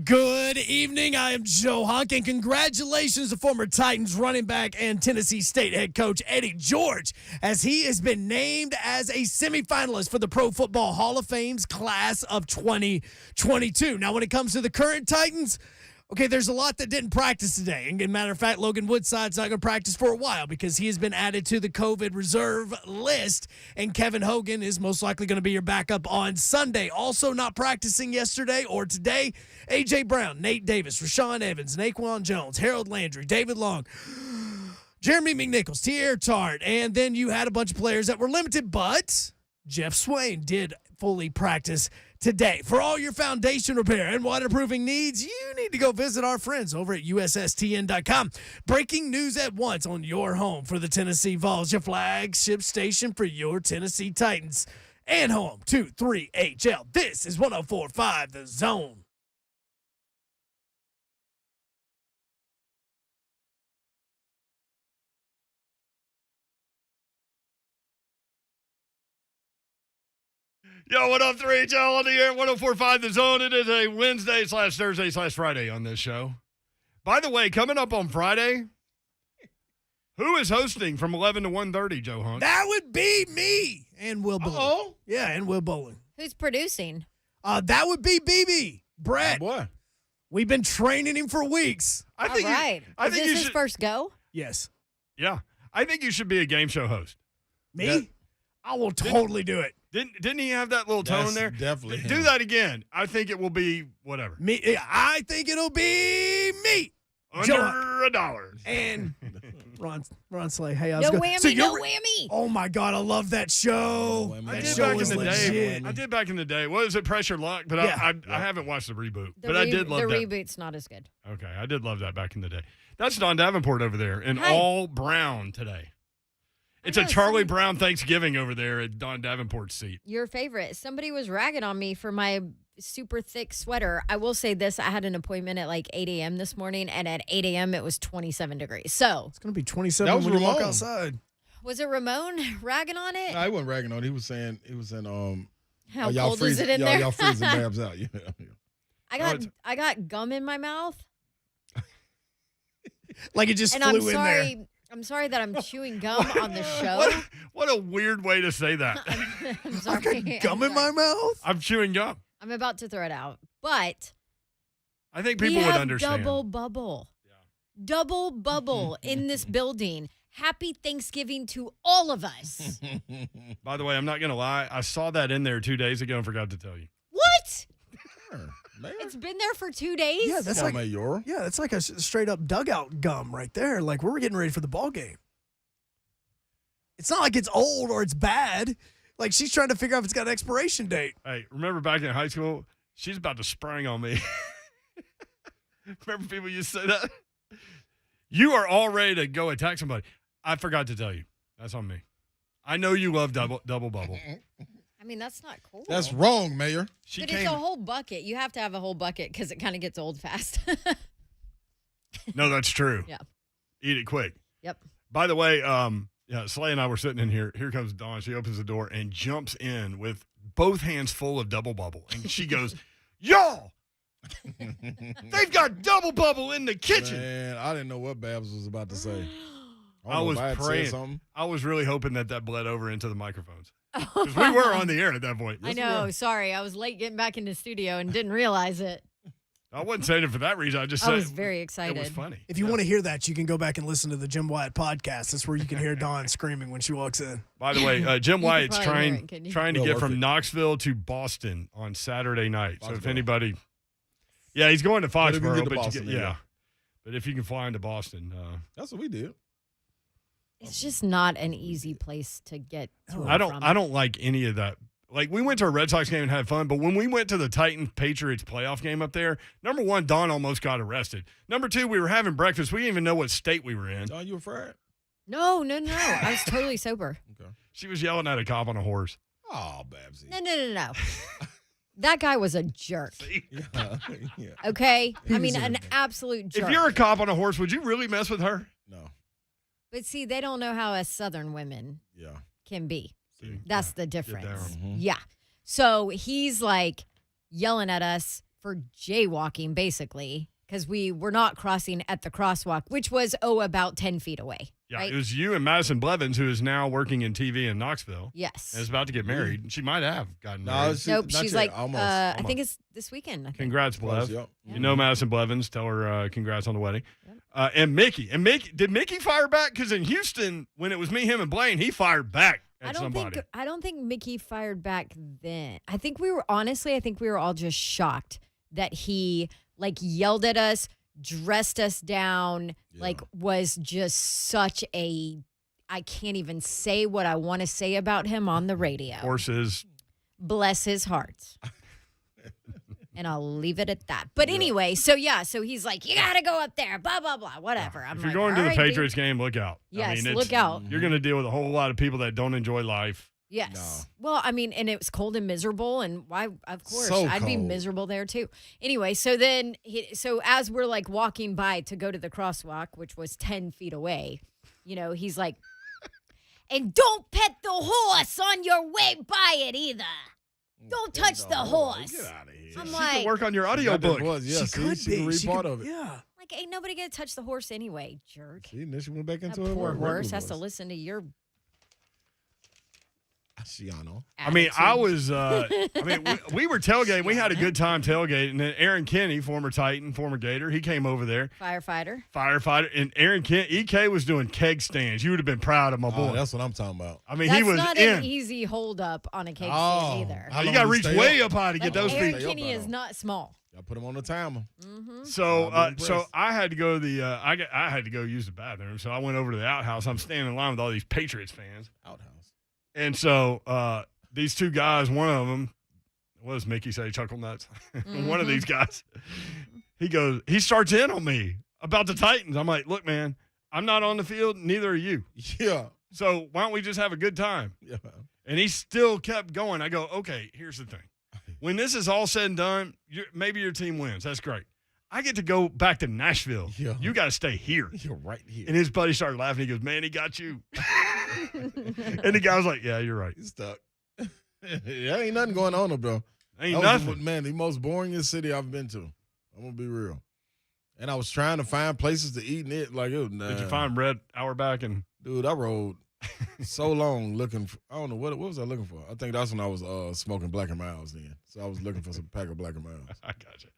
Good evening. I am Joe Hunk, and congratulations to former Titans running back and Tennessee State head coach Eddie George, as he has been named as a semifinalist for the Pro Football Hall of Fame's class of 2022. Now, when it comes to the current Titans, okay, there's a lot that didn't practice today. And as a matter of fact, Logan Woodside's not going to practice for a while because he has been added to the COVID reserve list. And Kevin Hogan is most likely going to be your backup on Sunday. Also not practicing yesterday or today, A.J. Brown, Nate Davis, Rashawn Evans, Naquan Jones, Harold Landry, David Long, Jeremy McNichols, Tierre Tart. And then you had a bunch of players that were limited, but Jeff Swain did fully practice today. For all your foundation repair and waterproofing needs, you need to go visit our friends over at USSTN.com. Breaking news at once on your home for the Tennessee Vols, your flagship station for your Tennessee Titans, and home to 3HL. This is 104.5 The Zone. Yo, what up, 3HL on the air, 104.5 The Zone. It is a Wednesday/Thursday/Friday on this show. By the way, coming up on Friday, who is hosting from 11 to 1:30, Joe Hunt? That would be me and Will Bowling. Uh-oh. Yeah, and Will Bowling. Who's producing? That would be BB. Brett. Boy. We've been training him for weeks. I think All right. I Is think this you his should. first go? Yes. Yeah, I think you should be a game show host. Me? Yeah. I will totally do it. Didn't he have that little tone That's there? definitely Do him. that again. I think it will be whatever. Me, I think it'll be me. Under Joe. $1. And Ron Slay. Hey, I was No going. whammy, no whammy. Oh my God, I love that show. No whammy. I That did show back in was the legit. day. I did back in the day. What is it? Pressure Luck? But Yeah. I haven't watched the reboot. The But I did love the that. reboot's not as good. Okay, I did love that back in the day. That's Don Davenport over there in Hi. all brown today. It's a know, Charlie some- Brown Thanksgiving over there at Don Davenport's seat. Your favorite. Somebody was ragging on me for my super thick sweater. I will say this. I had an appointment at like 8 a.m. this morning, and at 8 a.m. it was 27 degrees. So, It's going to be 27 That was when you walk Ramon. outside. was it Ramon ragging on it? No, he wasn't ragging on it. He was saying How y'all cold is it in y'all, there? Y'all freezing Babs out. Yeah. I got gum in my mouth, Like it just and flew I'm in sorry. there. I'm sorry that I'm chewing gum on the show. What a weird way to say that. I'm I've sorry. got gum I'm in my sorry. mouth. I'm chewing gum. I'm about to throw it out, but I think we people would have understand. double bubble. Double bubble in this building. Happy Thanksgiving to all of us. By the way, I'm not going to lie. I saw that in there 2 days ago and forgot to tell you. What? Man. It's been there for 2 days? Yeah, that's Come on, like Mayor. yeah, that's like a straight up dugout gum right there. Like we're getting ready for the ball game. It's not like it's old or it's bad. Like she's trying to figure out if it's got an expiration date. Hey, remember back in high school? She's about to spring on me. Remember people used to say that? You are all ready to go attack somebody. I forgot to tell you. That's on me. I know you love double bubble. I mean, that's not cool. That's wrong, Mayor. She But came. it's a whole bucket. You have to have a whole bucket because it kind of gets old fast. No, that's true. Yeah. Eat it quick. Yep. By the way, yeah, Slay and I were sitting in here. Here comes Dawn. She opens the door and jumps in with both hands full of double bubble. And she goes, y'all, they've got double bubble in the kitchen. Man, I didn't know what Babs was about to say. I don't know was if had said praying. something. I was really hoping that bled over into the microphones. Because we were on the air at that point. I know. Sorry. I was late getting back in the studio and didn't realize it. I wasn't saying it for that reason. I just I said was very it excited. was funny. If you want to hear that, you can go back and listen to the Jim Wyatt podcast. That's where you can hear Dawn screaming when she walks in. By the way, Jim could Wyatt's probably hear it, couldn't you? trying to Well get worth from it. Knoxville to Boston on Saturday night. So if Foxborough. anybody, yeah, he's going to But if you Foxborough, get to but Boston, yeah. yeah. But if you can fly into Boston, That's what we did. It's just not an easy place to get to. and I don't from. like any of that. Like we went to a Red Sox game and had fun, but when we went to the Titans Patriots playoff game up there, number one, Don almost got arrested. Number two, we were having breakfast. We didn't even know what state we were in. Oh, you were fried? No. I was totally sober. Okay. She was yelling at a cop on a horse. Oh, Babsy. No. That guy was a jerk. Yeah. Yeah. Okay? I mean, was an absolute jerk. If you're a cop on a horse, would you really mess with her? No. But see, they don't know how us Southern women Yeah. can be. See, That's the down. difference. Mhm. Yeah. So he's like yelling at us for jaywalking, basically, because we were not crossing at the crosswalk, which was, about 10 feet away. Yeah, right? It was you and Madison Blevins, who is now working in TV in Knoxville. Yes. And is about to get married. She might have gotten No, married. Nope, not she's yet. like, Almost, I almost. think it's this weekend. I think. Congrats, Blev. Yep. You know Madison Blevins. Tell her congrats on the wedding. Yep. And Mickey. And Mickey, did Mickey fire back? Because in Houston, when it was me, him, and Blaine, he fired back at somebody. I don't think Mickey fired back then. I think we were all just shocked that he yelled at us, dressed us down, was just such a, I can't even say what I want to say about him on the radio. Horses. Bless his heart. And I'll leave it at that. But anyway, so he's like, you got to go up there, blah, blah, blah, whatever. If you're going to the Patriots game, look out. Yes, look out. You're going to deal with a whole lot of people that don't enjoy life. Yes. No. Well, I mean, and it was cold and miserable, and why? Of course, So I'd be cold. miserable there too. Anyway, so then, so as we're walking by to go to the crosswalk, which was 10 feet away, he's like, and don't pet the horse on your way by it either. Don't touch the horse. Get out of here. I'm She like, can work on your audio book. Yeah, She could she be. can read She part could- of it. Yeah. ain't nobody gonna touch the horse anyway, jerk. See, and then she went back That into her poor regular horse has to voice. listen to your. Shiano. I mean, I attitude. was, we were tailgating. We had a good time tailgating. And then Aaron Kenny, former Titan, former Gator, he came over there. Firefighter. And Aaron Kent, EK was doing keg stands. You would have been proud of my boy. Oh, that's what I'm talking about. I mean, That's he was not in. an easy hold up on a cake Oh. stand either. How You long got to did reach he stay way up? up high to get But those Aaron feet. Stay up Kinney at is all. not small. I put him on the timer. So, I'm impressed. so I had to go to the I had to go use the bathroom. So I went over to the outhouse. I'm standing in line with all these Patriots fans, Outhouse. and so these two guys, one of them, what does Mickey say? Chuckle nuts. One of these guys, he starts in on me about the Titans. I'm like, look, man, I'm not on the field. Neither are you. Yeah. So why don't we just have a good time? Yeah. And he still kept going. I go, okay, here's the thing. When this is all said and done, maybe your team wins. That's great. I get to go back to Nashville. Yeah. You got to stay here. You're right here. And his buddy started laughing. He goes, man, he got you. And the guy was like, yeah, you're right. He's stuck. Yeah, ain't nothing going on up there. Ain't That was, nothing. man, the most boringest city I've been to. I'm gonna be real. And I was trying to find places to eat, and it like it was. Did you find Red Auerbach? And Dude, I rode so long looking for, I don't know, what was I looking for? I think that's when I was smoking Black and Miles then. So I was looking for some pack of Black and Miles. I got you.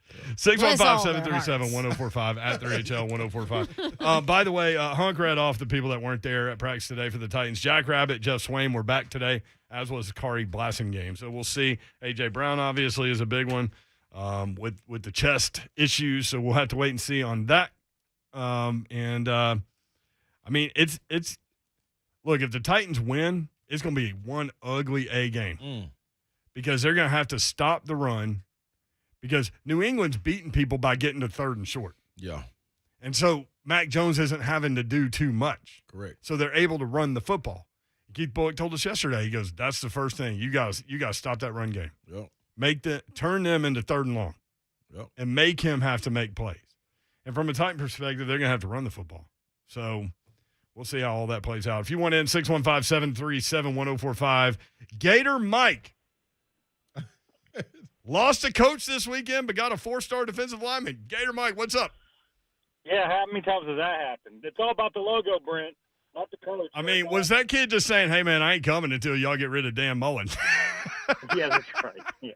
Bless all their 615-737-1045 at the HL 1045. By the way, Hunk read off the people that weren't there at practice today for the Titans. Jack Rabbit, Jeff Swain were back today, as was Kari Blasingame. So we'll see. A.J. Brown obviously is a big one with the chest issues. So we'll have to wait and see on that. I mean, it's look, if the Titans win, it's going to be one ugly A game because they're going to have to stop the run because New England's beating people by getting to third and short. Yeah, And so Mac Jones isn't having to do too much. correct. So they're able to run the football. Keith Bullock told us yesterday, he goes, that's the first thing. You guys stop that run game. Yep. Turn them into third and long. Yep. And make him have to make plays. And from a Titan perspective, they're going to have to run the football. So we'll see how all that plays out. If you want in, 615-737-1045. Gator Mike lost a coach this weekend, but got a 4-star defensive lineman. Gator Mike, what's up? Yeah, how many times has that happened? It's all about the logo, Brent, not the coach. I mean, was that kid just saying, hey, man, I ain't coming until y'all get rid of Dan Mullen? Yeah, that's right. Yeah.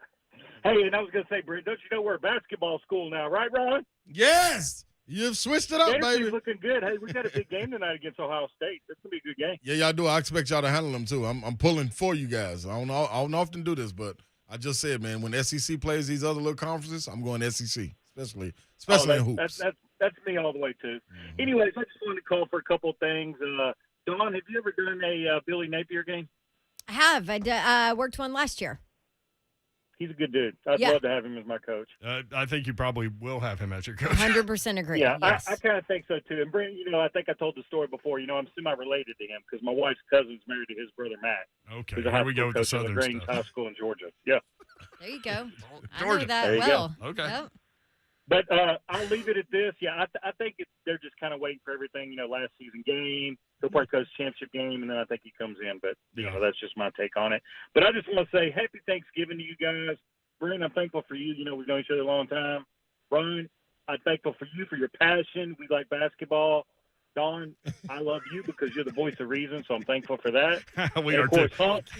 Hey, and I was going to say, Brent, don't you know we're a basketball school now, right, Ron? Yes, you've switched it up, Gators baby. looking good. Hey, we got a big game tonight against Ohio State. That's going to be a good game. Yeah, y'all do. I expect y'all to handle them too. I'm pulling for you guys. I don't often do this, but I just said, man, when SEC plays these other little conferences, I'm going SEC, especially in hoops. That's me all the way, too. Anyways, I just wanted to call for a couple of things. Dawn, have you ever done a Billy Napier game? I have. I worked one last year. He's a good dude. I'd love to have him as my coach. I think you probably will have him as your coach. 100% agree. Yeah, Yes. I kind of think so, too. And, Brent, I think I told the story before. I'm semi-related to him because my wife's cousin's married to his brother, Matt. Okay, Who's a here we go with the coach at Southern LaGrange stuff. High School in Georgia. Yeah. There you go. I know Georgia. that There you well. go. Okay. Yep. But I'll leave it at this. Yeah, I think they're just kind of waiting for everything. Last season game, he'll probably coach championship game, and then I think he comes in. But that's just my take on it. But I just want to say happy Thanksgiving to you guys. Brent, I'm thankful for you. You know, we've known each other a long time. Ron, I'm thankful for you for your passion. We like basketball. Don, I love you because you're the voice of reason, so I'm thankful for that. We and are of course, too. Hunt.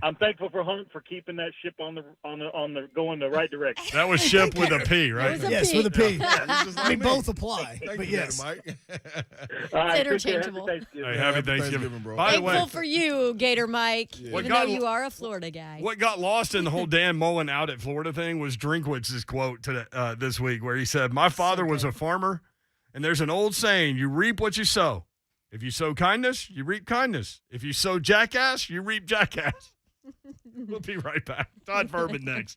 I'm thankful for Hunt for keeping that ship on the going the right direction. That was ship with a P, right? was a Yes, P. with a P. Just I like mean, me. both apply, Thank but you, yes. Daddy Mike. All right, It's take care. interchangeable. Happy Thanksgiving. Hey, happy Happy Thanksgiving. Thanksgiving, bro. By the way, Thankful for you, Gator Mike, What even though got- you are a Florida guy. what got lost in the whole Dan Mullen out at Florida thing was Drinkwitz's quote this week, where he said, "My father was a farmer, and there's an old saying: you reap what you sow. If you sow kindness, you reap kindness. If you sow jackass, you reap jackass." We'll be right back. Todd Fuhrman next.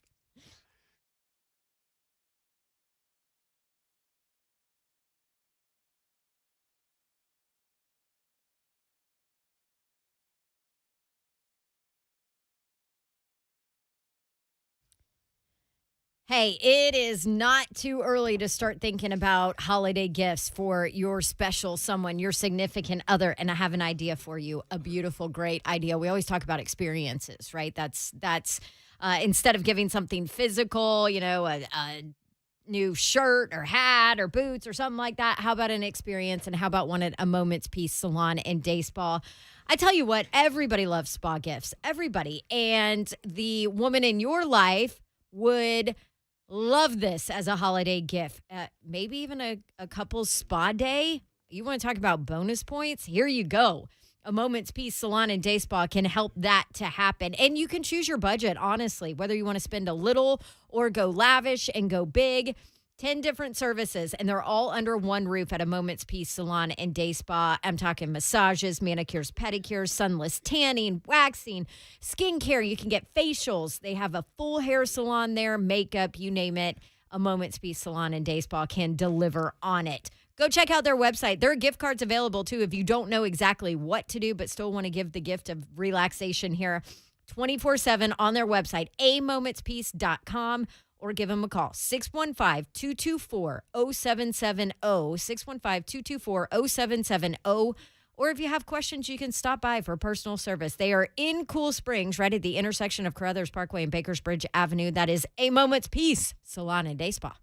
Hey, it is not too early to start thinking about holiday gifts for your special someone, your significant other. And I have an idea for you, a beautiful, great idea. We always talk about experiences, right? That's instead of giving something physical, a new shirt or hat or boots or something like that. How about an experience? And how about one at a Moment's Peace salon and day spa? I tell you what, everybody loves spa gifts. Everybody. And the woman in your life would love this as a holiday gift. Maybe even a couple's spa day. You want to talk about bonus points? Here you go. A Moment's Peace salon and day spa can help that to happen. And you can choose your budget, honestly, whether you want to spend a little or go lavish and go big. 10 different services, and they're all under one roof at a Moment's Peace salon and day spa. I'm talking massages, manicures, pedicures, sunless tanning, waxing, skincare. You can get facials. They have a full hair salon there, makeup, you name it. A Moment's Peace salon and day spa can deliver on it. Go check out their website. There are gift cards available, too, if you don't know exactly what to do but still want to give the gift of relaxation here. 24/7 on their website, amomentspeace.com. Or give them a call, 615-224-0770, 615-224-0770. Or if you have questions, you can stop by for personal service. They are in Cool Springs, right at the intersection of Carruthers Parkway and Bakersbridge Avenue. That is A Moment's Peace Salon and Day Spa.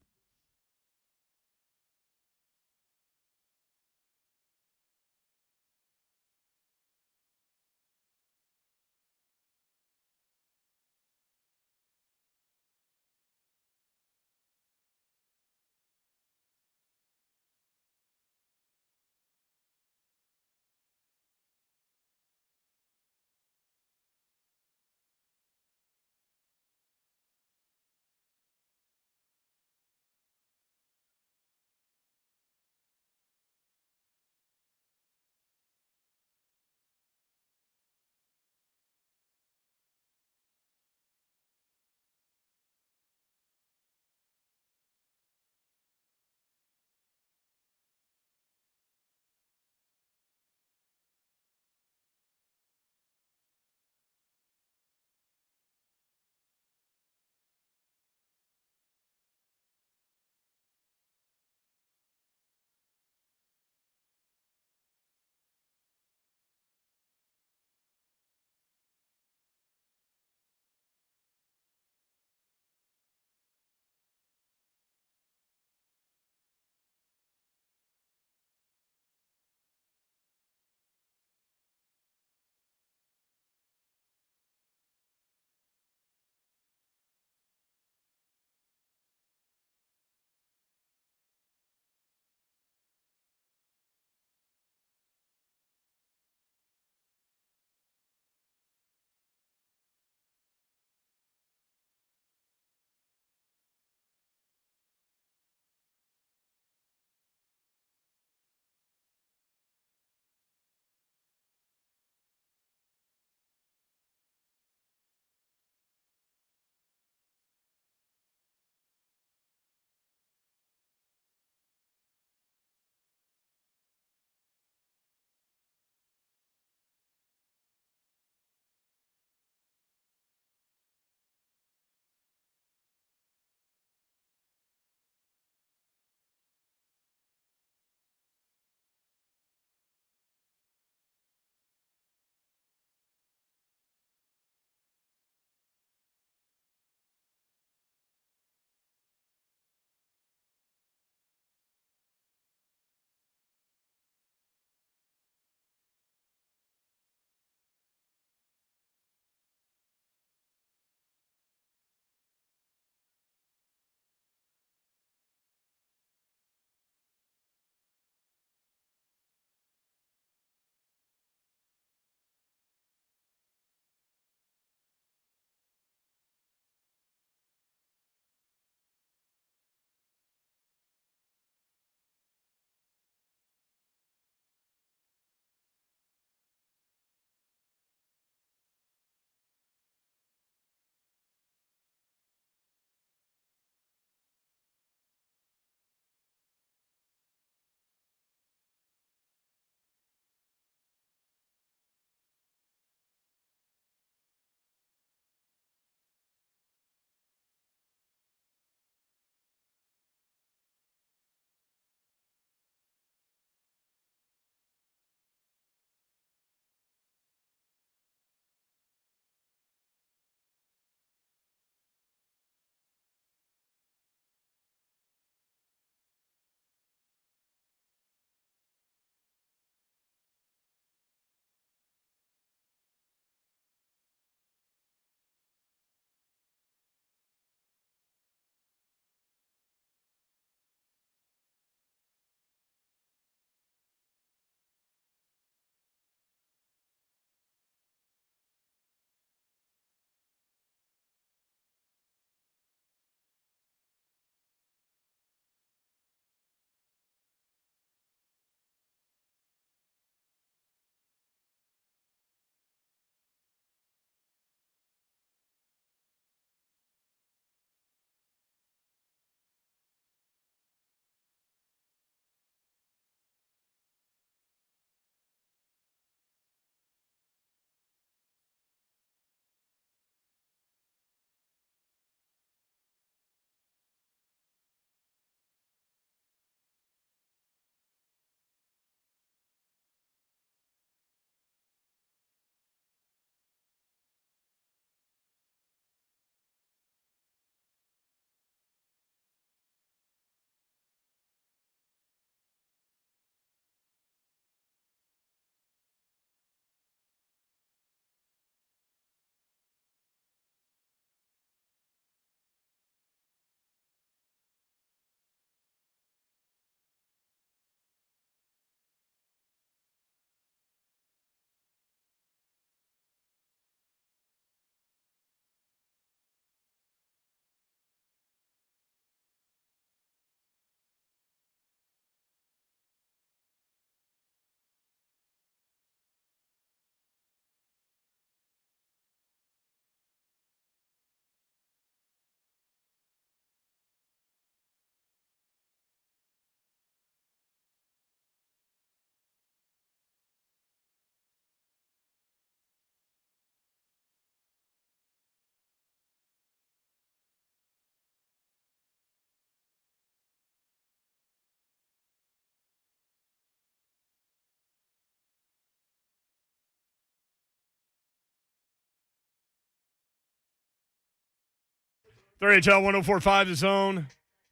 3HL 104.5 The Zone.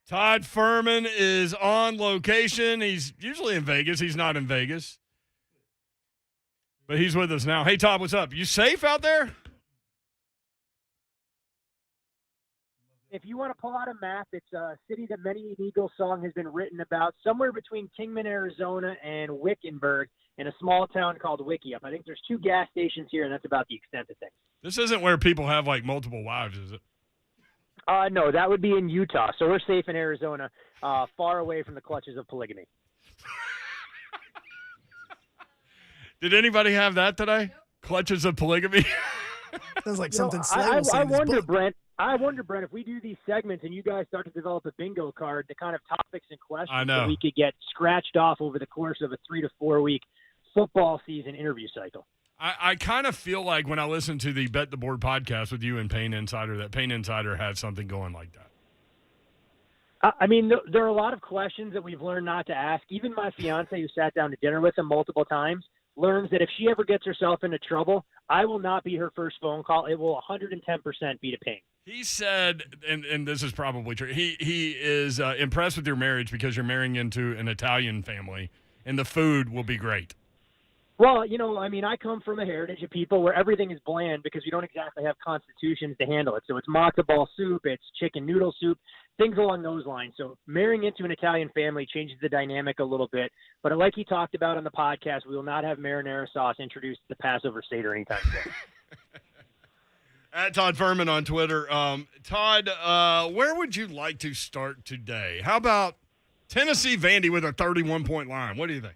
Todd Fuhrman is on location. He's usually in Vegas. He's not in Vegas. But he's with us now. Hey, Todd, what's up? You safe out there? If you want to pull out a map, it's a city that many an Eagles song has been written about, somewhere between Kingman, Arizona, and Wickenburg, in a small town called Wickiup. I think there's 2 gas stations here, and that's about the extent of things. This isn't where people have, like, multiple wives, is it? No, that would be in Utah. So we're safe in Arizona, far away from the clutches of polygamy. Did anybody have that today? Clutches of polygamy? Sounds like You know, something Slay will say I in his wonder, book. Brent. I wonder, Brent, if we do these segments and you guys start to develop a bingo card, the kind of topics and questions I know. that we could get scratched off over the course of a 3 to 4 week football season interview cycle. I kind of feel like when I listen to the Bet the Board podcast with you and Payne Insider, that Payne Insider has something going like that. I mean, there are a lot of questions that we've learned not to ask. Even my fiance, who sat down to dinner with him multiple times, learns that if she ever gets herself into trouble, I will not be her first phone call. It will 110% be to Payne. He said, and this is probably true, he is impressed with your marriage because you're marrying into an Italian family, and the food will be great. Well, you know, I mean, I come from a heritage of people where everything is bland because we don't exactly have constitutions to handle it. So it's matzo ball soup, it's chicken noodle soup, things along those lines. So marrying into an Italian family changes the dynamic a little bit. But like he talked about on the podcast, we will not have marinara sauce introduced to the Passover Seder anytime soon. At Todd Fuhrman on Twitter. Todd, where would you like to start today? How about Tennessee Vandy with a 31-point line? What do you think?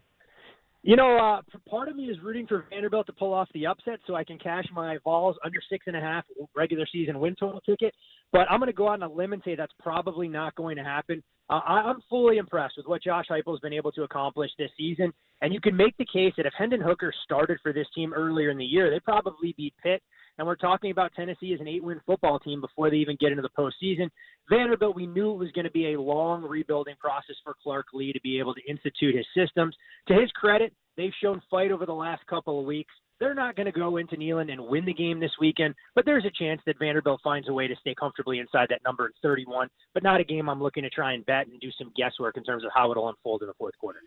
You know, part of me is rooting for Vanderbilt to pull off the upset so I can cash my Vols under 6.5 regular season win total ticket. But I'm going to go out on a limb and say that's probably not going to happen. I'm fully impressed with what Josh Heupel has been able to accomplish this season. And you can make the case that if Hendon Hooker started for this team earlier in the year, they probably beat Pitt. And we're talking about Tennessee as an 8-win football team before they even get into the postseason. Vanderbilt, we knew it was going to be a long rebuilding process for Clark Lee to be able to institute his systems. To his credit, they've shown fight over the last couple of weeks. They're not going to go into Neyland and win the game this weekend, but there's a chance that Vanderbilt finds a way to stay comfortably inside that number at 31, but not a game I'm looking to try and bet and do some guesswork in terms of how it'll unfold in the fourth quarter.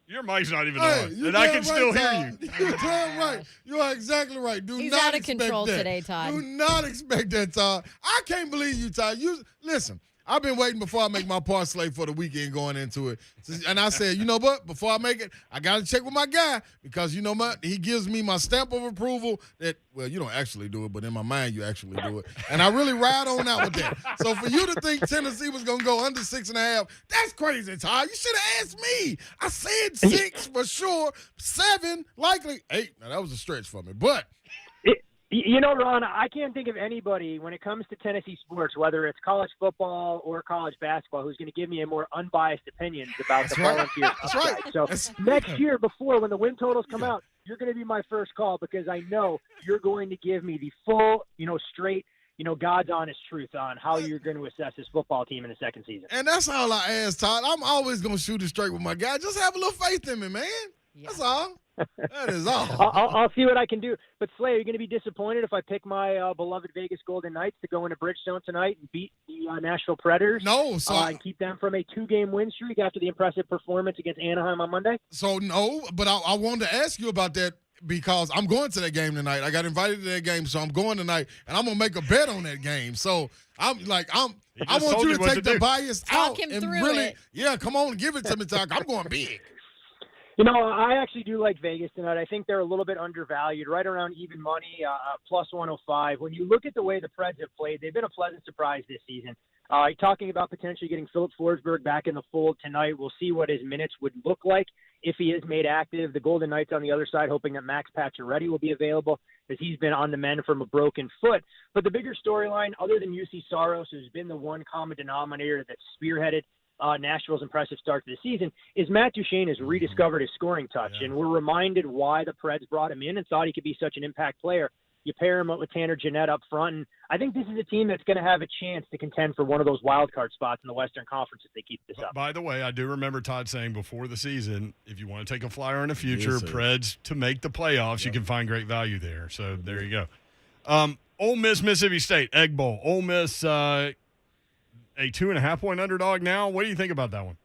Your mic's not even Hey, on, you and I damn can still right, hear Todd. you. You're damn right. You are exactly right. He's not out of expect control that. today, Todd. Do not expect that, Todd. I can't believe you, Todd. Listen. I've been waiting before I make my parlay for the weekend going into it. And I said, you know what? Before I make it, I got to check with my guy because, you know what? He gives me my stamp of approval that, well, you don't actually do it, but in my mind, you actually do it. And I really ride on out with that. So for you to think Tennessee was going to go under 6.5, that's crazy, Todd. You should have asked me. I said 6 for sure, 7, likely 8. Now, that was a stretch for me. But You know, Ron, I can't think of anybody when it comes to Tennessee sports, whether it's college football or college basketball, who's going to give me a more unbiased opinion about the Volunteers. That's right. So next year, before when the win totals come out, you're going to be my first call because I know you're going to give me the full, straight, God's honest truth on how you're going to assess this football team in the second season. And that's all I ask, Todd. I'm always going to shoot it straight with my guy. Just have a little faith in me, man. Yeah. That's all. That is all. I'll see what I can do. But, Slay, are you going to be disappointed if I pick my beloved Vegas Golden Knights to go into Bridgestone tonight and beat the Nashville Predators? No. And keep them from a 2-game win streak after the impressive performance against Anaheim on Monday? So, no, but I wanted to ask you about that because I'm going to that game tonight. I got invited to that game, so I'm going tonight, and I'm going to make a bet on that game. So, I want you to take the bias out. Talk him and through really, it. Yeah, come on, give it to me, Todd. I'm going big. I actually do like Vegas tonight. I think they're a little bit undervalued, right around even money, plus 105. When you look at the way the Preds have played, they've been a pleasant surprise this season. Talking about potentially getting Philip Forsberg back in the fold tonight. We'll see what his minutes would look like if he is made active. The Golden Knights on the other side, hoping that Max Pacioretty will be available as he's been on the mend from a broken foot. But the bigger storyline, other than UC Saros, who's been the one common denominator that's spearheaded Nashville's impressive start to the season, is Matt Duchene has rediscovered his scoring touch. Yeah. And we're reminded why the Preds brought him in and thought he could be such an impact player. You pair him up with Tanner Jeanette up front, and I think this is a team that's going to have a chance to contend for one of those wild card spots in the Western Conference if they keep this up. By the way, I do remember Todd saying before the season, if you want to take a flyer in the future, Preds to make the playoffs, you can find great value there. So there you go. Ole Miss, Mississippi State, Egg Bowl. Ole Miss, a 2.5-point underdog now. What do you think about that one?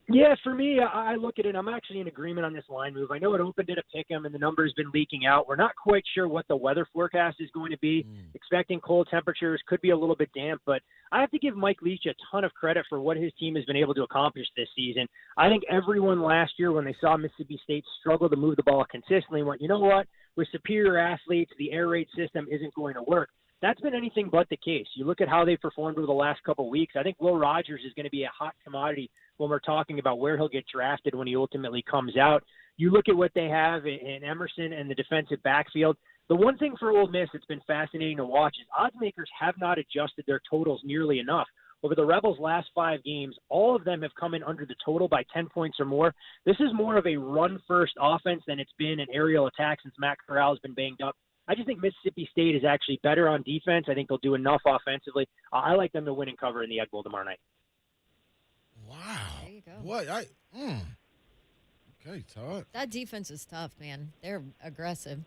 Yeah, for me, I look at it. I'm actually in agreement on this line move. I know it opened at a pick 'em, and the number's been leaking out. We're not quite sure what the weather forecast is going to be. Expecting cold temperatures, could be a little bit damp, but I have to give Mike Leach a ton of credit for what his team has been able to accomplish this season. I think everyone last year, when they saw Mississippi State struggle to move the ball consistently, went, you know what? With superior athletes, the air raid system isn't going to work. That's been anything but the case. You look at how they performed over the last couple of weeks. I think Will Rogers is going to be a hot commodity when we're talking about where he'll get drafted when he ultimately comes out. You look at what they have in Emerson and the defensive backfield. The one thing for Ole Miss that's been fascinating to watch is odds makers have not adjusted their totals nearly enough. Over the Rebels' last 5 games, all of them have come in under the total by 10 points or more. This is more of a run-first offense than it's been an aerial attack since Matt Corral has been banged up. I just think Mississippi State is actually better on defense. I think they'll do enough offensively. I like them to win and cover in the Egg Bowl tomorrow night. Wow. There you go. What? Okay, Todd. That defense is tough, man. They're aggressive.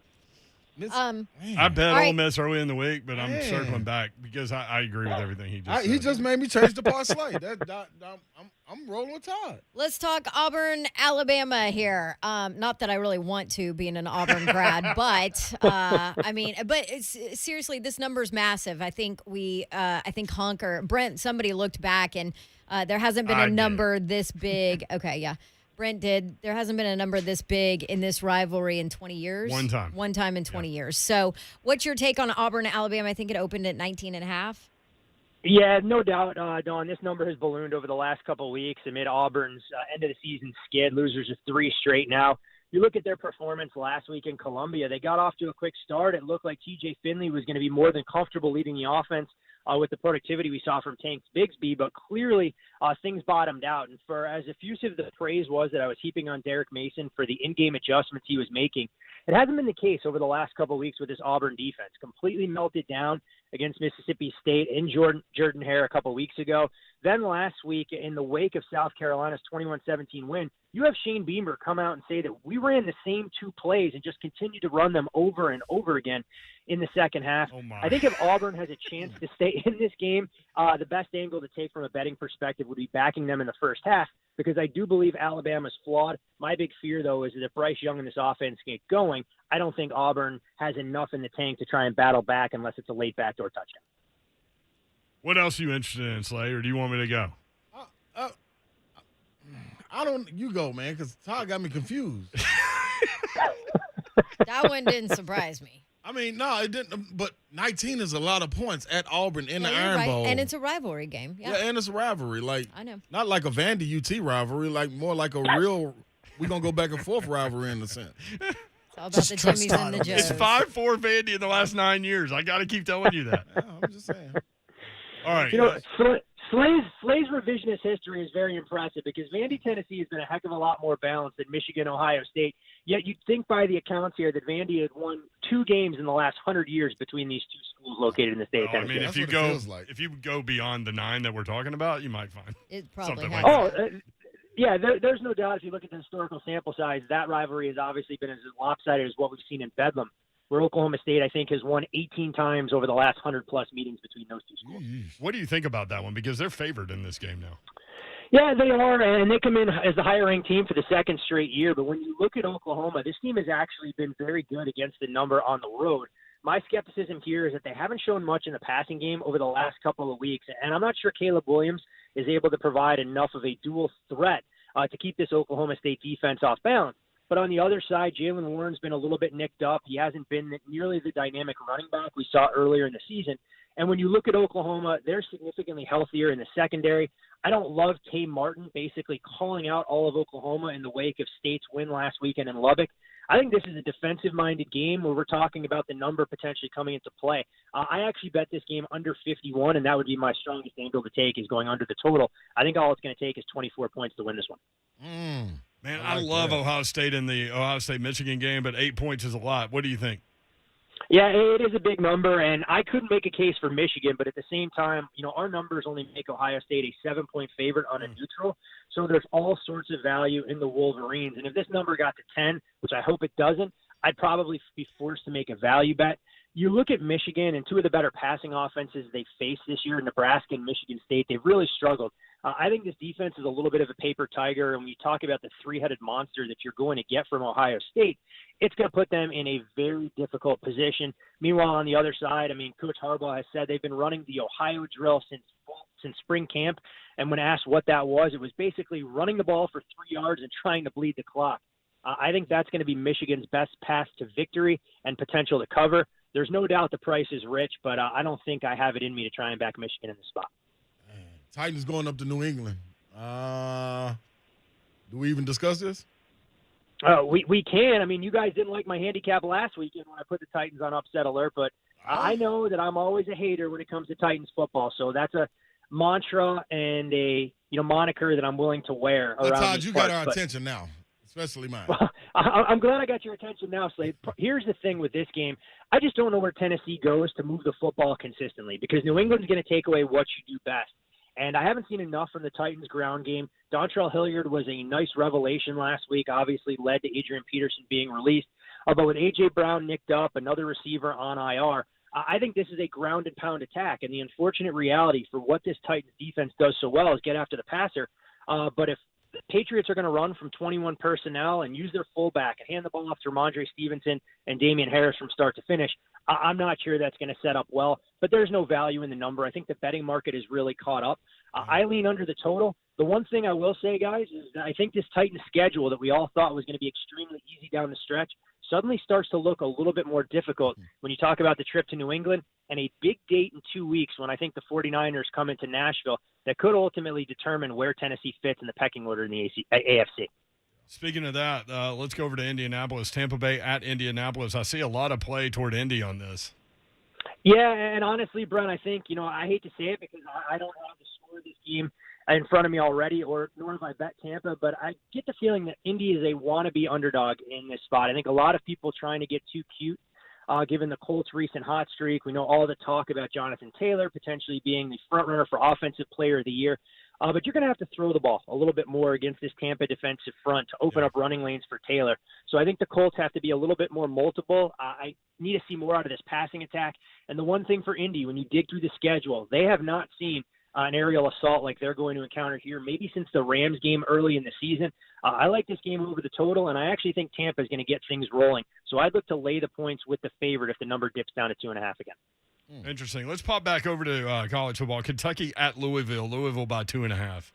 I bet All right. Ole Miss early in the week, but I'm circling back because I agree with everything he just said. He just made me change the parlay. I'm rolling with Todd. Let's talk Auburn, Alabama here. Not that I really want to, being an Auburn grad, but seriously, this number is massive. I think Brent, somebody looked back and there hasn't been a number this big. Okay, yeah. Brent did. There hasn't been a number this big in this rivalry in 20 years. One time in 20 years. So what's your take on Auburn, Alabama? I think it opened at 19.5. Yeah, no doubt, Dawn. This number has ballooned over the last couple of weeks amid Auburn's end of the season skid, losers of 3 straight now. You look at their performance last week in Columbia. They got off to a quick start. It looked like TJ Finley was going to be more than comfortable leading the offense with the productivity we saw from Tank Bigsby, but clearly things bottomed out. And for as effusive the praise was that I was heaping on Derek Mason for the in-game adjustments he was making, it hasn't been the case over the last couple of weeks with this Auburn defense. Completely melted down against Mississippi State in Jordan-Hare a couple of weeks ago. Then last week, in the wake of South Carolina's 21-17 win, you have Shane Beamer come out and say that we ran the same 2 plays and just continued to run them over and over again in the second half. I think if Auburn has a chance to stay in this game, the best angle to take from a betting perspective would be backing them in the first half, because I do believe Alabama's flawed. My big fear, though, is that if Bryce Young and this offense get going, I don't think Auburn has enough in the tank to try and battle back unless it's a late backdoor touchdown. What else are you interested in, Slay, or do you want me to go? You go, man, because Todd got me confused. That one didn't surprise me. I mean, no, it didn't. But 19 is a lot of points at Auburn in the Iron Bowl. And it's a rivalry game. Yeah, and it's a rivalry. Like, I know. Not like a Vandy UT rivalry, like more like a real, we're going to go back and forth rivalry in a sense. It's all about the Jimmys and the Joes. It's 5-4 Vandy in the last 9 years. I got to keep telling you that. Yeah, I'm just saying. All right. You know, Slay's revisionist history is very impressive because Vandy, Tennessee has been a heck of a lot more balanced than Michigan, Ohio State. Yet you'd think by the accounts here that Vandy had won 2 games in the last 100 years between these 2 schools located in the state of Tennessee. I mean, if you go beyond the 9 that we're talking about, you might find it probably something has. like that. Yeah, there's no doubt if you look at the historical sample size, that rivalry has obviously been as lopsided as what we've seen in Bedlam, where Oklahoma State, I think, has won 18 times over the last 100-plus meetings between those 2 schools. What do you think about that one? Because they're favored in this game now. Yeah, they are, and they come in as the higher-ranked team for the 2nd straight year. But when you look at Oklahoma, this team has actually been very good against the number on the road. My skepticism here is that they haven't shown much in the passing game over the last couple of weeks, and I'm not sure Caleb Williams is able to provide enough of a dual threat to keep this Oklahoma State defense off balance. But on the other side, Jalen Warren's been a little bit nicked up. He hasn't been nearly the dynamic running back we saw earlier in the season. And when you look at Oklahoma, they're significantly healthier in the secondary. I don't love Tay Martin basically calling out all of Oklahoma in the wake of State's win last weekend in Lubbock. I think this is a defensive-minded game where we're talking about the number potentially coming into play. I actually bet this game under 51, and that would be my strongest angle to take, is going under the total. I think all it's going to take is 24 points to win this one. Man, I love Ohio State in the Ohio State-Michigan game, but 8 points is a lot. What do you think? Yeah, it is a big number, and I couldn't make a case for Michigan, but at the same time, you know, our numbers only make Ohio State a 7-point favorite on a neutral, so there's all sorts of value in the Wolverines. And if this number got to 10, which I hope it doesn't, I'd probably be forced to make a value bet. you look at Michigan and two of the better passing offenses they faced this year, Nebraska and Michigan State, they've really struggled. I think this defense is a little bit of a paper tiger, and when you talk about the three-headed monster that you're going to get from Ohio State, it's going to put them in a very difficult position. Meanwhile, on the other side, I mean, Coach Harbaugh has said they've been running the Ohio drill since spring camp, and when asked what that was, it was basically running the ball for 3 yards and trying to bleed the clock. I think that's going to be Michigan's best path to victory and potential to cover. There's no doubt the price is rich, but I don't think I have it in me to try and back Michigan in the spot. Titans going up to New England. Do we even discuss this? We can. I mean, you guys didn't like my handicap last weekend when I put the Titans on upset alert, but I know that I'm always a hater when it comes to Titans football. So that's a mantra and a moniker that I'm willing to wear around. Todd, you got our but attention now, especially mine. Well, I'm glad I got your attention now, Slade. Here's the thing with this game. I just don't know where Tennessee goes to move the football consistently because New England's going to take away what you do best. And I haven't seen enough from the Titans ground game. Dontrell Hilliard was a nice revelation last week, obviously led to Adrian Peterson being released. But with A.J. Brown nicked up, another receiver on IR, I think this is a ground and pound attack. And the unfortunate reality for what this Titans defense does so well is get after the passer. But if the Patriots are going to run from 21 personnel and use their fullback and hand the ball off to Ramondre Stevenson and Damian Harris from start to finish, I'm not sure that's going to set up well. But there's no value in the number. I think the betting market is really caught up. I lean under the total. The one thing I will say, guys, is that I think this Titans schedule that we all thought was going to be extremely easy down the stretch suddenly starts to look a little bit more difficult when you talk about the trip to New England and a big date in 2 weeks when I think the 49ers come into Nashville that could ultimately determine where Tennessee fits in the pecking order in the AFC. Speaking of that, let's go over to Indianapolis, Tampa Bay at Indianapolis. I see a lot of play toward Indy on this. Yeah, and honestly, Brent, I think, I hate to say it because I don't have the score of this game in front of me already, nor have I bet Tampa, but I get the feeling that Indy is a wannabe underdog in this spot. I think a lot of people trying to get too cute, given the Colts' recent hot streak. We know all the talk about Jonathan Taylor potentially being the front runner for Offensive Player of the Year. But you're going to have to throw the ball a little bit more against this Tampa defensive front to open up running lanes for Taylor. So I think the Colts have to be a little bit more multiple. I need to see more out of this passing attack. And the one thing for Indy, when you dig through the schedule, they have not seen an aerial assault like they're going to encounter here, maybe since the Rams game early in the season. I like this game over the total, and I actually think Tampa is going to get things rolling. So I'd look to lay the points with the favorite if the number dips down to 2.5 again. Interesting. Let's pop back over to college football. Kentucky at Louisville. Louisville by 2.5.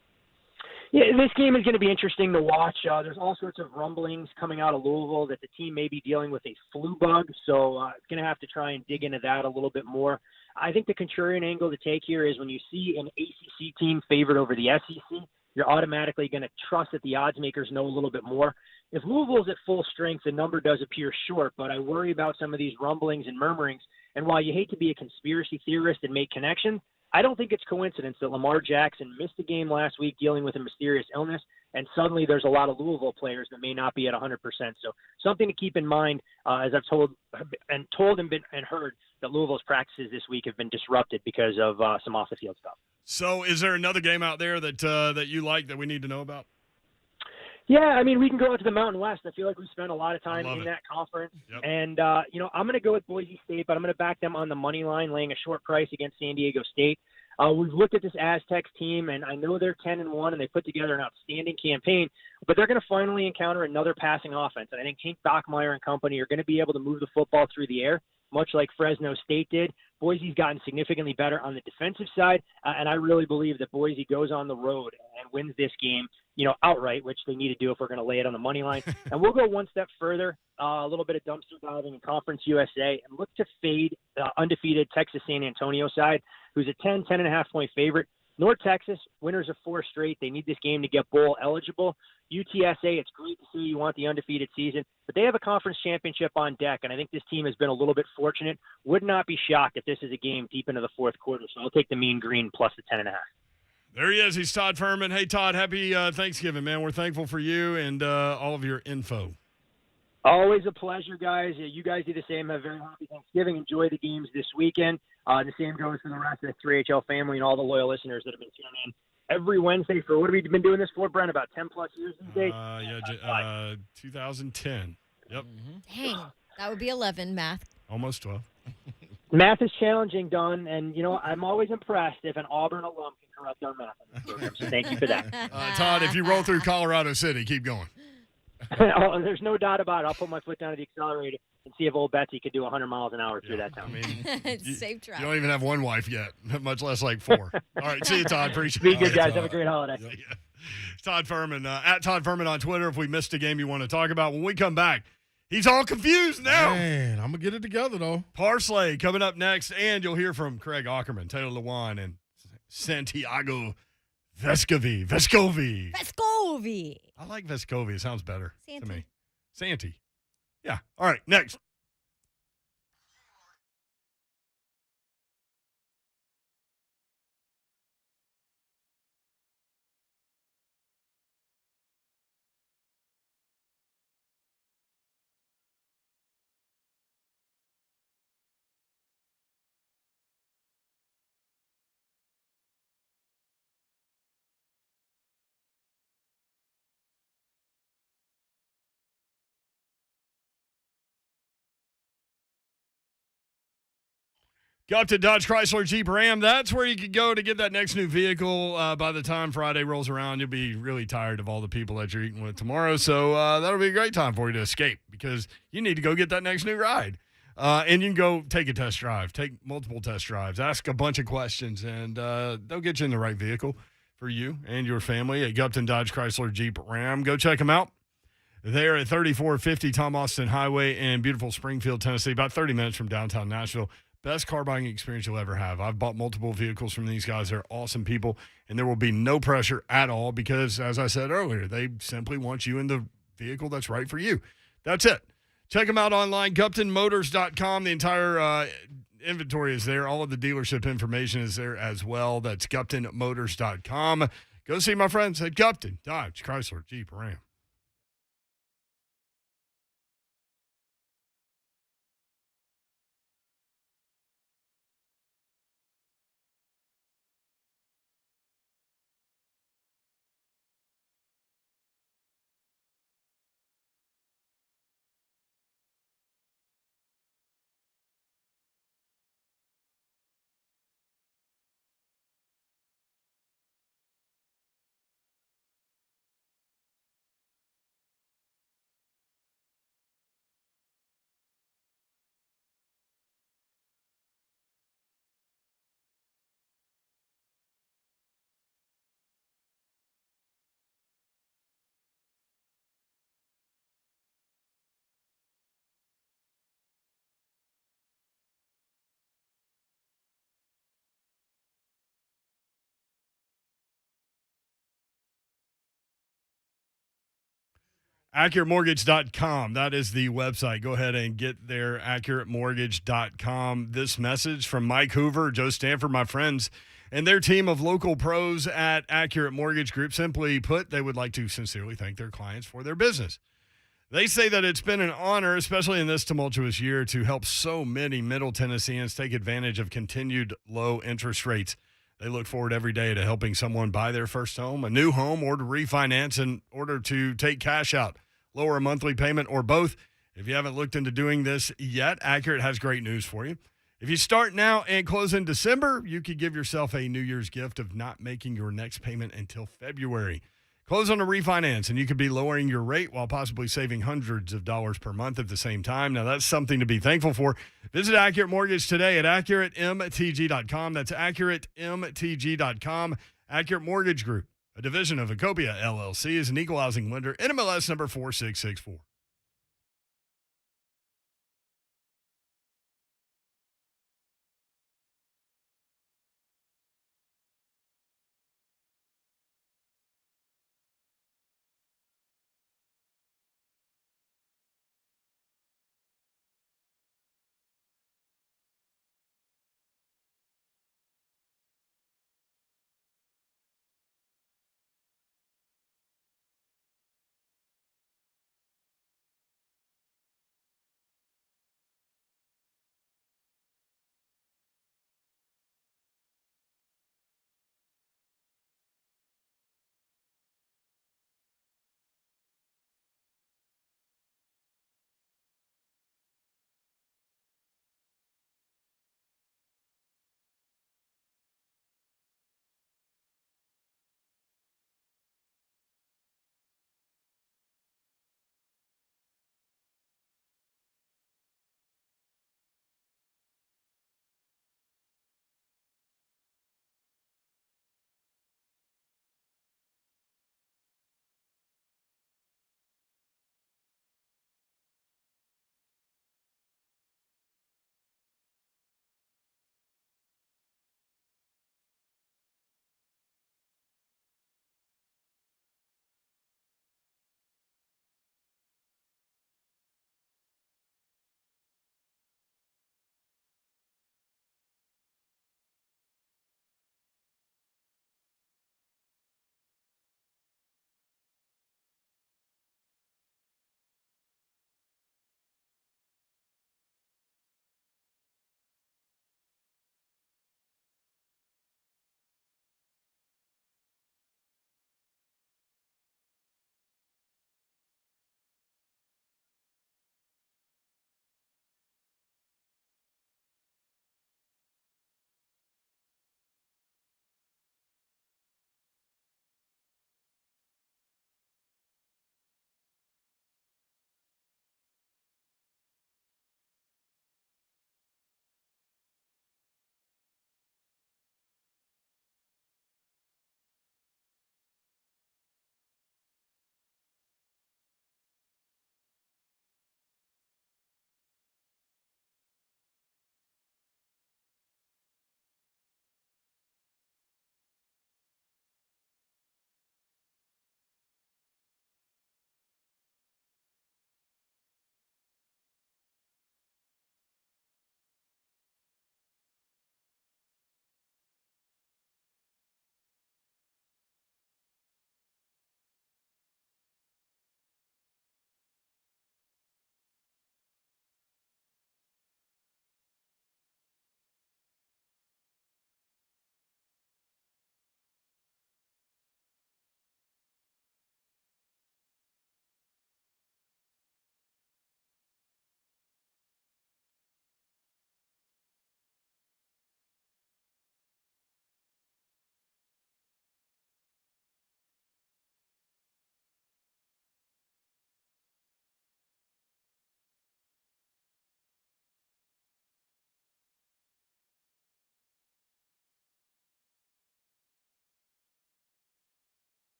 Yeah, this game is going to be interesting to watch. There's all sorts of rumblings coming out of Louisville that the team may be dealing with a flu bug, so it's going to have to try and dig into that a little bit more. I think the contrarian angle to take here is when you see an ACC team favored over the SEC, you're automatically going to trust that the odds makers know a little bit more. If Louisville's at full strength, the number does appear short, but I worry about some of these rumblings and murmurings. And while you hate to be a conspiracy theorist and make connections, I don't think it's coincidence that Lamar Jackson missed a game last week dealing with a mysterious illness, and suddenly there's a lot of Louisville players that may not be at 100%. So something to keep in mind, as I've told and heard that Louisville's practices this week have been disrupted because of some off-the-field stuff. So is there another game out there that you like that we need to know about? Yeah, I mean, we can go out to the Mountain West. I feel like we spent a lot of time in that conference. Yep. And, I'm going to go with Boise State, but I'm going to back them on the money line, laying a short price against San Diego State. We've looked at this Aztecs team, and I know they're 10-1, and they put together an outstanding campaign, but they're going to finally encounter another passing offense. And I think Hank Bachmeier and company are going to be able to move the football through the air, much like Fresno State did. Boise's gotten significantly better on the defensive side, and I really believe that Boise goes on the road and wins this game, outright, which they need to do if we're going to lay it on the money line. And we'll go one step further, a little bit of dumpster diving in Conference USA, and look to fade the undefeated Texas San Antonio side, who's a 10.5 point favorite. North Texas, winners of 4 straight. They need this game to get bowl eligible. UTSA, it's great to see you want the undefeated season, but they have a conference championship on deck, and I think this team has been a little bit fortunate. Would not be shocked if this is a game deep into the fourth quarter, so I'll take the Mean Green plus the 10.5. There he is. He's Todd Fuhrman. Hey, Todd, happy Thanksgiving, man. We're thankful for you and all of your info. Always a pleasure, guys. You guys do the same. Have a very happy Thanksgiving. Enjoy the games this weekend. The same goes for the rest of the 3HL family and all the loyal listeners that have been tuning in every Wednesday for, what have we been doing this for, Brent, about 10-plus years these days? 2010. Yep. Dang, that would be 11, math. Almost 12. Math is challenging, Don, and I'm always impressed if an Auburn alum can correct our math on this program. So thank you for that. Todd, if you roll through Colorado City, keep going. Oh, there's no doubt about it. I'll put my foot down at the accelerator and see if old Betsy could do 100 miles an hour through that town. Safe drive. You don't even have one wife yet, much less like 4. All right, see you, Todd. Appreciate Be it. good, guys. Have a great holiday. Yeah. Todd Fuhrman, at Todd Fuhrman on Twitter if we missed a game you want to talk about. When we come back, he's all confused now. Man, I'm going to get it together, though. Parsley coming up next, and you'll hear from Craig Ackerman, Taylor Lewan, and Santiago Vescovi. I like Vescovi. It sounds better to me. Santi. Yeah. All right, next. Go up to Dodge Chrysler Jeep Ram. That's where you could go to get that next new vehicle. By the time Friday rolls around, you'll be really tired of all the people that you're eating with tomorrow. So that'll be a great time for you to escape because you need to go get that next new ride. And you can go take a test drive, take multiple test drives, ask a bunch of questions, and they'll get you in the right vehicle for you and your family at Gupton Dodge Chrysler Jeep Ram. Go check them out. They're at 3450 Tom Austin Highway in beautiful Springfield, Tennessee, about 30 minutes from downtown Nashville. Best car buying experience you'll ever have. I've bought multiple vehicles from these guys. They're awesome people, and there will be no pressure at all because, as I said earlier, they simply want you in the vehicle that's right for you. That's it. Check them out online, GuptonMotors.com. The entire inventory is there. All of the dealership information is there as well. That's GuptonMotors.com. Go see my friends at Gupton Dodge Chrysler Jeep Ram. AccurateMortgage.com. That is the website. Go ahead and get there, AccurateMortgage.com. This message from Mike Hoover, Joe Stanford, my friends, and their team of local pros at Accurate Mortgage Group. Simply put, they would like to sincerely thank their clients for their business. They say that it's been an honor, especially in this tumultuous year, to help so many Middle Tennesseans take advantage of continued low interest rates. They look forward every day to helping someone buy their first home, a new home, or to refinance in order to take cash out, lower a monthly payment, or both. If you haven't looked into doing this yet, Accurate has great news for you. If you start now and close in December, you could give yourself a New Year's gift of not making your next payment until February. Close on a refinance, and you could be lowering your rate while possibly saving hundreds of dollars per month at the same time. Now, that's something to be thankful for. Visit Accurate Mortgage today at AccurateMTG.com. That's AccurateMTG.com. Accurate Mortgage Group, a division of Ecopia LLC, is an equal housing lender, NMLS number 4664.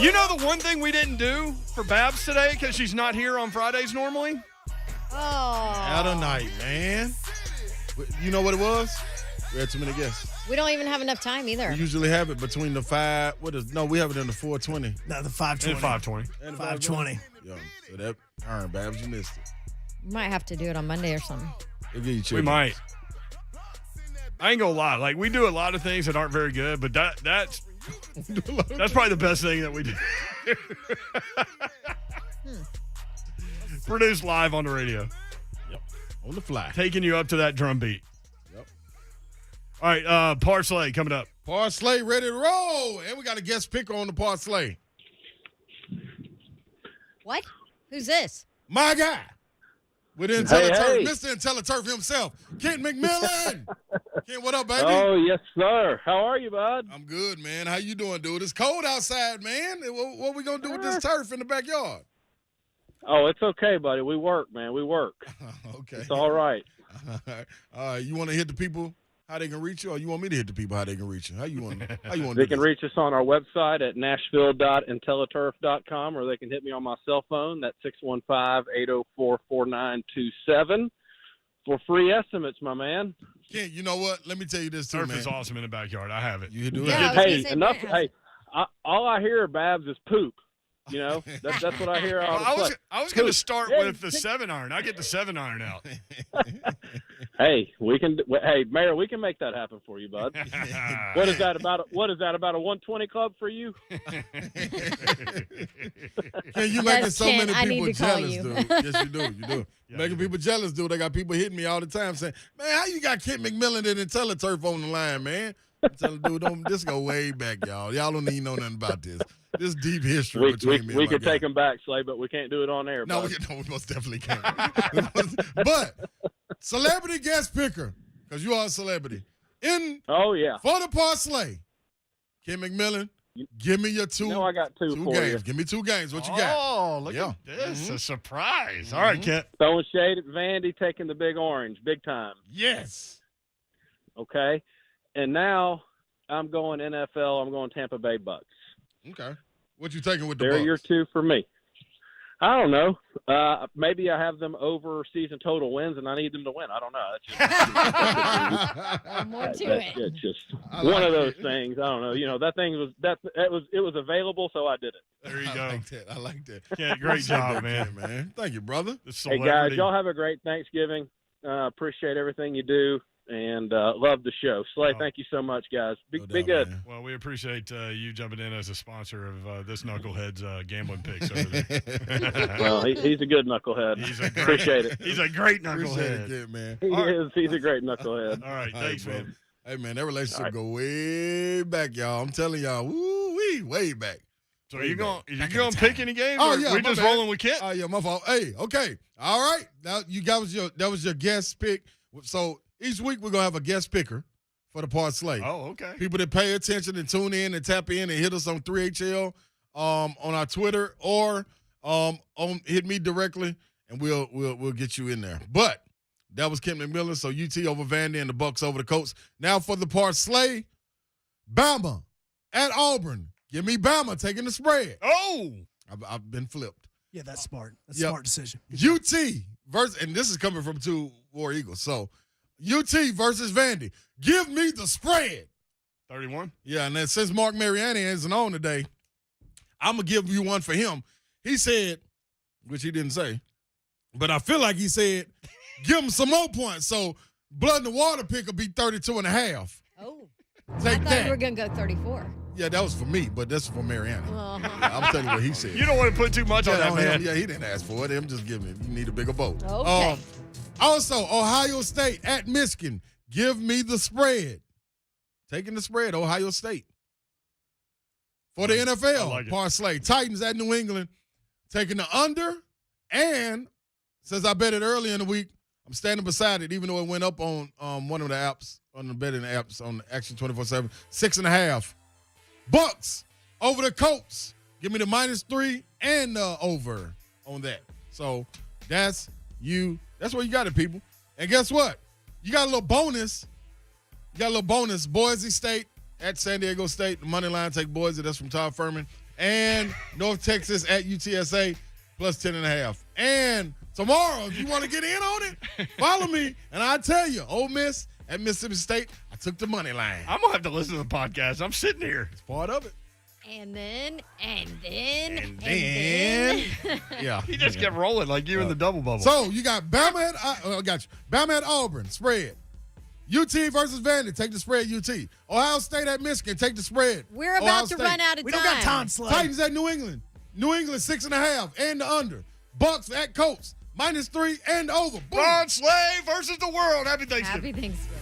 You know the one thing we didn't do for Babs today because she's not here on Fridays normally? Oh. Out of night, man. You know what it was? We had too many guests. We don't even have enough time either. We usually have it between the 5. No, we have it in the 4:20. No, the 5:20. And 5:20. And 5:20. Yo, so that, all right, Babs, you missed it. We might have to do it on Monday or something. They'll give you We chicken. might. I ain't gonna lie. Like, we do a lot of things that aren't very good, but that's probably the best thing that we do. Produced live on the radio. Yep. On the fly. Taking you up to that drum beat. Yep. All right, Parsley coming up. Parsley ready to roll. And we got a guest picker on the Parsley. What? Who's this? My guy. With IntelliTurf, Mr. IntelliTurf himself, Kent McMillan. Kent, what up, baby? Oh, yes, sir. How are you, bud? I'm good, man. How you doing, dude? It's cold outside, man. What we going to do with this turf in the backyard? Oh, it's okay, buddy. We work, man. We work. Okay. It's all right. You want to hit the people how they can reach you, or you want me to hit the people how they can reach you? How you want to do They can this? reach us on our website at nashville.intelliturf.com, or they can hit me on my cell phone. That's 615-804-4927 for free estimates, my man. Kent, you know what? Let me tell you this, too, Turf man. is awesome in the backyard. I have it. You do Yeah, it. I was Hey, gonna say enough. Brent has Hey, all I hear, Babs, is poop. You know, that's what I hear all the I time. was going to start Yeah, with the 7-iron. I get the 7-iron out. Hey, we can. Hey, Mayor, we can make that happen for you, bud. What is that about? What is that about a 120 club for you? Can you making so Kent, many I need people to call jealous, you. dude? Yes, you do. You do. Yeah, Making people jealous, dude. They got people hitting me all the time saying, man, how you got Kent McMillan and IntelliTurf on the line, man? I'm telling dude, this go way back, y'all. Y'all don't even know nothing about this. This deep history between me and we my could guy. take them back, Slay, but we can't do it on air. No, bud. we most definitely can't. But celebrity guest picker, because you are a celebrity. Oh yeah. For the Parsley, Ken McMillan, give me your two. No, I got two for games. you. Give me 2 games. What you got? Oh, look Yeah. at this. Mhm. A surprise. All right, Kent. Throwing shade at Vandy, taking the big orange, big time. Yes. Okay, and now I'm going NFL. I'm going Tampa Bay Bucks. Okay. What you taking with the They're Bucks? your 2 for me. I don't know. Maybe I have them over season total wins, and I need them to win. I don't know. That's More to that's it. just I one like of those it. things. I don't know. You know, that thing was it was available, so I did it. There you I go. like that. I like that. Kent, great job, man. Yeah, man. Thank you, brother. The Hey guys, celebrity. y'all have a great Thanksgiving. Appreciate everything you do, and love the show. Slay, Oh. thank you so much, guys. Be No doubt, good. man. Well, we appreciate you jumping in as a sponsor of this knucklehead's gambling picks over there. Well, he's a good knucklehead. He's a great, Appreciate it. He's a great Appreciate knucklehead. it, kid, man. He is. He's a great knucklehead. All right, All thanks, bro. man. Hey, man, that relationship All right. go way back, y'all. I'm telling y'all, woo-wee, way back. So Way you going back. you Back in going the to pick time. any games? Oh, or yeah, we my just bad. rolling with Kent? Oh, yeah, my fault. Hey, okay. All right. Now, that was your guest pick. So each week we're going to have a guest picker for the Parsley. Oh, okay. People that pay attention and tune in and tap in and hit us on 3HL on our Twitter or hit me directly, and we'll get you in there. But that was Kent McMillan, so UT over Vandy and the Bucks over the Colts. Now for the Parsley, Bama at Auburn. Give me Bama taking the spread. Oh, I've been flipped. Yeah, that's smart. That's a Yep. smart decision. UT versus, and this is coming from 2 War Eagles. So UT versus Vandy. Give me the spread. 31. Yeah, and then since Mark Mariani isn't on today, I'm going to give you one for him. He said, which he didn't say, but I feel like he said, give him some more points. So Blood in the Water pick will be 32.5. Oh. Take I thought that. you were going to go 34. Yeah, that was for me, but that's for Mariani. Uh-huh. Yeah, I'm telling you what he said. You don't want to put too much on that, him. man. Yeah, he didn't ask for it. I'm just giving it. You need a bigger boat. Okay. Also, Ohio State at Michigan. Give me the spread. Taking the spread, Ohio State. For the I NFL, like it. Parsley. Titans at New England. Taking the under. And since I bet it early in the week, I'm standing beside it, even though it went up on one of the apps, on the betting apps, on Action 24/7. 6.5. Bucks over the Colts. Give me the -3 and the over on that. So that's you. That's where you got it, people. And guess what? You got a little bonus. Boise State at San Diego State. The money line take Boise. That's from Todd Fuhrman. and North Texas at UTSA plus 10.5. And tomorrow, if you want to get in on it, follow me, and I'll tell you, Ole Miss at Mississippi State, I took the money line. I'm going to have to listen to the podcast. I'm sitting here. It's part of it. And then. Yeah. He just kept rolling like you in the double bubble. So you got Bama at Auburn, spread. UT versus Vandy, take the spread, UT. Ohio State at Michigan, take the spread. We're about to run out of time. We don't got time, Slay. Titans at New England. New England 6.5 and the under. Bucks at Colts, -3 and over. Boom. Ron Slay versus the world. Happy Thanksgiving. Happy Thanksgiving.